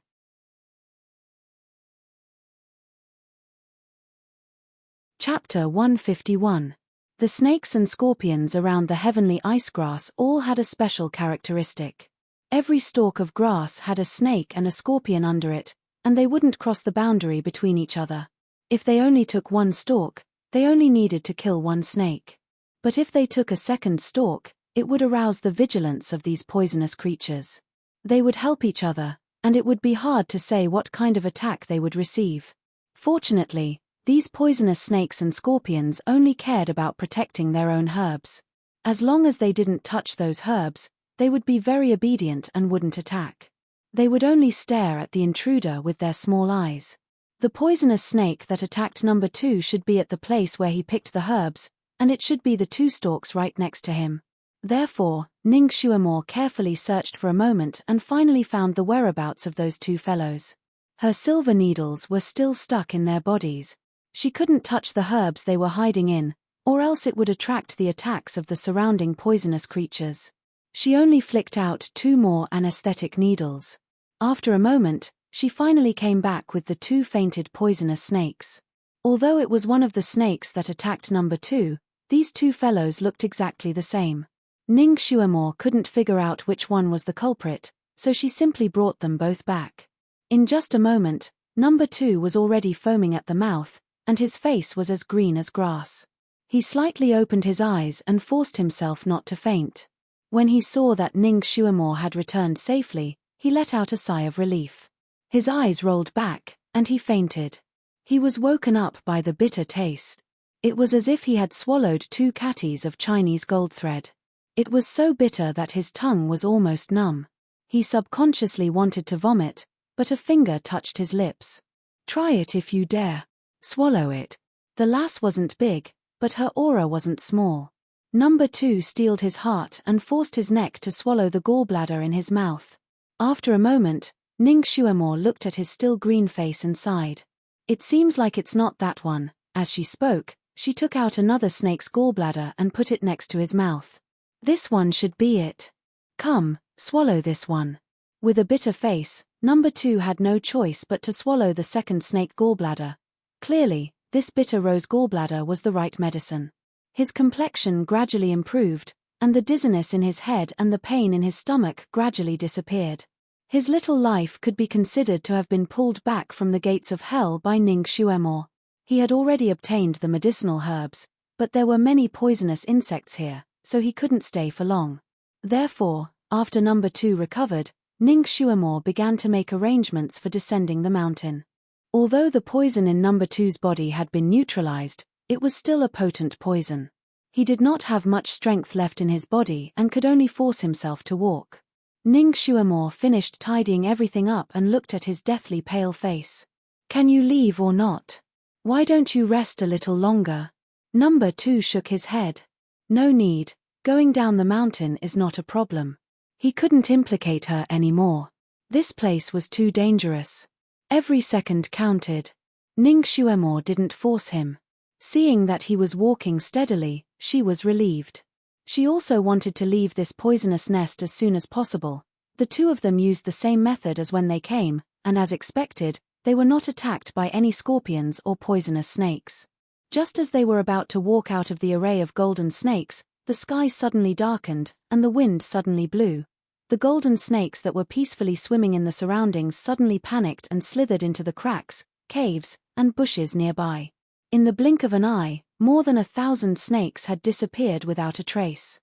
Chapter 151. The snakes and scorpions around the heavenly ice grass all had a special characteristic. Every stalk of grass had a snake and a scorpion under it, and they wouldn't cross the boundary between each other. If they only took one stalk, they only needed to kill one snake. But if they took a second stalk, it would arouse the vigilance of these poisonous creatures. They would help each other, and it would be hard to say what kind of attack they would receive. Fortunately, these poisonous snakes and scorpions only cared about protecting their own herbs. As long as they didn't touch those herbs, they would be very obedient and wouldn't attack. They would only stare at the intruder with their small eyes. The poisonous snake that attacked number 2 should be at the place where he picked the herbs, and it should be the 2 stalks right next to him. Therefore, Ning Xuemore carefully searched for a moment and finally found the whereabouts of those 2 fellows. Her silver needles were still stuck in their bodies. She couldn't touch the herbs they were hiding in, or else it would attract the attacks of the surrounding poisonous creatures. She only flicked out 2 more anesthetic needles. After a moment, she finally came back with the 2 fainted poisonous snakes. Although it was one of the snakes that attacked number 2, these 2 fellows looked exactly the same. Ning Xuemore couldn't figure out which one was the culprit, so she simply brought them both back. In just a moment, number 2 was already foaming at the mouth, and his face was as green as grass. He slightly opened his eyes and forced himself not to faint. When he saw that Ning Xuemore had returned safely, he let out a sigh of relief. His eyes rolled back, and he fainted. He was woken up by the bitter taste. It was as if he had swallowed 2 catties of Chinese gold thread. It was so bitter that his tongue was almost numb. He subconsciously wanted to vomit, but a finger touched his lips. Try it if you dare. Swallow it. The lass wasn't big, but her aura wasn't small. Number 2 steeled his heart and forced his neck to swallow the gallbladder in his mouth. After a moment, Ning Xuemore looked at his still green face and sighed. It seems like it's not that one. As she spoke, she took out another snake's gallbladder and put it next to his mouth. This one should be it. Come, swallow this one. With a bitter face, number 2 had no choice but to swallow the second snake gallbladder. Clearly, this bitter rose gallbladder was the right medicine. His complexion gradually improved, and the dizziness in his head and the pain in his stomach gradually disappeared. His little life could be considered to have been pulled back from the gates of hell by Ning Xuemore. He had already obtained the medicinal herbs, but there were many poisonous insects here, so he couldn't stay for long. Therefore, after number 2 recovered, Ning Xuemore began to make arrangements for descending the mountain. Although the poison in number 2's body had been neutralized, it was still a potent poison. He did not have much strength left in his body and could only force himself to walk. Ning Xuemore finished tidying everything up and looked at his deathly pale face. "Can you leave or not? Why don't you rest a little longer?" Number 2 shook his head. "No need, going down the mountain is not a problem." He couldn't implicate her anymore. This place was too dangerous. Every second counted. Ning Xuemore didn't force him. Seeing that he was walking steadily, she was relieved. She also wanted to leave this poisonous nest as soon as possible. The two of them used the same method as when they came, and as expected, they were not attacked by any scorpions or poisonous snakes. Just as they were about to walk out of the array of golden snakes, the sky suddenly darkened, and the wind suddenly blew. The golden snakes that were peacefully swimming in the surroundings suddenly panicked and slithered into the cracks, caves, and bushes nearby. In the blink of an eye, more than 1,000 snakes had disappeared without a trace.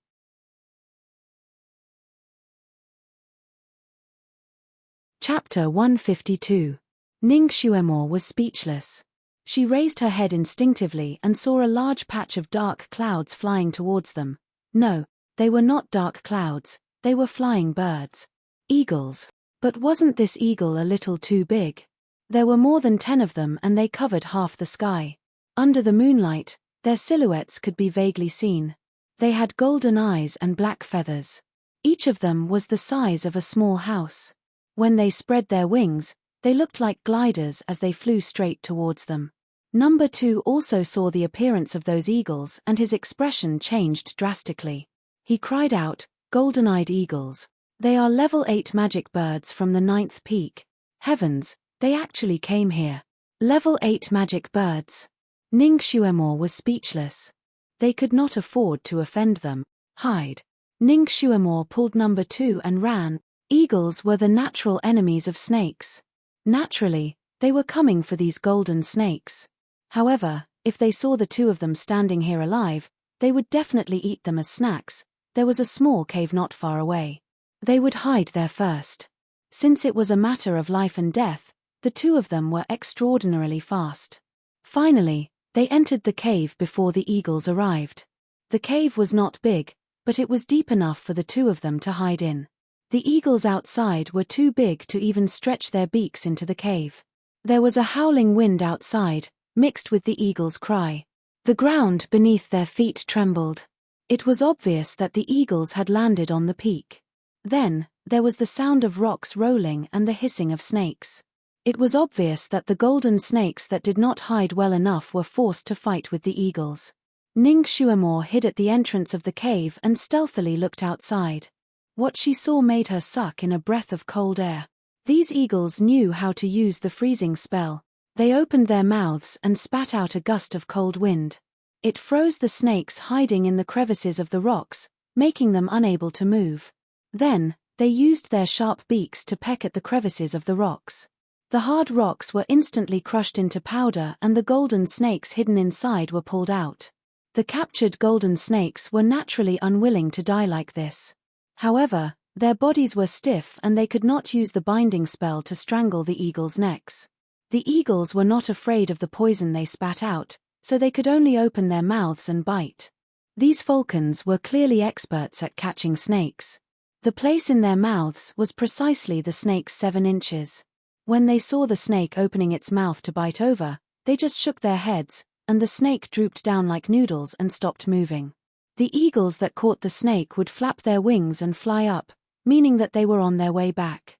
Chapter 152. Ning Xuemore was speechless. She raised her head instinctively and saw a large patch of dark clouds flying towards them. No, they were not dark clouds, they were flying birds. Eagles. But wasn't this eagle a little too big? There were more than 10 of them and they covered half the sky. Under the moonlight, their silhouettes could be vaguely seen. They had golden eyes and black feathers. Each of them was the size of a small house. When they spread their wings, they looked like gliders as they flew straight towards them. Number 2 also saw the appearance of those eagles and his expression changed drastically. He cried out, "Golden-eyed eagles. They are level 8 magic birds from the 9th peak. Heavens, they actually came here. Level 8 magic birds." Ning Xuemore was speechless. They could not afford to offend them. "Hide." Ning Xuemore pulled number 2 and ran. Eagles were the natural enemies of snakes. Naturally, they were coming for these golden snakes. However, if they saw the two of them standing here alive, they would definitely eat them as snacks. There was a small cave not far away. They would hide there first. Since it was a matter of life and death, the two of them were extraordinarily fast. Finally, they entered the cave before the eagles arrived. The cave was not big, but it was deep enough for the two of them to hide in. The eagles outside were too big to even stretch their beaks into the cave. There was a howling wind outside, mixed with the eagles' cry. The ground beneath their feet trembled. It was obvious that the eagles had landed on the peak. Then, there was the sound of rocks rolling and the hissing of snakes. It was obvious that the golden snakes that did not hide well enough were forced to fight with the eagles. Ning Xuemore hid at the entrance of the cave and stealthily looked outside. What she saw made her suck in a breath of cold air. These eagles knew how to use the freezing spell. They opened their mouths and spat out a gust of cold wind. It froze the snakes hiding in the crevices of the rocks, making them unable to move. Then, they used their sharp beaks to peck at the crevices of the rocks. The hard rocks were instantly crushed into powder and the golden snakes hidden inside were pulled out. The captured golden snakes were naturally unwilling to die like this. However, their bodies were stiff and they could not use the binding spell to strangle the eagles' necks. The eagles were not afraid of the poison they spat out, so they could only open their mouths and bite. These falcons were clearly experts at catching snakes. The place in their mouths was precisely the snake's 7 inches. When they saw the snake opening its mouth to bite over, they just shook their heads, and the snake drooped down like noodles and stopped moving. The eagles that caught the snake would flap their wings and fly up, meaning that they were on their way back.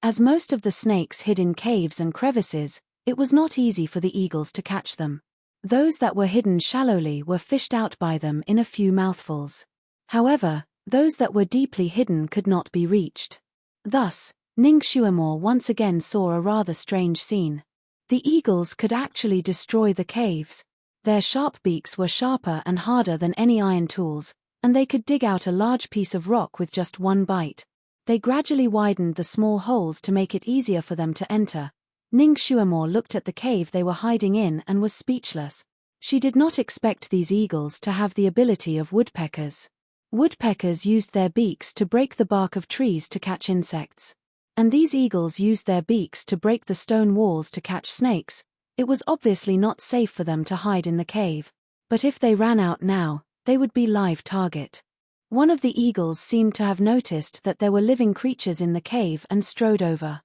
As most of the snakes hid in caves and crevices, it was not easy for the eagles to catch them. Those that were hidden shallowly were fished out by them in a few mouthfuls. However, those that were deeply hidden could not be reached. Thus, Ning Xuemore once again saw a rather strange scene. The eagles could actually destroy the caves. Their sharp beaks were sharper and harder than any iron tools, and they could dig out a large piece of rock with just one bite. They gradually widened the small holes to make it easier for them to enter. Ning Xuemore looked at the cave they were hiding in and was speechless. She did not expect these eagles to have the ability of woodpeckers. Woodpeckers used their beaks to break the bark of trees to catch insects. And these eagles used their beaks to break the stone walls to catch snakes. It was obviously not safe for them to hide in the cave. But if they ran out now, they would be live target. One of the eagles seemed to have noticed that there were living creatures in the cave and strode over.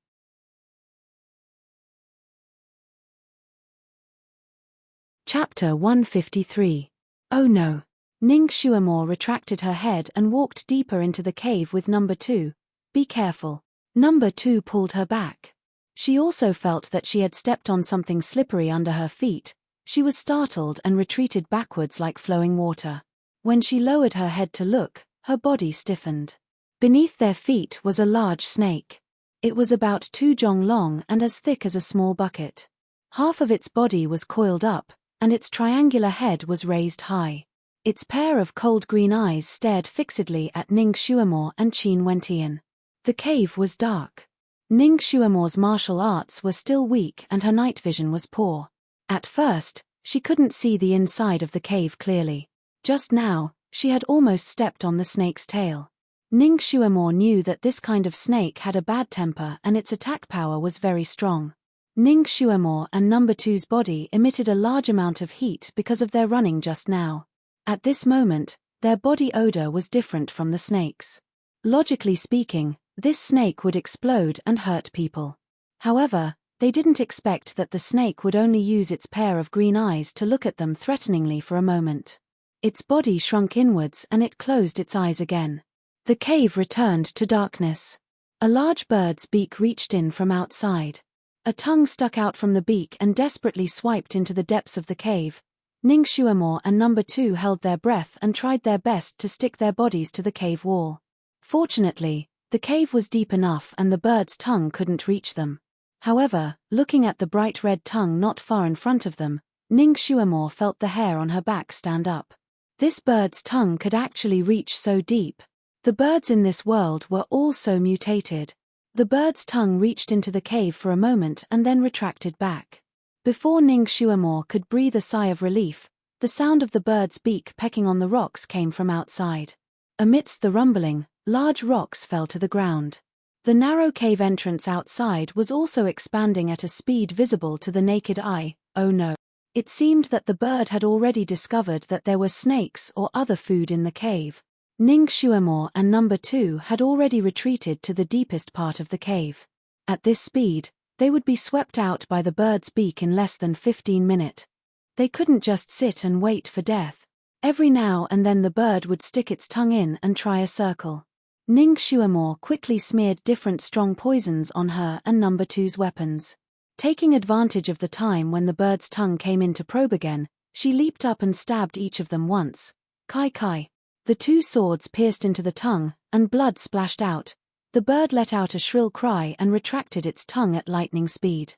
Chapter 153. Oh no. Ning Xuemore retracted her head and walked deeper into the cave with number 2. Be careful. Number 2 pulled her back. She also felt that she had stepped on something slippery under her feet. She was startled and retreated backwards like flowing water. When she lowered her head to look, her body stiffened. Beneath their feet was a large snake. It was about 2 jong long and as thick as a small bucket. Half of its body was coiled up, and its triangular head was raised high. Its pair of cold green eyes stared fixedly at Ning Xuemore and Qin Wentian. The cave was dark. Ning Xuemore's martial arts were still weak and her night vision was poor. At first, she couldn't see the inside of the cave clearly. Just now, she had almost stepped on the snake's tail. Ning Xuemore knew that this kind of snake had a bad temper and its attack power was very strong. Ning Xuemore and number 2's body emitted a large amount of heat because of their running just now. At this moment, their body odor was different from the snake's. Logically speaking, this snake would explode and hurt people. However, they didn't expect that the snake would only use its pair of green eyes to look at them threateningly for a moment. Its body shrunk inwards and it closed its eyes again. The cave returned to darkness. A large bird's beak reached in from outside. A tongue stuck out from the beak and desperately swiped into the depths of the cave. Ning Xuemore and number 2 held their breath and tried their best to stick their bodies to the cave wall. Fortunately, the cave was deep enough and the bird's tongue couldn't reach them. However, looking at the bright red tongue not far in front of them, Ning Xuemore felt the hair on her back stand up. This bird's tongue could actually reach so deep. The birds in this world were all so mutated. The bird's tongue reached into the cave for a moment and then retracted back. Before Ning Xuemore could breathe a sigh of relief, the sound of the bird's beak pecking on the rocks came from outside. Amidst the rumbling, large rocks fell to the ground. The narrow cave entrance outside was also expanding at a speed visible to the naked eye. Oh no. It seemed that the bird had already discovered that there were snakes or other food in the cave. Ning Xuemore and number 2 had already retreated to the deepest part of the cave. At this speed, they would be swept out by the bird's beak in less than 15 minutes. They couldn't just sit and wait for death. Every now and then the bird would stick its tongue in and try a circle. Ning Xuemore quickly smeared different strong poisons on her and number 2's weapons. Taking advantage of the time when the bird's tongue came in to probe again, she leaped up and stabbed each of them once. Kai kai. The 2 swords pierced into the tongue, and blood splashed out. The bird let out a shrill cry and retracted its tongue at lightning speed.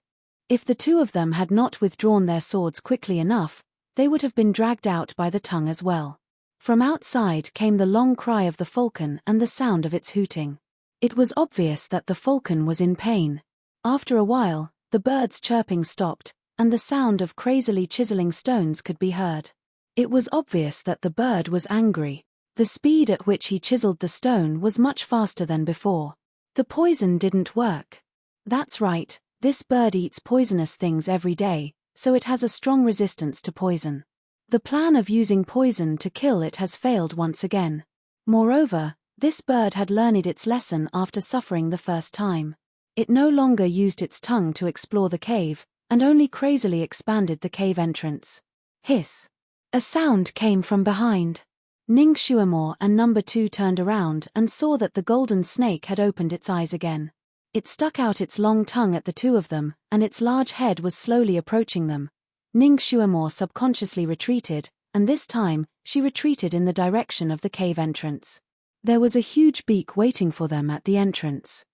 If the 2 of them had not withdrawn their swords quickly enough, they would have been dragged out by the tongue as well. From outside came the long cry of the falcon and the sound of its hooting. It was obvious that the falcon was in pain. After a while, the bird's chirping stopped, and the sound of crazily chiseling stones could be heard. It was obvious that the bird was angry. The speed at which he chiseled the stone was much faster than before. The poison didn't work. That's right, this bird eats poisonous things every day, so it has a strong resistance to poison. The plan of using poison to kill it has failed once again. Moreover, this bird had learned its lesson after suffering the first time. It no longer used its tongue to explore the cave, and only crazily expanded the cave entrance. Hiss! A sound came from behind. Ning Xuemore and number 2 turned around and saw that the golden snake had opened its eyes again. It stuck out its long tongue at the 2 of them, and its large head was slowly approaching them. Ning Xuemore subconsciously retreated, and this time, she retreated in the direction of the cave entrance. There was a huge beak waiting for them at the entrance.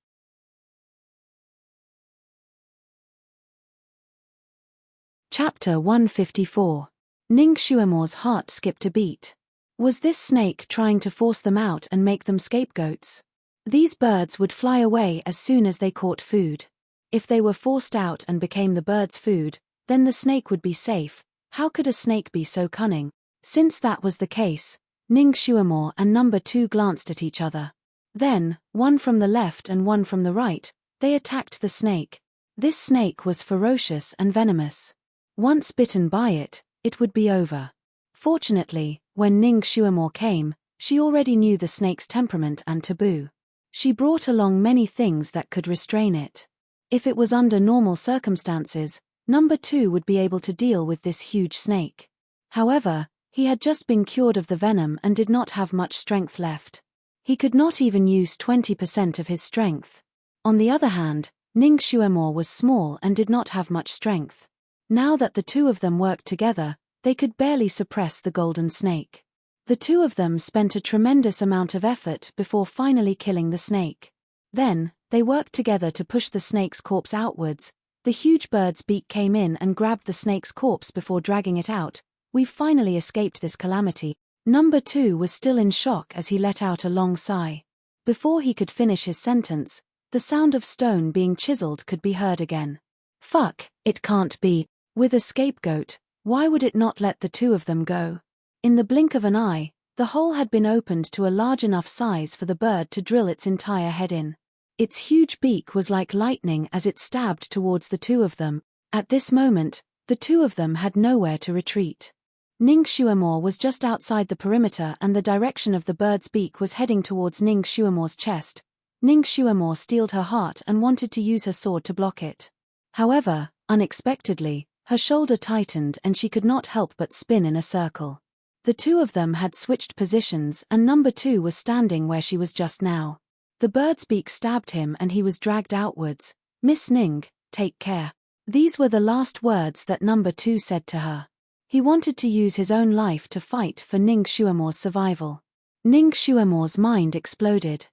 Chapter 154. Ning Xuemore's heart skipped a beat. Was this snake trying to force them out and make them scapegoats? These birds would fly away as soon as they caught food. If they were forced out and became the bird's food, then the snake would be safe. How could a snake be so cunning? Since that was the case, Ning Shuamore and number 2 glanced at each other. Then, one from the left and one from the right, they attacked the snake. This snake was ferocious and venomous. Once bitten by it, it would be over. Fortunately, when Ning Shuamore came, she already knew the snake's temperament and taboo. She brought along many things that could restrain it. If it was under normal circumstances, number 2 would be able to deal with this huge snake. However, he had just been cured of the venom and did not have much strength left. He could not even use 20% of his strength. On the other hand, Ning Shuamore was small and did not have much strength. Now that the two of them worked together, they could barely suppress the golden snake. The two of them spent a tremendous amount of effort before finally killing the snake. Then, they worked together to push the snake's corpse outwards. The huge bird's beak came in and grabbed the snake's corpse before dragging it out. "We've finally escaped this calamity." Number 2 was still in shock as he let out a long sigh. Before he could finish his sentence, the sound of stone being chiseled could be heard again. Fuck, it can't be. With a scapegoat, why would it not let the two of them go? In the blink of an eye, the hole had been opened to a large enough size for the bird to drill its entire head in. Its huge beak was like lightning as it stabbed towards the two of them. At this moment, the two of them had nowhere to retreat. Ning Shuamore was just outside the perimeter and the direction of the bird's beak was heading towards Ning Shuamore's chest. Ning Shuamore steeled her heart and wanted to use her sword to block it. However, unexpectedly, her shoulder tightened and she could not help but spin in a circle. The two of them had switched positions and number 2 was standing where she was just now. The bird's beak stabbed him and he was dragged outwards. "Miss Ning, take care." These were the last words that number 2 said to her. He wanted to use his own life to fight for Ning Shuamore's survival. Ning Shuamore's mind exploded.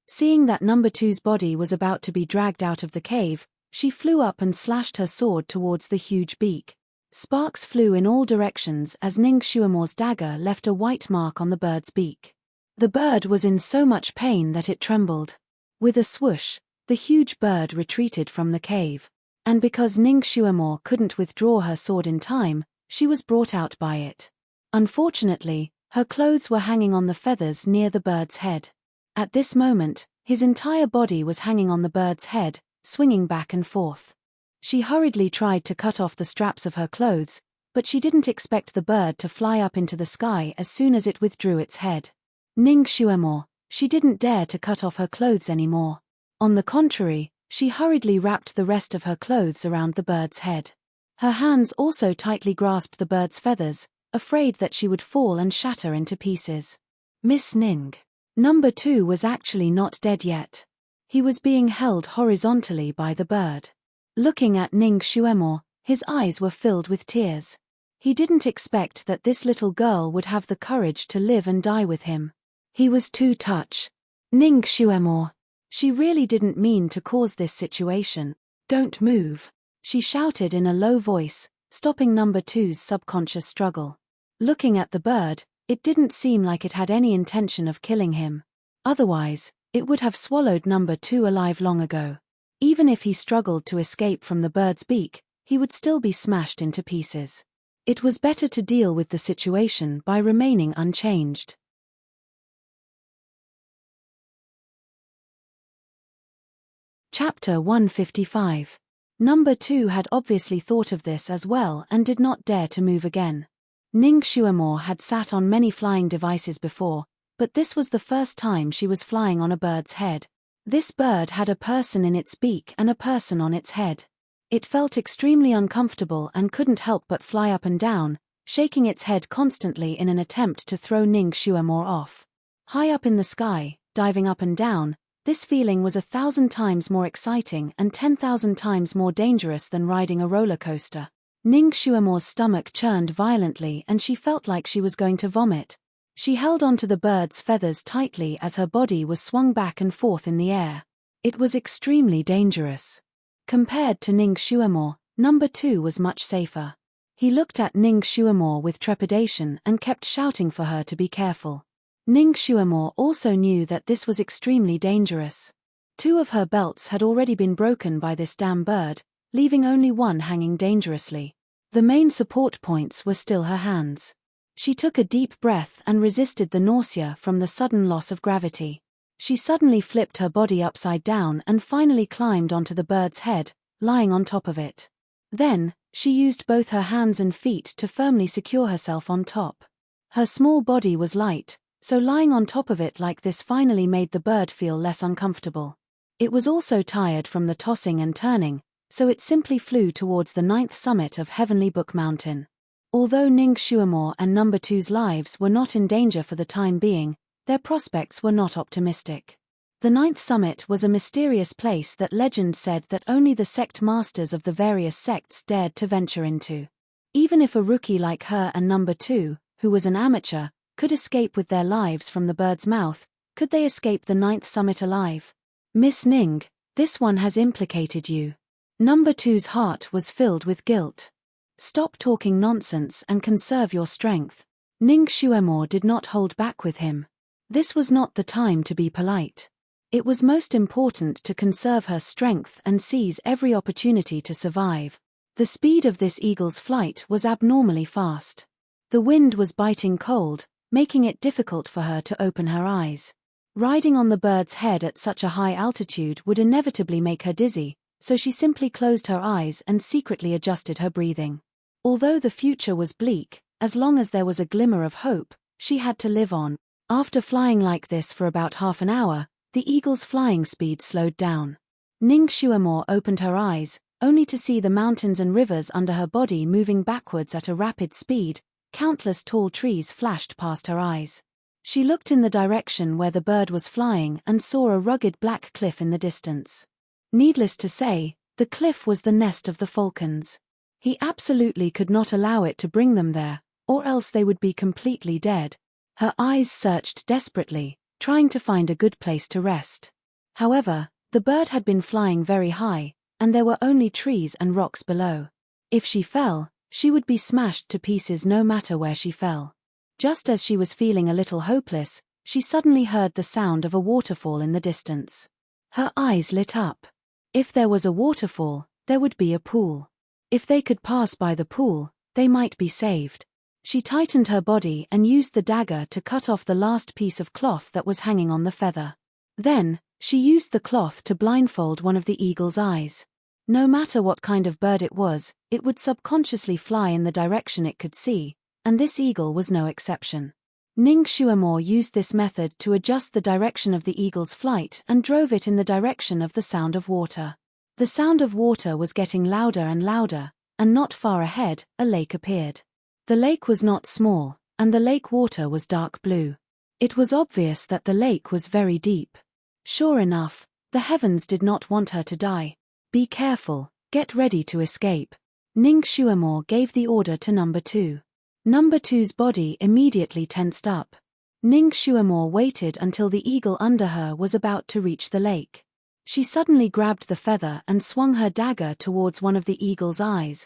Seeing that number 2's body was about to be dragged out of the cave, she flew up and slashed her sword towards the huge beak. Sparks flew in all directions as Ning Shuamore's dagger left a white mark on the bird's beak. The bird was in so much pain that it trembled. With a swoosh, the huge bird retreated from the cave. And because Ning Shuamore couldn't withdraw her sword in time, she was brought out by it. Unfortunately, her clothes were hanging on the feathers near the bird's head. At this moment, his entire body was hanging on the bird's head, swinging back and forth. She hurriedly tried to cut off the straps of her clothes, but she didn't expect the bird to fly up into the sky as soon as it withdrew its head. Ning Shuamore, she didn't dare to cut off her clothes anymore. On the contrary, she hurriedly wrapped the rest of her clothes around the bird's head. Her hands also tightly grasped the bird's feathers, afraid that she would fall and shatter into pieces. "Miss Ning." Number 2 was actually not dead yet. He was being held horizontally by the bird. Looking at Ning Shuamore, his eyes were filled with tears. He didn't expect that this little girl would have the courage to live and die with him. He was too touched. "Ning Shuamore. She really didn't mean to cause this situation. Don't move," she shouted in a low voice, stopping number 2's subconscious struggle. Looking at the bird, it didn't seem like it had any intention of killing him. Otherwise, it would have swallowed number 2 alive long ago. Even if he struggled to escape from the bird's beak, he would still be smashed into pieces. It was better to deal with the situation by remaining unchanged. Chapter 155. Number 2 had obviously thought of this as well and did not dare to move again. Ning Shuamore had sat on many flying devices before, but this was the first time she was flying on a bird's head. This bird had a person in its beak and a person on its head. It felt extremely uncomfortable and couldn't help but fly up and down, shaking its head constantly in an attempt to throw Ning Shuamore off. High up in the sky, diving up and down, this feeling was 1,000 times more exciting and 10,000 times more dangerous than riding a roller coaster. Ning Shuamore's stomach churned violently and she felt like she was going to vomit. She held onto the bird's feathers tightly as her body was swung back and forth in the air. It was extremely dangerous. Compared to Ning Shuamore, number 2 was much safer. He looked at Ning Shuamore with trepidation and kept shouting for her to be careful. Ning Xuemore also knew that this was extremely dangerous. 2 of her belts had already been broken by this damn bird, leaving only one hanging dangerously. The main support points were still her hands. She took a deep breath and resisted the nausea from the sudden loss of gravity. She suddenly flipped her body upside down and finally climbed onto the bird's head, lying on top of it. Then, she used both her hands and feet to firmly secure herself on top. Her small body was light, so lying on top of it like this finally made the bird feel less uncomfortable. It was also tired from the tossing and turning, so it simply flew towards the 9th summit of Heavenly Book Mountain. Although Ning Xuemore and number 2's lives were not in danger for the time being, their prospects were not optimistic. The 9th summit was a mysterious place that legend said that only the sect masters of the various sects dared to venture into. Even if a rookie like her and number 2, who was an amateur, could escape with their lives from the bird's mouth, could they escape the 9th summit alive? Miss Ning, this one has implicated you. Number 2's heart was filled with guilt. Stop talking nonsense and conserve your strength. Ning Xuemore did not hold back with him. This was not the time to be polite. It was most important to conserve her strength and seize every opportunity to survive. The speed of this eagle's flight was abnormally fast. The wind was biting cold, making it difficult for her to open her eyes. Riding on the bird's head at such a high altitude would inevitably make her dizzy, so she simply closed her eyes and secretly adjusted her breathing. Although the future was bleak, as long as there was a glimmer of hope, she had to live on. After flying like this for about half an hour, the eagle's flying speed slowed down. Ning Xuemore opened her eyes, only to see the mountains and rivers under her body moving backwards at a rapid speed. Countless tall trees flashed past her eyes. She looked in the direction where the bird was flying and saw a rugged black cliff in the distance. Needless to say, the cliff was the nest of the falcons. He absolutely could not allow it to bring them there, or else they would be completely dead. Her eyes searched desperately, trying to find a good place to rest. However, the bird had been flying very high, and there were only trees and rocks below. If she fell, she would be smashed to pieces no matter where she fell. Just as she was feeling a little hopeless, she suddenly heard the sound of a waterfall in the distance. Her eyes lit up. If there was a waterfall, there would be a pool. If they could pass by the pool, they might be saved. She tightened her body and used the dagger to cut off the last piece of cloth that was hanging on the feather. Then, she used the cloth to blindfold one of the eagle's eyes. No matter what kind of bird it was, it would subconsciously fly in the direction it could see, and this eagle was no exception. Ning Xuemore used this method to adjust the direction of the eagle's flight and drove it in the direction of the sound of water. The sound of water was getting louder and louder, and not far ahead, a lake appeared. The lake was not small, and the lake water was dark blue. It was obvious that the lake was very deep. Sure enough, the heavens did not want her to die. Be careful, get ready to escape. Ning Xuemore gave the order to number 2. Number 2's body immediately tensed up. Ning Xuemore waited until the eagle under her was about to reach the lake. She suddenly grabbed the feather and swung her dagger towards one of the eagle's eyes.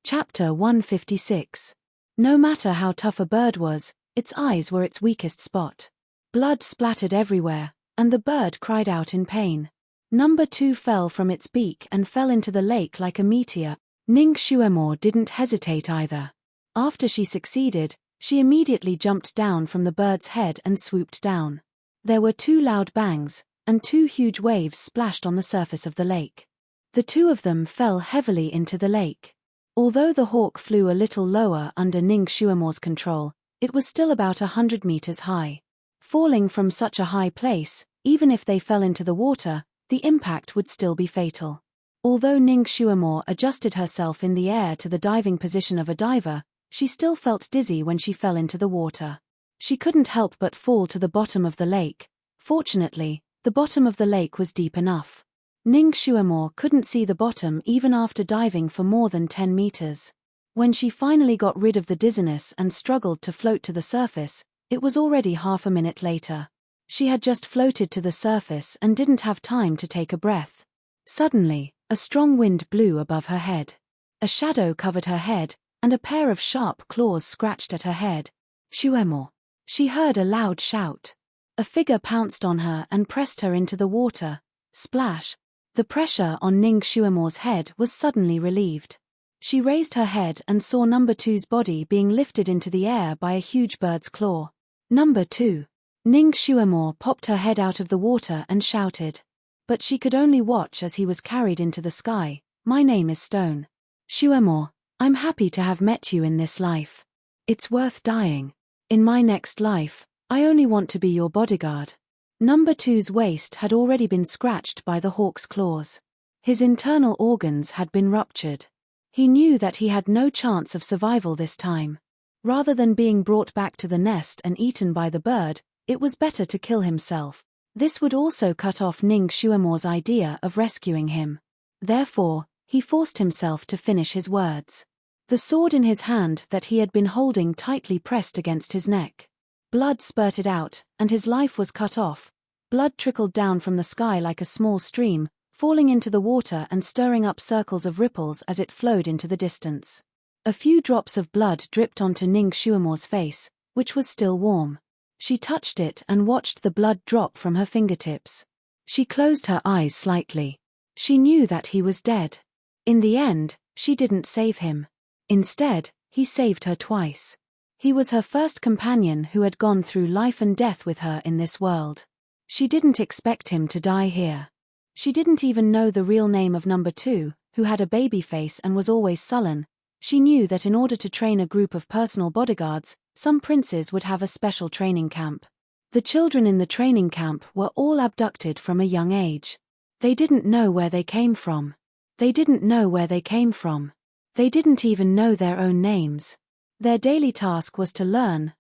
Chapter 156. No matter how tough a bird was, its eyes were its weakest spot. Blood splattered everywhere, and the bird cried out in pain. Number 2 fell from its beak and fell into the lake like a meteor. Ning Xuemore didn't hesitate either. After she succeeded, she immediately jumped down from the bird's head and swooped down. There were 2 loud bangs, and 2 huge waves splashed on the surface of the lake. The 2 of them fell heavily into the lake. Although the hawk flew a little lower under Ning Xuemore's control, it was still about 100 meters high. Falling from such a high place, even if they fell into the water, the impact would still be fatal. Although Ning Xuemore adjusted herself in the air to the diving position of a diver, she still felt dizzy when she fell into the water. She couldn't help but fall to the bottom of the lake. Fortunately, the bottom of the lake was deep enough. Ning Xuemore couldn't see the bottom even after diving for more than 10 meters. When she finally got rid of the dizziness and struggled to float to the surface, it was already half a minute later. She had just floated to the surface and didn't have time to take a breath. Suddenly, a strong wind blew above her head. A shadow covered her head, and a pair of sharp claws scratched at her head. Shuemo! She heard a loud shout. A figure pounced on her and pressed her into the water. Splash! The pressure on Ning Shuemo's head was suddenly relieved. She raised her head and saw Number Two's body being lifted into the air by a huge bird's claw. Number Two! Ning Shuemo popped her head out of the water and shouted. But she could only watch as he was carried into the sky. My name is Stone. Shuemo, I'm happy to have met you in this life. It's worth dying. In my next life, I only want to be your bodyguard. Number Two's waist had already been scratched by the hawk's claws. His internal organs had been ruptured. He knew that he had no chance of survival this time. Rather than being brought back to the nest and eaten by the bird, it was better to kill himself. This would also cut off Ning Shuemo's idea of rescuing him. Therefore, he forced himself to finish his words. The sword in his hand that he had been holding tightly pressed against his neck. Blood spurted out, and his life was cut off. Blood trickled down from the sky like a small stream, falling into the water and stirring up circles of ripples as it flowed into the distance. A few drops of blood dripped onto Ning Shuemo's face, which was still warm. She touched it and watched the blood drop from her fingertips. She closed her eyes slightly. She knew that he was dead. In the end, she didn't save him. Instead, he saved her twice. He was her first companion who had gone through life and death with her in this world. She didn't expect him to die here. She didn't even know the real name of Number Two, who had a baby face and was always sullen. She knew that in order to train a group of personal bodyguards, some princes would have a special training camp. The children in the training camp were all abducted from a young age. They didn't know where they came from. They didn't know where they came from. They didn't even know their own names. Their daily task was to learn,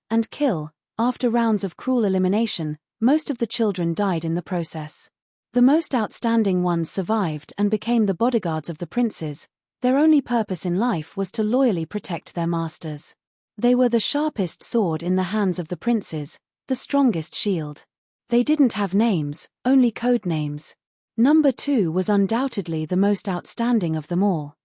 and kill. After rounds of cruel elimination, most of the children died in the process. The most outstanding ones survived and became the bodyguards of the princes. Their only purpose in life was to loyally protect their masters. They were the sharpest sword in the hands of the princes, the strongest shield. They didn't have names, only code names. Number Two was undoubtedly the most outstanding of them all.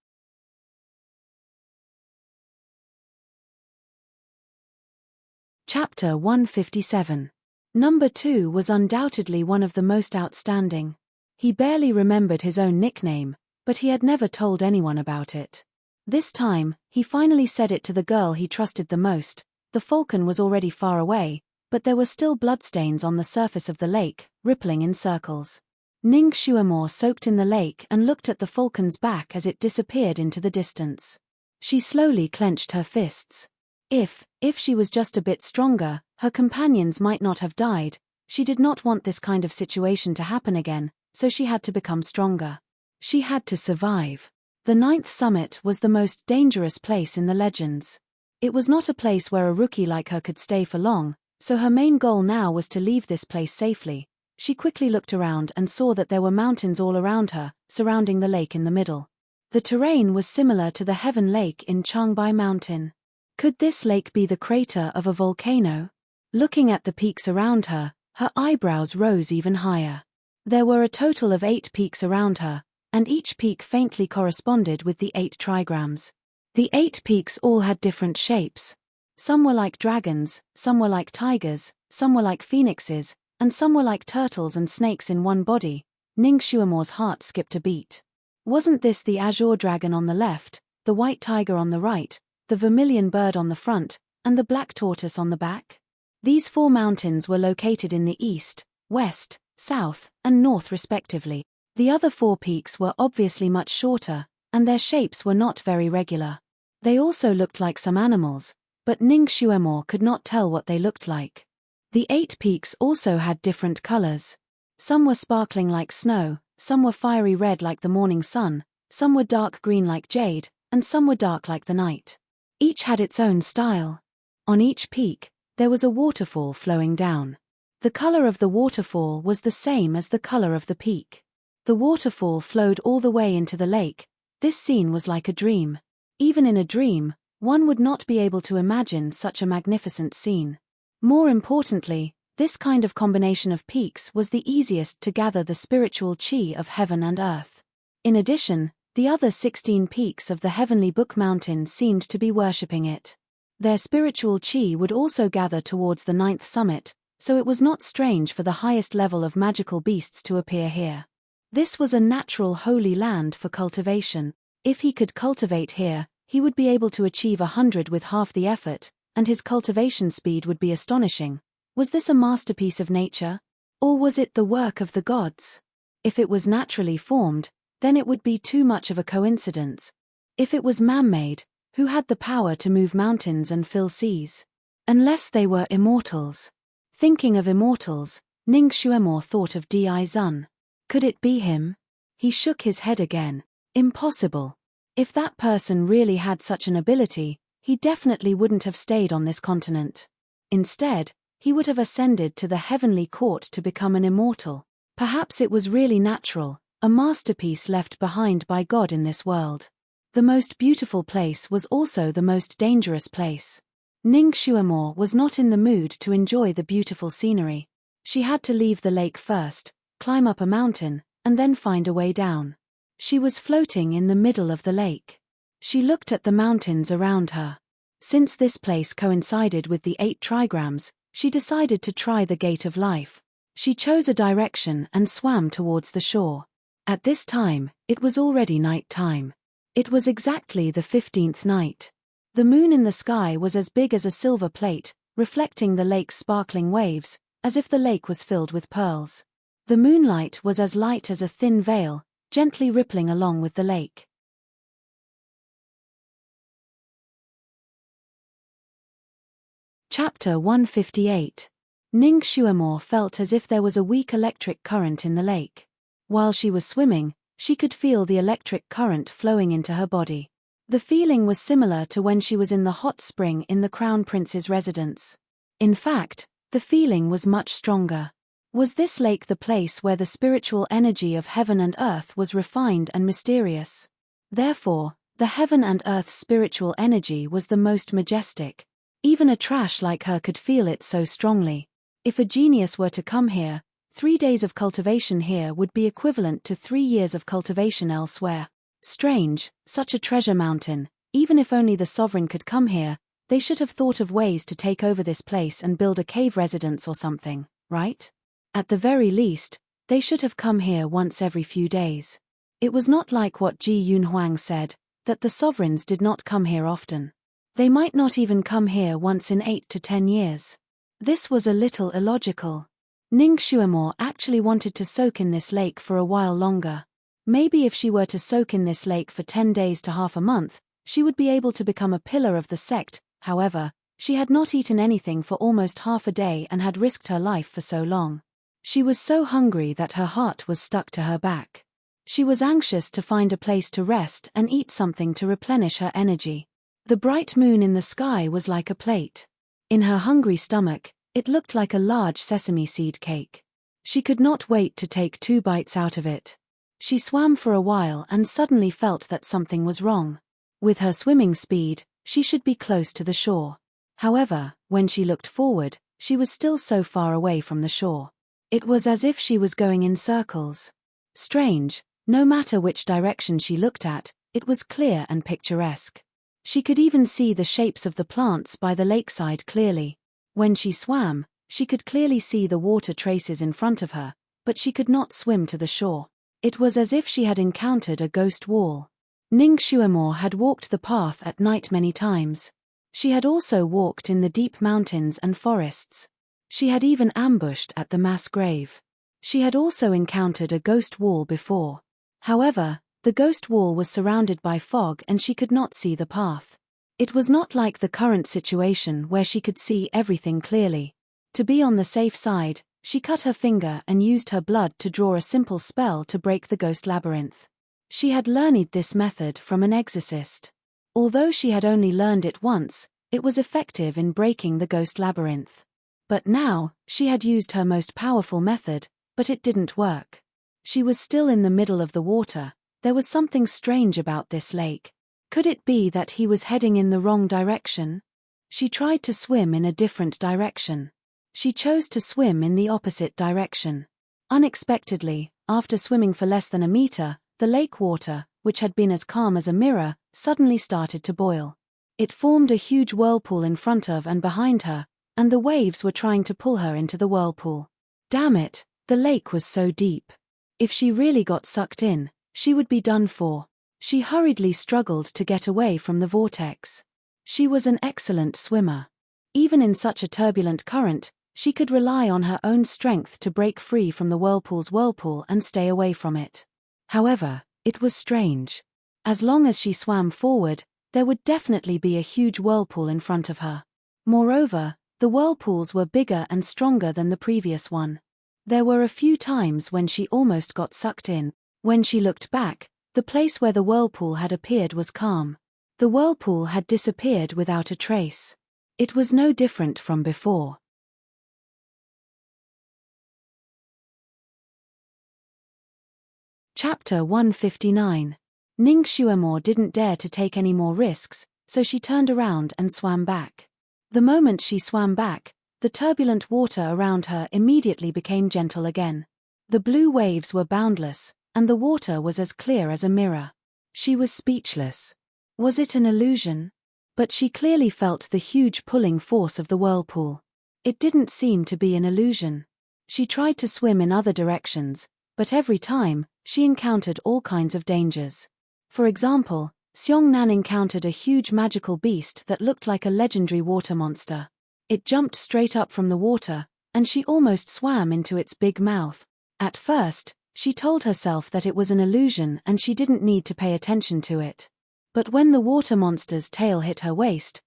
Chapter 157. Number Two was undoubtedly one of the most outstanding. He barely remembered his own nickname, but he had never told anyone about it. This time, he finally said it to the girl he trusted the most. The falcon was already far away, but there were still bloodstains on the surface of the lake, rippling in circles. Ning Shuemo soaked in the lake and looked at the falcon's back as it disappeared into the distance. She slowly clenched her fists. If she was just a bit stronger, her companions might not have died. She did not want this kind of situation to happen again, so she had to become stronger. She had to survive. The 9th summit was the most dangerous place in the legends. It was not a place where a rookie like her could stay for long, so her main goal now was to leave this place safely. She quickly looked around and saw that there were mountains all around her, surrounding the lake in the middle. The terrain was similar to the Heaven Lake in Changbai Mountain. Could this lake be the crater of a volcano? Looking at the peaks around her, her eyebrows rose even higher. There were a total of 8 peaks around her, and each peak faintly corresponded with the 8 trigrams. The 8 peaks all had different shapes. Some were like dragons, some were like tigers, some were like phoenixes, and some were like turtles and snakes in one body. Ning Shuemo's heart skipped a beat. Wasn't this the azure dragon on the left, the white tiger on the right, the vermilion bird on the front, and the black tortoise on the back? These 4 mountains were located in the east, west, south, and north respectively. The other 4 peaks were obviously much shorter, and their shapes were not very regular. They also looked like some animals, but Ning Shuemo could not tell what they looked like. The 8 peaks also had different colors. Some were sparkling like snow, some were fiery red like the morning sun, some were dark green like jade, and some were dark like the night. Each had its own style. On each peak, there was a waterfall flowing down. The color of the waterfall was the same as the color of the peak. The waterfall flowed all the way into the lake. This scene was like a dream. Even in a dream, one would not be able to imagine such a magnificent scene. More importantly, this kind of combination of peaks was the easiest to gather the spiritual chi of heaven and earth. In addition, The other 16 peaks of the Heavenly Book Mountain seemed to be worshipping it. Their spiritual chi would also gather towards the 9th summit, so it was not strange for the highest level of magical beasts to appear here. This was a natural holy land for cultivation. If he could cultivate here, he would be able to achieve 100 with half the effort, and his cultivation speed would be astonishing. Was this a masterpiece of nature? Or was it the work of the gods? If it was naturally formed, then it would be too much of a coincidence. If it was man-made, who had the power to move mountains and fill seas? Unless they were immortals. Thinking of immortals, Ning Xuemo thought of Di Zun. Could it be him? He shook his head again. Impossible. If that person really had such an ability, he definitely wouldn't have stayed on this continent. Instead, he would have ascended to the heavenly court to become an immortal. Perhaps it was really natural, a masterpiece left behind by God in this world. The most beautiful place was also the most dangerous place. Ning Xuemo was not in the mood to enjoy the beautiful scenery. She had to leave the lake first, climb up a mountain, and then find a way down. She was floating in the middle of the lake. She looked at the mountains around her. Since this place coincided with the 8 trigrams, she decided to try the gate of life. She chose a direction and swam towards the shore. At this time, it was already night time. It was exactly the 15th night. The moon in the sky was as big as a silver plate, reflecting the lake's sparkling waves, as if the lake was filled with pearls. The moonlight was as light as a thin veil, gently rippling along with the lake. Chapter 158. Ning Xuemo felt as if there was a weak electric current in the lake. While she was swimming, she could feel the electric current flowing into her body. The feeling was similar to when she was in the hot spring in the Crown Prince's residence. In fact, the feeling was much stronger. Was this lake the place where the spiritual energy of heaven and earth was refined and mysterious? Therefore, the heaven and earth's spiritual energy was the most majestic. Even a trash like her could feel it so strongly. If a genius were to come here, 3 days of cultivation here would be equivalent to 3 years of cultivation elsewhere. Strange, such a treasure mountain. Even if only the sovereign could come here, they should have thought of ways to take over this place and build a cave residence or something, right? At the very least, they should have come here once every few days. It was not like what Ji Yunhuang said, that the sovereigns did not come here often. They might not even come here once in 8 to 10 years. This was a little illogical. Ning Xuemo actually wanted to soak in this lake for a while longer. Maybe if she were to soak in this lake for 10 days to half a month, she would be able to become a pillar of the sect. However, she had not eaten anything for almost half a day and had risked her life for so long. She was so hungry that her heart was stuck to her back. She was anxious to find a place to rest and eat something to replenish her energy. The bright moon in the sky was like a plate. In her hungry stomach, it looked like a large sesame seed cake. She could not wait to take 2 bites out of it. She swam for a while and suddenly felt that something was wrong. With her swimming speed, she should be close to the shore. However, when she looked forward, she was still so far away from the shore. It was as if she was going in circles. Strange, no matter which direction she looked at, it was clear and picturesque. She could even see the shapes of the plants by the lakeside clearly. When she swam, she could clearly see the water traces in front of her, but she could not swim to the shore. It was as if she had encountered a ghost wall. Ning Xuemo had walked the path at night many times. She had also walked in the deep mountains and forests. She had even ambushed at the mass grave. She had also encountered a ghost wall before. However, the ghost wall was surrounded by fog and she could not see the path. It was not like the current situation where she could see everything clearly. To be on the safe side, she cut her finger and used her blood to draw a simple spell to break the ghost labyrinth. She had learned this method from an exorcist. Although she had only learned it once, it was effective in breaking the ghost labyrinth. But now, she had used her most powerful method, but it didn't work. She was still in the middle of the water. There was something strange about this lake. Could it be that he was heading in the wrong direction? She tried to swim in a different direction. She chose to swim in the opposite direction. Unexpectedly, after swimming for less than a meter, the lake water, which had been as calm as a mirror, suddenly started to boil. It formed a huge whirlpool in front of and behind her, and the waves were trying to pull her into the whirlpool. Damn it, the lake was so deep. If she really got sucked in, she would be done for. She hurriedly struggled to get away from the vortex. She was an excellent swimmer. Even in such a turbulent current, she could rely on her own strength to break free from the whirlpool's whirlpool and stay away from it. However, it was strange. As long as she swam forward, there would definitely be a huge whirlpool in front of her. Moreover, the whirlpools were bigger and stronger than the previous one. There were a few times when she almost got sucked in. When she looked back, the place where the whirlpool had appeared was calm. The whirlpool had disappeared without a trace. It was no different from before. Chapter 159. Ning Xuemo didn't dare to take any more risks, so she turned around and swam back. The moment she swam back, the turbulent water around her immediately became gentle again. The blue waves were boundless, and the water was as clear as a mirror. She was speechless. Was it an illusion? But she clearly felt the huge pulling force of the whirlpool. It didn't seem to be an illusion. She tried to swim in other directions, but every time, she encountered all kinds of dangers. For example, Xiongnan encountered a huge magical beast that looked like a legendary water monster. It jumped straight up from the water, and she almost swam into its big mouth. At first, she told herself that it was an illusion and she didn't need to pay attention to it. But when the water monster's tail hit her waist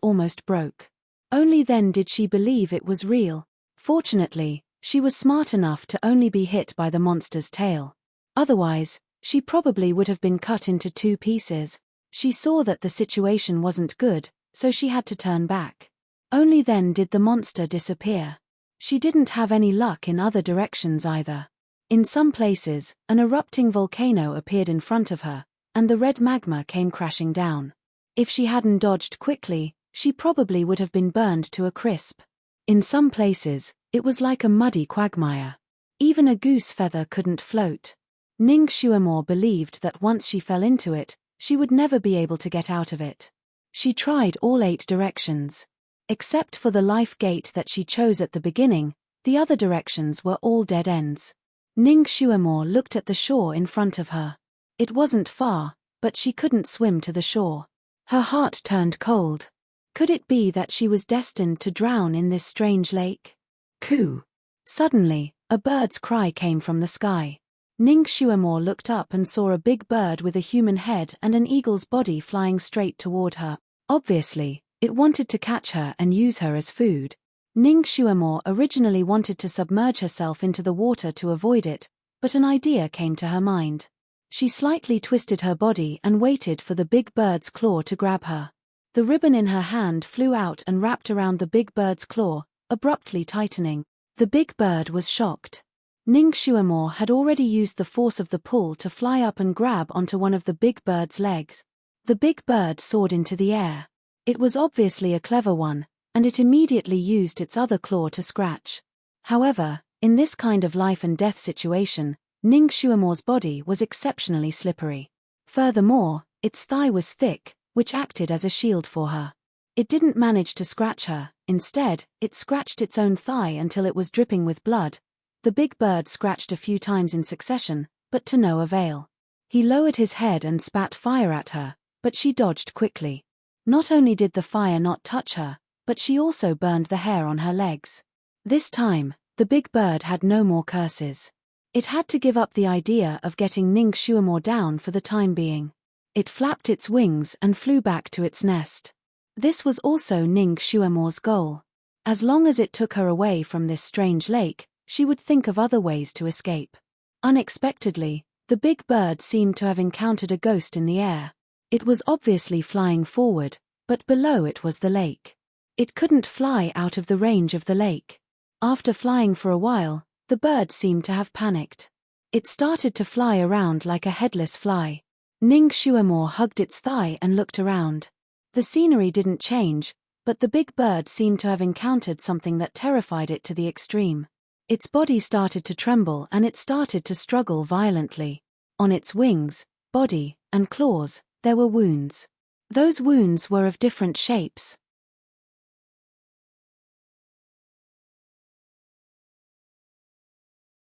almost broke. Only then did she believe it was real. Fortunately, she was smart enough to only be hit by the monster's tail. Otherwise, she probably would have been cut into 2 pieces. She saw that the situation wasn't good, so she had to turn back. Only then did the monster disappear. She didn't have any luck in other directions either. In some places, an erupting volcano appeared in front of her, and the red magma came crashing down. If she hadn't dodged quickly, she probably would have been burned to a crisp. In some places, it was like a muddy quagmire. Even a goose feather couldn't float. Ning Xuemo believed that once she fell into it, she would never be able to get out of it. She tried all 8 directions. Except for the life gate that she chose at the beginning, the other directions were all dead ends. Ning Xuemo looked at the shore in front of her. It wasn't far, but she couldn't swim to the shore. Her heart turned cold. Could it be that she was destined to drown in this strange lake? Coo! Suddenly, a bird's cry came from the sky. Ning Xuemo looked up and saw a big bird with a human head and an eagle's body flying straight toward her. Obviously, it wanted to catch her and use her as food. Ning Xuemo originally wanted to submerge herself into the water to avoid it, but an idea came to her mind. She slightly twisted her body and waited for the big bird's claw to grab her. The ribbon in her hand flew out and wrapped around the big bird's claw, abruptly tightening. The big bird was shocked. Ning Xuemo had already used the force of the pull to fly up and grab onto one of the big bird's legs. The big bird soared into the air. It was obviously a clever one, and it immediately used its other claw to scratch. However, in this kind of life and death situation, Ning Xuemo's body was exceptionally slippery. Furthermore, its thigh was thick, which acted as a shield for her. It didn't manage to scratch her. Instead, it scratched its own thigh until it was dripping with blood. The big bird scratched a few times in succession, but to no avail. He lowered his head and spat fire at her, but she dodged quickly. Not only did the fire not touch her, but she also burned the hair on her legs. This time, the big bird had no more curses. It had to give up the idea of getting Ning Xuemo down for the time being. It flapped its wings and flew back to its nest. This was also Ning Xuemo's goal. As long as it took her away from this strange lake, she would think of other ways to escape. Unexpectedly, the big bird seemed to have encountered a ghost in the air. It was obviously flying forward, but below it was the lake. It couldn't fly out of the range of the lake. After flying for a while, the bird seemed to have panicked. It started to fly around like a headless fly. Ning Xuemo hugged its thigh and looked around. The scenery didn't change, but the big bird seemed to have encountered something that terrified it to the extreme. Its body started to tremble and it started to struggle violently. On its wings, body, and claws, there were wounds. Those wounds were of different shapes.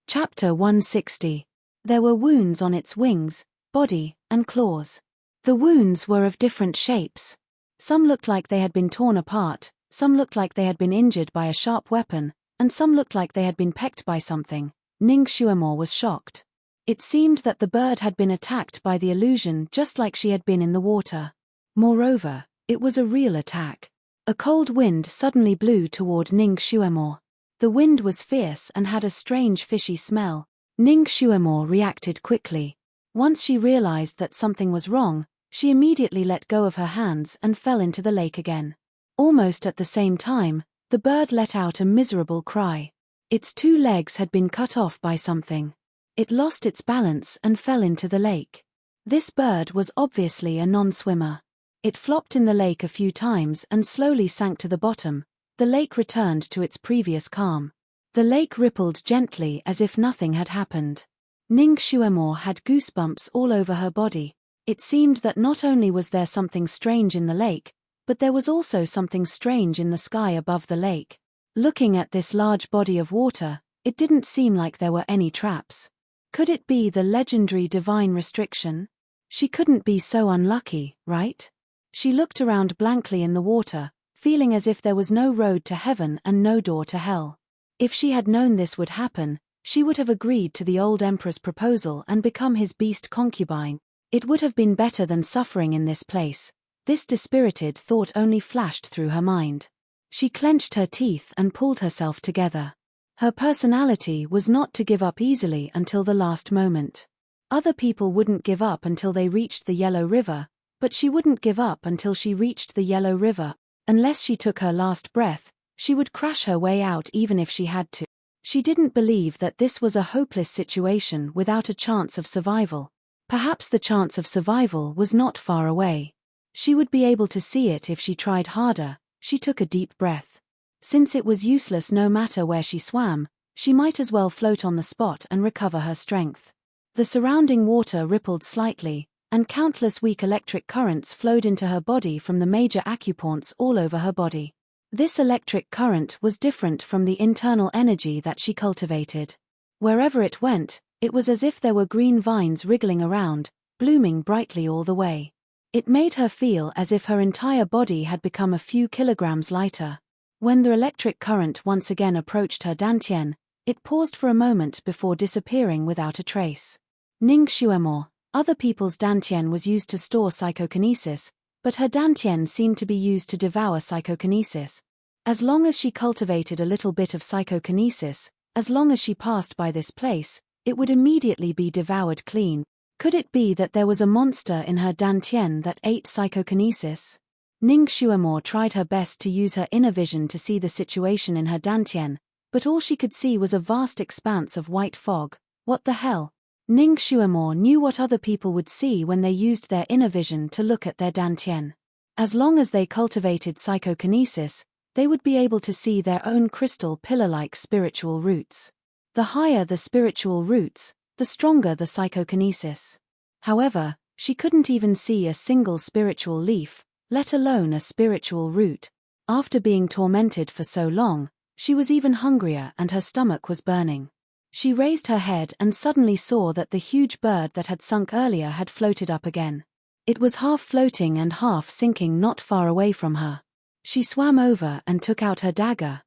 Chapter 160. There were wounds on its wings, body, and claws. The wounds were of different shapes. Some looked like they had been torn apart, some looked like they had been injured by a sharp weapon, and some looked like they had been pecked by something. Ning Xuemo was shocked. It seemed that the bird had been attacked by the illusion just like she had been in the water. Moreover, it was a real attack. A cold wind suddenly blew toward Ning Xuemo. The wind was fierce and had a strange fishy smell. Ning Xuemo reacted quickly. Once she realized that something was wrong, she immediately let go of her hands and fell into the lake again. Almost at the same time, the bird let out a miserable cry. Its 2 legs had been cut off by something. It lost its balance and fell into the lake. This bird was obviously a non-swimmer. It flopped in the lake a few times and slowly sank to the bottom. The lake returned to its previous calm. The lake rippled gently as if nothing had happened. Ning Xuemo had goosebumps all over her body. It seemed that not only was there something strange in the lake, but there was also something strange in the sky above the lake. Looking at this large body of water, it didn't seem like there were any traps. Could it be the legendary divine restriction? She couldn't be so unlucky, right? She looked around blankly in the water, feeling as if there was no road to heaven and no door to hell. If she had known this would happen, she would have agreed to the old emperor's proposal and become his beast concubine. It would have been better than suffering in this place. This dispirited thought only flashed through her mind. She clenched her teeth and pulled herself together. Her personality was not to give up easily until the last moment. Other people wouldn't give up until they reached the Yellow River, but she wouldn't give up until she reached the Yellow River. Unless she took her last breath, she would crash her way out even if she had to. She didn't believe that this was a hopeless situation without a chance of survival. Perhaps the chance of survival was not far away. She would be able to see it if she tried harder. She took a deep breath. Since it was useless no matter where she swam, she might as well float on the spot and recover her strength. The surrounding water rippled slightly, and countless weak electric currents flowed into her body from the major acupoints all over her body. This electric current was different from the internal energy that she cultivated. Wherever it went, it was as if there were green vines wriggling around, blooming brightly all the way. It made her feel as if her entire body had become a few kilograms lighter. When the electric current once again approached her dantian, it paused for a moment before disappearing without a trace. Ning Xuemo, other people's dantian was used to store psychokinesis, but her dantian seemed to be used to devour psychokinesis. As long as she cultivated a little bit of psychokinesis, as long as she passed by this place, it would immediately be devoured clean. Could it be that there was a monster in her dantian that ate psychokinesis? Ning Xuemo tried her best to use her inner vision to see the situation in her dantian, but all she could see was a vast expanse of white fog. What the hell? Ning Xuemo knew what other people would see when they used their inner vision to look at their dantian. As long as they cultivated psychokinesis, they would be able to see their own crystal pillar-like spiritual roots. The higher the spiritual roots, the stronger the psychokinesis. However, she couldn't even see a single spiritual leaf, let alone a spiritual root. After being tormented for so long, she was even hungrier and her stomach was burning. She raised her head and suddenly saw that the huge bird that had sunk earlier had floated up again. It was half floating and half sinking not far away from her. She swam over and took out her dagger.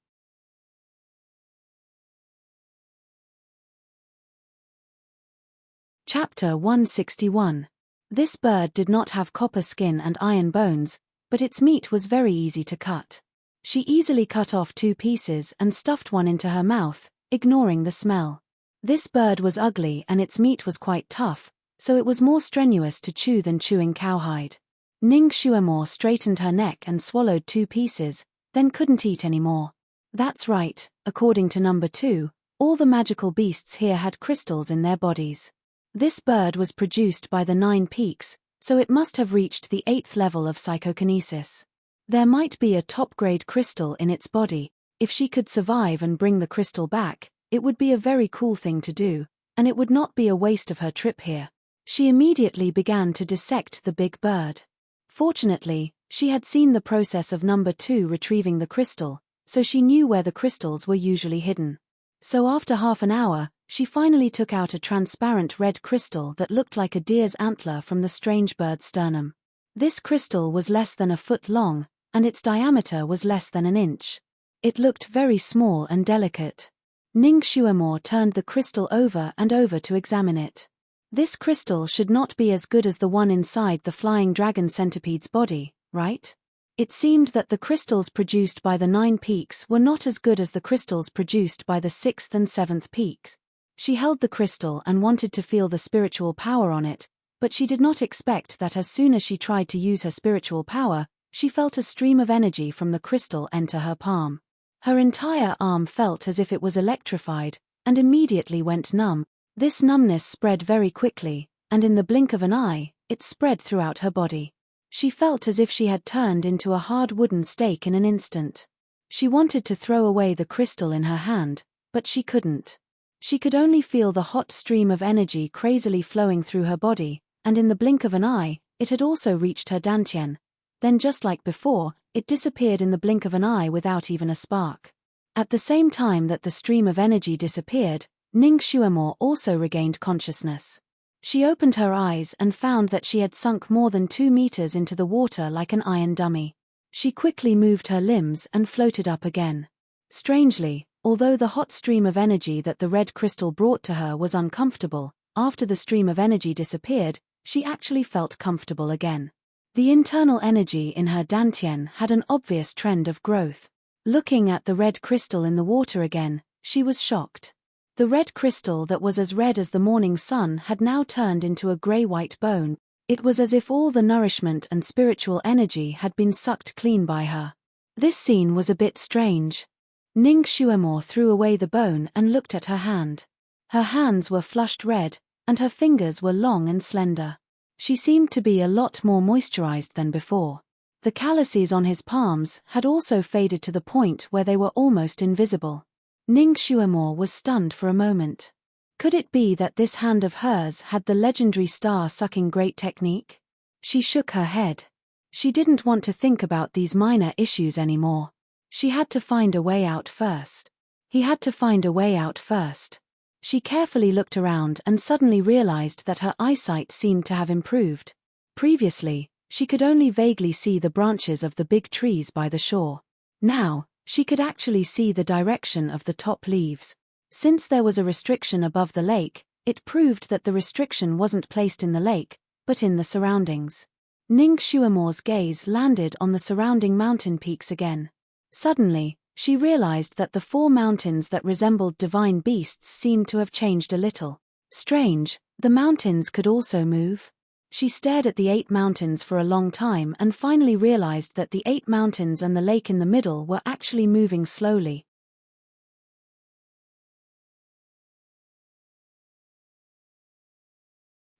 Chapter 161. This bird did not have copper skin and iron bones, but its meat was very easy to cut. She easily cut off 2 pieces and stuffed one into her mouth, ignoring the smell. This bird was ugly and its meat was quite tough, so it was more strenuous to chew than chewing cowhide. Ning Xuemo straightened her neck and swallowed 2 pieces, then couldn't eat any more. That's right, according to number 2, all the magical beasts here had crystals in their bodies. This bird was produced by the 9 peaks, so it must have reached the 8th level of psychokinesis. There might be a top-grade crystal in its body. If she could survive and bring the crystal back, it would be a very cool thing to do, and it would not be a waste of her trip here. She immediately began to dissect the big bird. Fortunately, she had seen the process of number 2 retrieving the crystal, so she knew where the crystals were usually hidden. So after half an hour, she finally took out a transparent red crystal that looked like a deer's antler from the strange bird's sternum. This crystal was less than a foot long, and its diameter was less than an inch. It looked very small and delicate. Ning Xuemore turned the crystal over and over to examine it. This crystal should not be as good as the one inside the flying dragon centipede's body, right? It seemed that the crystals produced by the 9 peaks were not as good as the crystals produced by the 6th and 7th peaks. She held the crystal and wanted to feel the spiritual power on it, but she did not expect that as soon as she tried to use her spiritual power, she felt a stream of energy from the crystal enter her palm. Her entire arm felt as if it was electrified, and immediately went numb. This numbness spread very quickly, and in the blink of an eye, it spread throughout her body. She felt as if she had turned into a hard wooden stake in an instant. She wanted to throw away the crystal in her hand, but she couldn't. She could only feel the hot stream of energy crazily flowing through her body, and in the blink of an eye, it had also reached her dantian. Then just like before, it disappeared in the blink of an eye without even a spark. At the same time that the stream of energy disappeared, Ning Xuemore also regained consciousness. She opened her eyes and found that she had sunk more than 2 meters into the water like an iron dummy. She quickly moved her limbs and floated up again. Strangely, although the hot stream of energy that the red crystal brought to her was uncomfortable, after the stream of energy disappeared, she actually felt comfortable again. The internal energy in her dantian had an obvious trend of growth. Looking at the red crystal in the water again, she was shocked. The red crystal that was as red as the morning sun had now turned into a grey-white bone. It was as if all the nourishment and spiritual energy had been sucked clean by her. This scene was a bit strange. Ning Xuemore threw away the bone and looked at her hand. Her hands were flushed red, and her fingers were long and slender. She seemed to be a lot more moisturized than before. The calluses on his palms had also faded to the point where they were almost invisible. Ning Xuemore was stunned for a moment. Could it be that this hand of hers had the legendary star-sucking great technique? She shook her head. She didn't want to think about these minor issues anymore. She had to find a way out first. He had to find a way out first. She carefully looked around and suddenly realized that her eyesight seemed to have improved. Previously, she could only vaguely see the branches of the big trees by the shore. Now, she could actually see the direction of the top leaves. Since there was a restriction above the lake, it proved that the restriction wasn't placed in the lake, but in the surroundings. Ning Xuemore's gaze landed on the surrounding mountain peaks again. Suddenly, she realized that the 4 mountains that resembled divine beasts seemed to have changed a little. Strange, the mountains could also move. She stared at the 8 mountains for a long time and finally realized that the 8 mountains and the lake in the middle were actually moving slowly.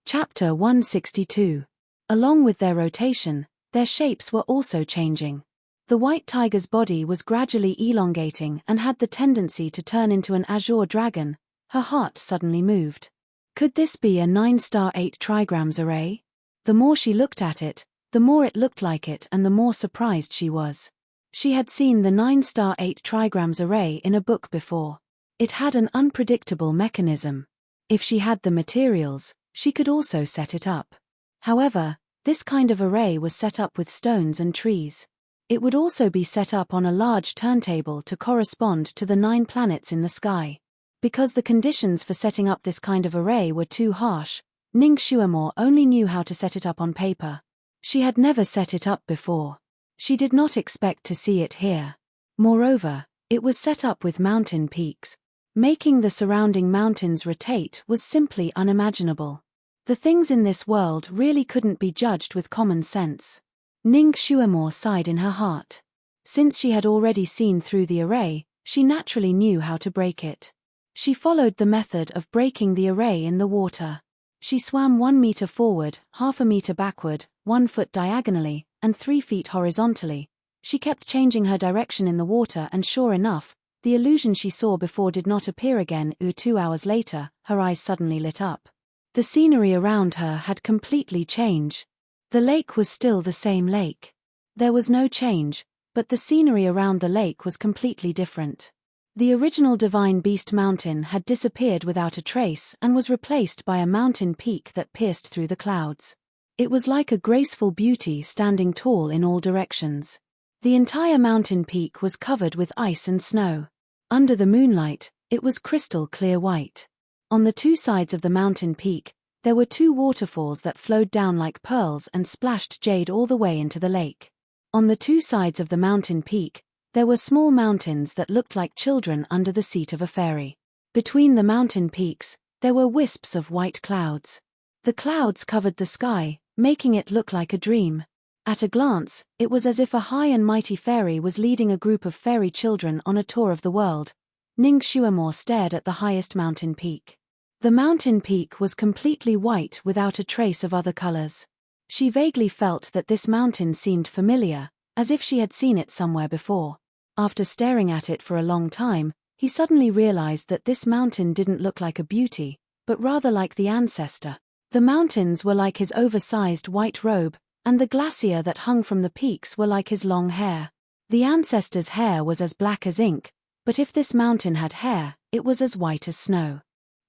Chapter 162. Along with their rotation, their shapes were also changing. The white tiger's body was gradually elongating and had the tendency to turn into an azure dragon. Her heart suddenly moved. Could this be a 9-star 8 trigrams array? The more she looked at it, the more it looked like it and the more surprised she was. She had seen the 9-star 8 trigrams array in a book before. It had an unpredictable mechanism. If she had the materials, she could also set it up. However, this kind of array was set up with stones and trees. It would also be set up on a large turntable to correspond to the 9 planets in the sky. Because the conditions for setting up this kind of array were too harsh, Ning Xuemore only knew how to set it up on paper. She had never set it up before. She did not expect to see it here. Moreover, it was set up with mountain peaks. Making the surrounding mountains rotate was simply unimaginable. The things in this world really couldn't be judged with common sense. Ning Xuemore sighed in her heart. Since she had already seen through the array, she naturally knew how to break it. She followed the method of breaking the array in the water. She swam 1 meter forward, half a meter backward, 1 foot diagonally, and 3 feet horizontally. She kept changing her direction in the water and sure enough, the illusion she saw before did not appear again. 2 hours later, her eyes suddenly lit up. The scenery around her had completely changed. The lake was still the same lake. There was no change, but the scenery around the lake was completely different. The original Divine Beast Mountain had disappeared without a trace and was replaced by a mountain peak that pierced through the clouds. It was like a graceful beauty standing tall in all directions. The entire mountain peak was covered with ice and snow. Under the moonlight, it was crystal clear white. On the two sides of the mountain peak, there were two waterfalls that flowed down like pearls and splashed jade all the way into the lake. On the two sides of the mountain peak, there were small mountains that looked like children under the seat of a fairy. Between the mountain peaks, there were wisps of white clouds. The clouds covered the sky, making it look like a dream. At a glance, it was as if a high and mighty fairy was leading a group of fairy children on a tour of the world. Ning Xuemore stared at the highest mountain peak. The mountain peak was completely white without a trace of other colors. She vaguely felt that this mountain seemed familiar, as if she had seen it somewhere before. After staring at it for a long time, he suddenly realized that this mountain didn't look like a beauty, but rather like the ancestor. The mountains were like his oversized white robe, and the glacier that hung from the peaks were like his long hair. The ancestor's hair was as black as ink, but if this mountain had hair, it was as white as snow.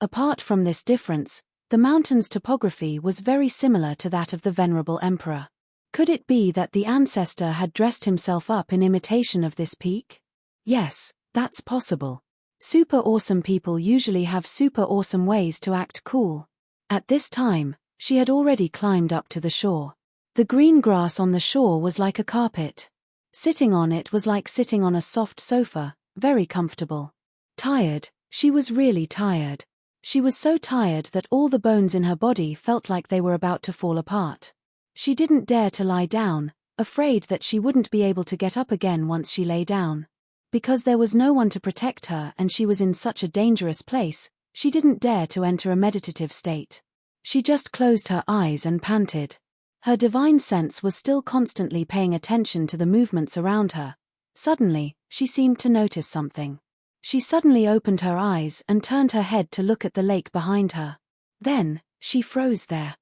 Apart from this difference, the mountain's topography was very similar to that of the venerable emperor. Could it be that the ancestor had dressed himself up in imitation of this peak? Yes, that's possible. Super awesome people usually have super awesome ways to act cool. At this time, she had already climbed up to the shore. The green grass on the shore was like a carpet. Sitting on it was like sitting on a soft sofa, very comfortable. Tired, she was really tired. She was so tired that all the bones in her body felt like they were about to fall apart. She didn't dare to lie down, afraid that she wouldn't be able to get up again once she lay down. Because there was no one to protect her and she was in such a dangerous place, she didn't dare to enter a meditative state. She just closed her eyes and panted. Her divine sense was still constantly paying attention to the movements around her. Suddenly, she seemed to notice something. She suddenly opened her eyes and turned her head to look at the lake behind her. Then, she froze there.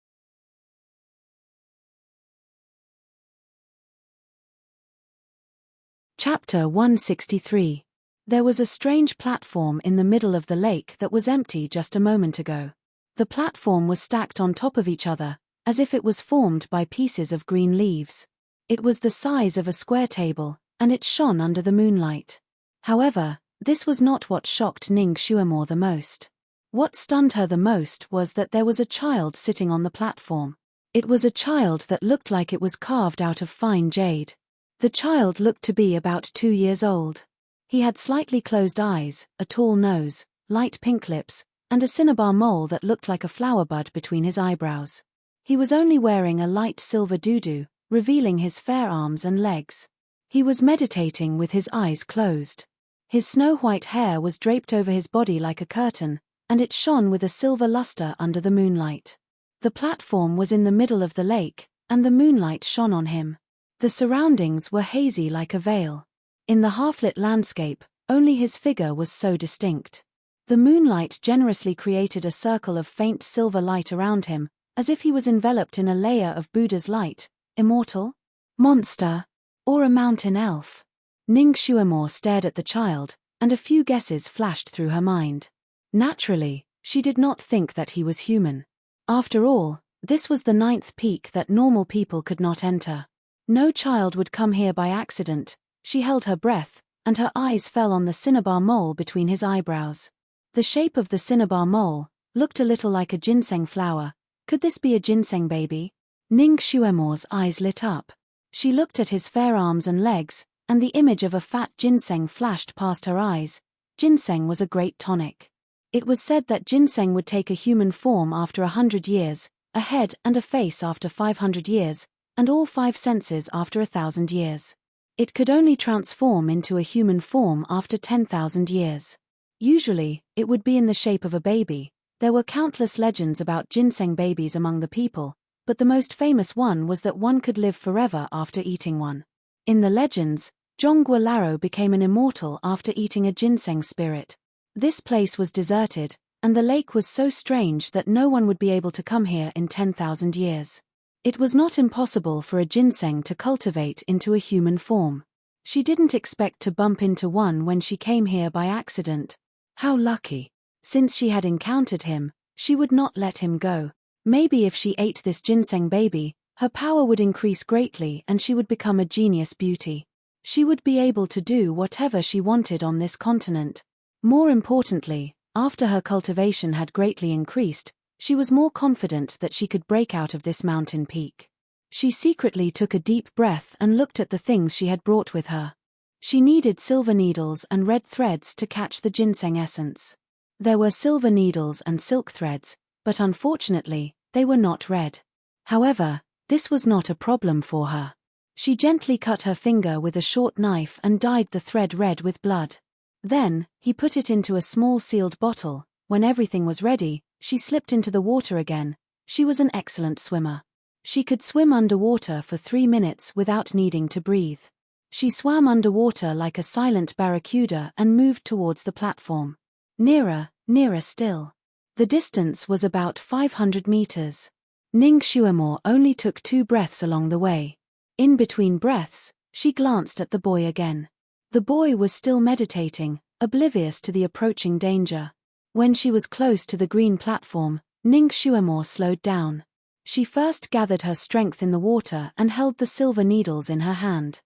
Chapter 163. There was a strange platform in the middle of the lake that was empty just a moment ago. The platform was stacked on top of each other, as if it was formed by pieces of green leaves. It was the size of a square table, and it shone under the moonlight. However, this was not what shocked Ning Xuemore the most. What stunned her the most was that there was a child sitting on the platform. It was a child that looked like it was carved out of fine jade. The child looked to be about 2 years old. He had slightly closed eyes, a tall nose, light pink lips, and a cinnabar mole that looked like a flower bud between his eyebrows. He was only wearing a light silver doudou, revealing his fair arms and legs. He was meditating with his eyes closed. His snow-white hair was draped over his body like a curtain, and it shone with a silver luster under the moonlight. The platform was in the middle of the lake, and the moonlight shone on him. The surroundings were hazy like a veil. In the half-lit landscape, only his figure was so distinct. The moonlight generously created a circle of faint silver light around him, as if he was enveloped in a layer of Buddha's light, immortal, monster, or a mountain elf. Ning Xuemore stared at the child, and a few guesses flashed through her mind. Naturally, she did not think that he was human. After all, this was the 9th peak that normal people could not enter. No child would come here by accident. She held her breath, and her eyes fell on the cinnabar mole between his eyebrows. The shape of the cinnabar mole looked a little like a ginseng flower. Could this be a ginseng baby? Ning Xuemore's eyes lit up. She looked at his fair arms and legs, and the image of a fat ginseng flashed past her eyes. Ginseng was a great tonic. It was said that ginseng would take a human form after 100 years, a head and a face after 500 years, and all 5 senses after 1,000 years. It could only transform into a human form after 10,000 years. Usually, it would be in the shape of a baby. There were countless legends about ginseng babies among the people, but the most famous one was that one could live forever after eating one. In the legends, Zhongguo Laro became an immortal after eating a ginseng spirit. This place was deserted, and the lake was so strange that no one would be able to come here in 10,000 years. It was not impossible for a ginseng to cultivate into a human form. She didn't expect to bump into one when she came here by accident. How lucky. Since she had encountered him, she would not let him go. Maybe if she ate this ginseng baby, her power would increase greatly and she would become a genius beauty. She would be able to do whatever she wanted on this continent. More importantly, after her cultivation had greatly increased, she was more confident that she could break out of this mountain peak. She secretly took a deep breath and looked at the things she had brought with her. She needed silver needles and red threads to catch the ginseng essence. There were silver needles and silk threads, but unfortunately, they were not red. However, this was not a problem for her. She gently cut her finger with a short knife and dyed the thread red with blood. Then, he put it into a small sealed bottle. When everything was ready, she slipped into the water again. She was an excellent swimmer. She could swim underwater for 3 minutes without needing to breathe. She swam underwater like a silent barracuda and moved towards the platform. Nearer, nearer still. The distance was about 500 meters. Ning Xuemore only took 2 breaths along the way. In between breaths, she glanced at the boy again. The boy was still meditating, oblivious to the approaching danger. When she was close to the green platform, Ning Xuemore slowed down. She first gathered her strength in the water and held the silver needles in her hand.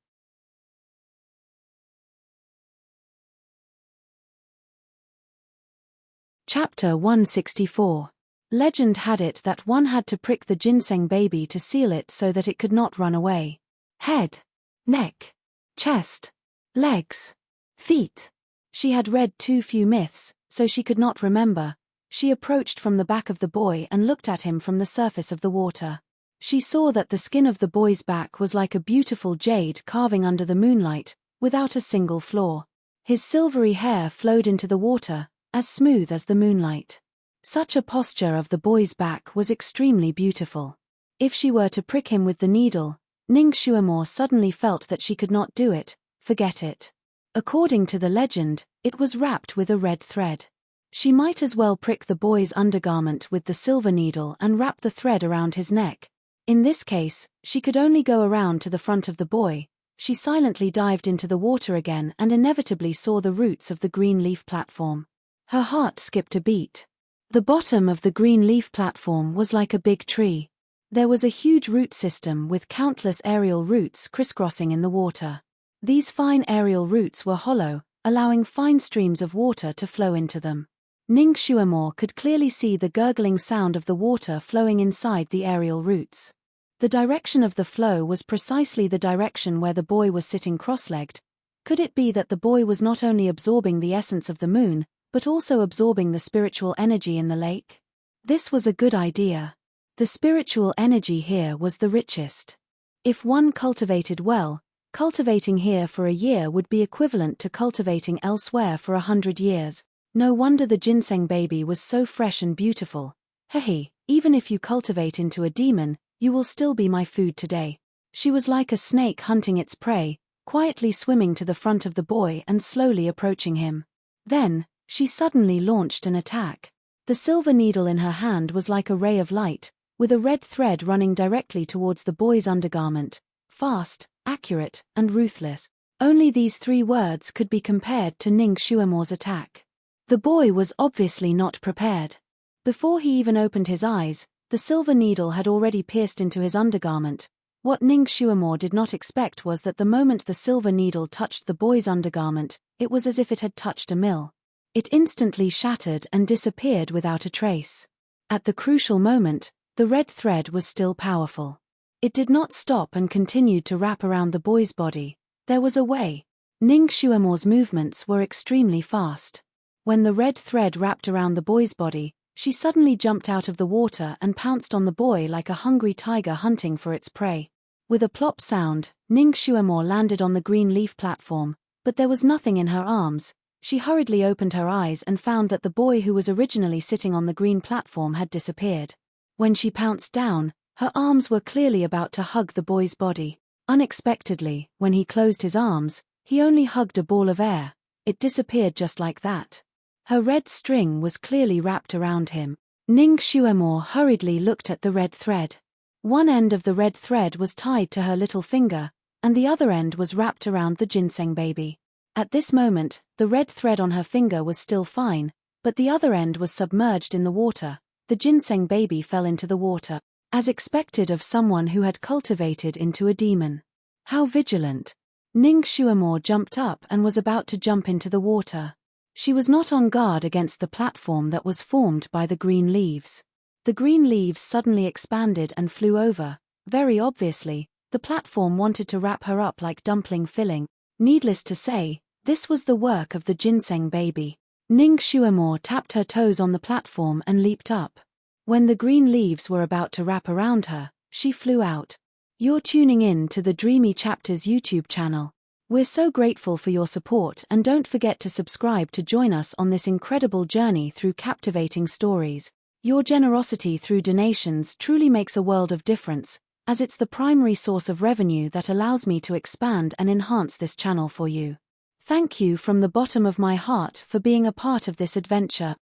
Chapter 164. Legend had it that one had to prick the ginseng baby to seal it so that it could not run away. Head, neck, chest, legs, feet. She had read too few myths, so she could not remember. She approached from the back of the boy and looked at him from the surface of the water. She saw that the skin of the boy's back was like a beautiful jade carving under the moonlight, without a single flaw. His silvery hair flowed into the water, as smooth as the moonlight. Such a posture of the boy's back was extremely beautiful. If she were to prick him with the needle, Ning Xuemore suddenly felt that she could not do it. Forget it. According to the legend, it was wrapped with a red thread. She might as well prick the boy's undergarment with the silver needle and wrap the thread around his neck. In this case, she could only go around to the front of the boy. She silently dived into the water again and inevitably saw the roots of the green leaf platform. Her heart skipped a beat. The bottom of the green leaf platform was like a big tree. There was a huge root system with countless aerial roots crisscrossing in the water. These fine aerial roots were hollow, allowing fine streams of water to flow into them. Ning Xuemore could clearly see the gurgling sound of the water flowing inside the aerial roots. The direction of the flow was precisely the direction where the boy was sitting cross-legged. Could it be that the boy was not only absorbing the essence of the moon, but also absorbing the spiritual energy in the lake? This was a good idea. The spiritual energy here was the richest. If one cultivated well, cultivating here for a year would be equivalent to cultivating elsewhere for 100 years. No wonder the ginseng baby was so fresh and beautiful. Hehe, even if you cultivate into a demon, you will still be my food today. She was like a snake hunting its prey, quietly swimming to the front of the boy and slowly approaching him. Then, she suddenly launched an attack. The silver needle in her hand was like a ray of light, with a red thread running directly towards the boy's undergarment. Fast, accurate, and ruthless. Only these 3 words could be compared to Ning Xuemore's attack. The boy was obviously not prepared. Before he even opened his eyes, the silver needle had already pierced into his undergarment. What Ning Xuemore did not expect was that the moment the silver needle touched the boy's undergarment, it was as if it had touched a mill. It instantly shattered and disappeared without a trace. At the crucial moment, the red thread was still powerful. It did not stop and continued to wrap around the boy's body. There was a way. Ning Xuemore's movements were extremely fast. When the red thread wrapped around the boy's body, she suddenly jumped out of the water and pounced on the boy like a hungry tiger hunting for its prey. With a plop sound, Ning Xuemore landed on the green leaf platform, but there was nothing in her arms. She hurriedly opened her eyes and found that the boy who was originally sitting on the green platform had disappeared. When she pounced down, her arms were clearly about to hug the boy's body. Unexpectedly, when he closed his arms, he only hugged a ball of air. It disappeared just like that. Her red string was clearly wrapped around him. Ning Xuemore hurriedly looked at the red thread. One end of the red thread was tied to her little finger, and the other end was wrapped around the ginseng baby. At this moment, the red thread on her finger was still fine, but the other end was submerged in the water. The ginseng baby fell into the water, as expected of someone who had cultivated into a demon. How vigilant! Ning Xuemore jumped up and was about to jump into the water. She was not on guard against the platform that was formed by the green leaves. The green leaves suddenly expanded and flew over. Very obviously, the platform wanted to wrap her up like dumpling filling. Needless to say, this was the work of the ginseng baby. Ning Xuemore tapped her toes on the platform and leaped up. When the green leaves were about to wrap around her, she flew out. You're tuning in to the Dreamy Chapters YouTube channel. We're so grateful for your support, and don't forget to subscribe to join us on this incredible journey through captivating stories. Your generosity through donations truly makes a world of difference, as it's the primary source of revenue that allows me to expand and enhance this channel for you. Thank you from the bottom of my heart for being a part of this adventure.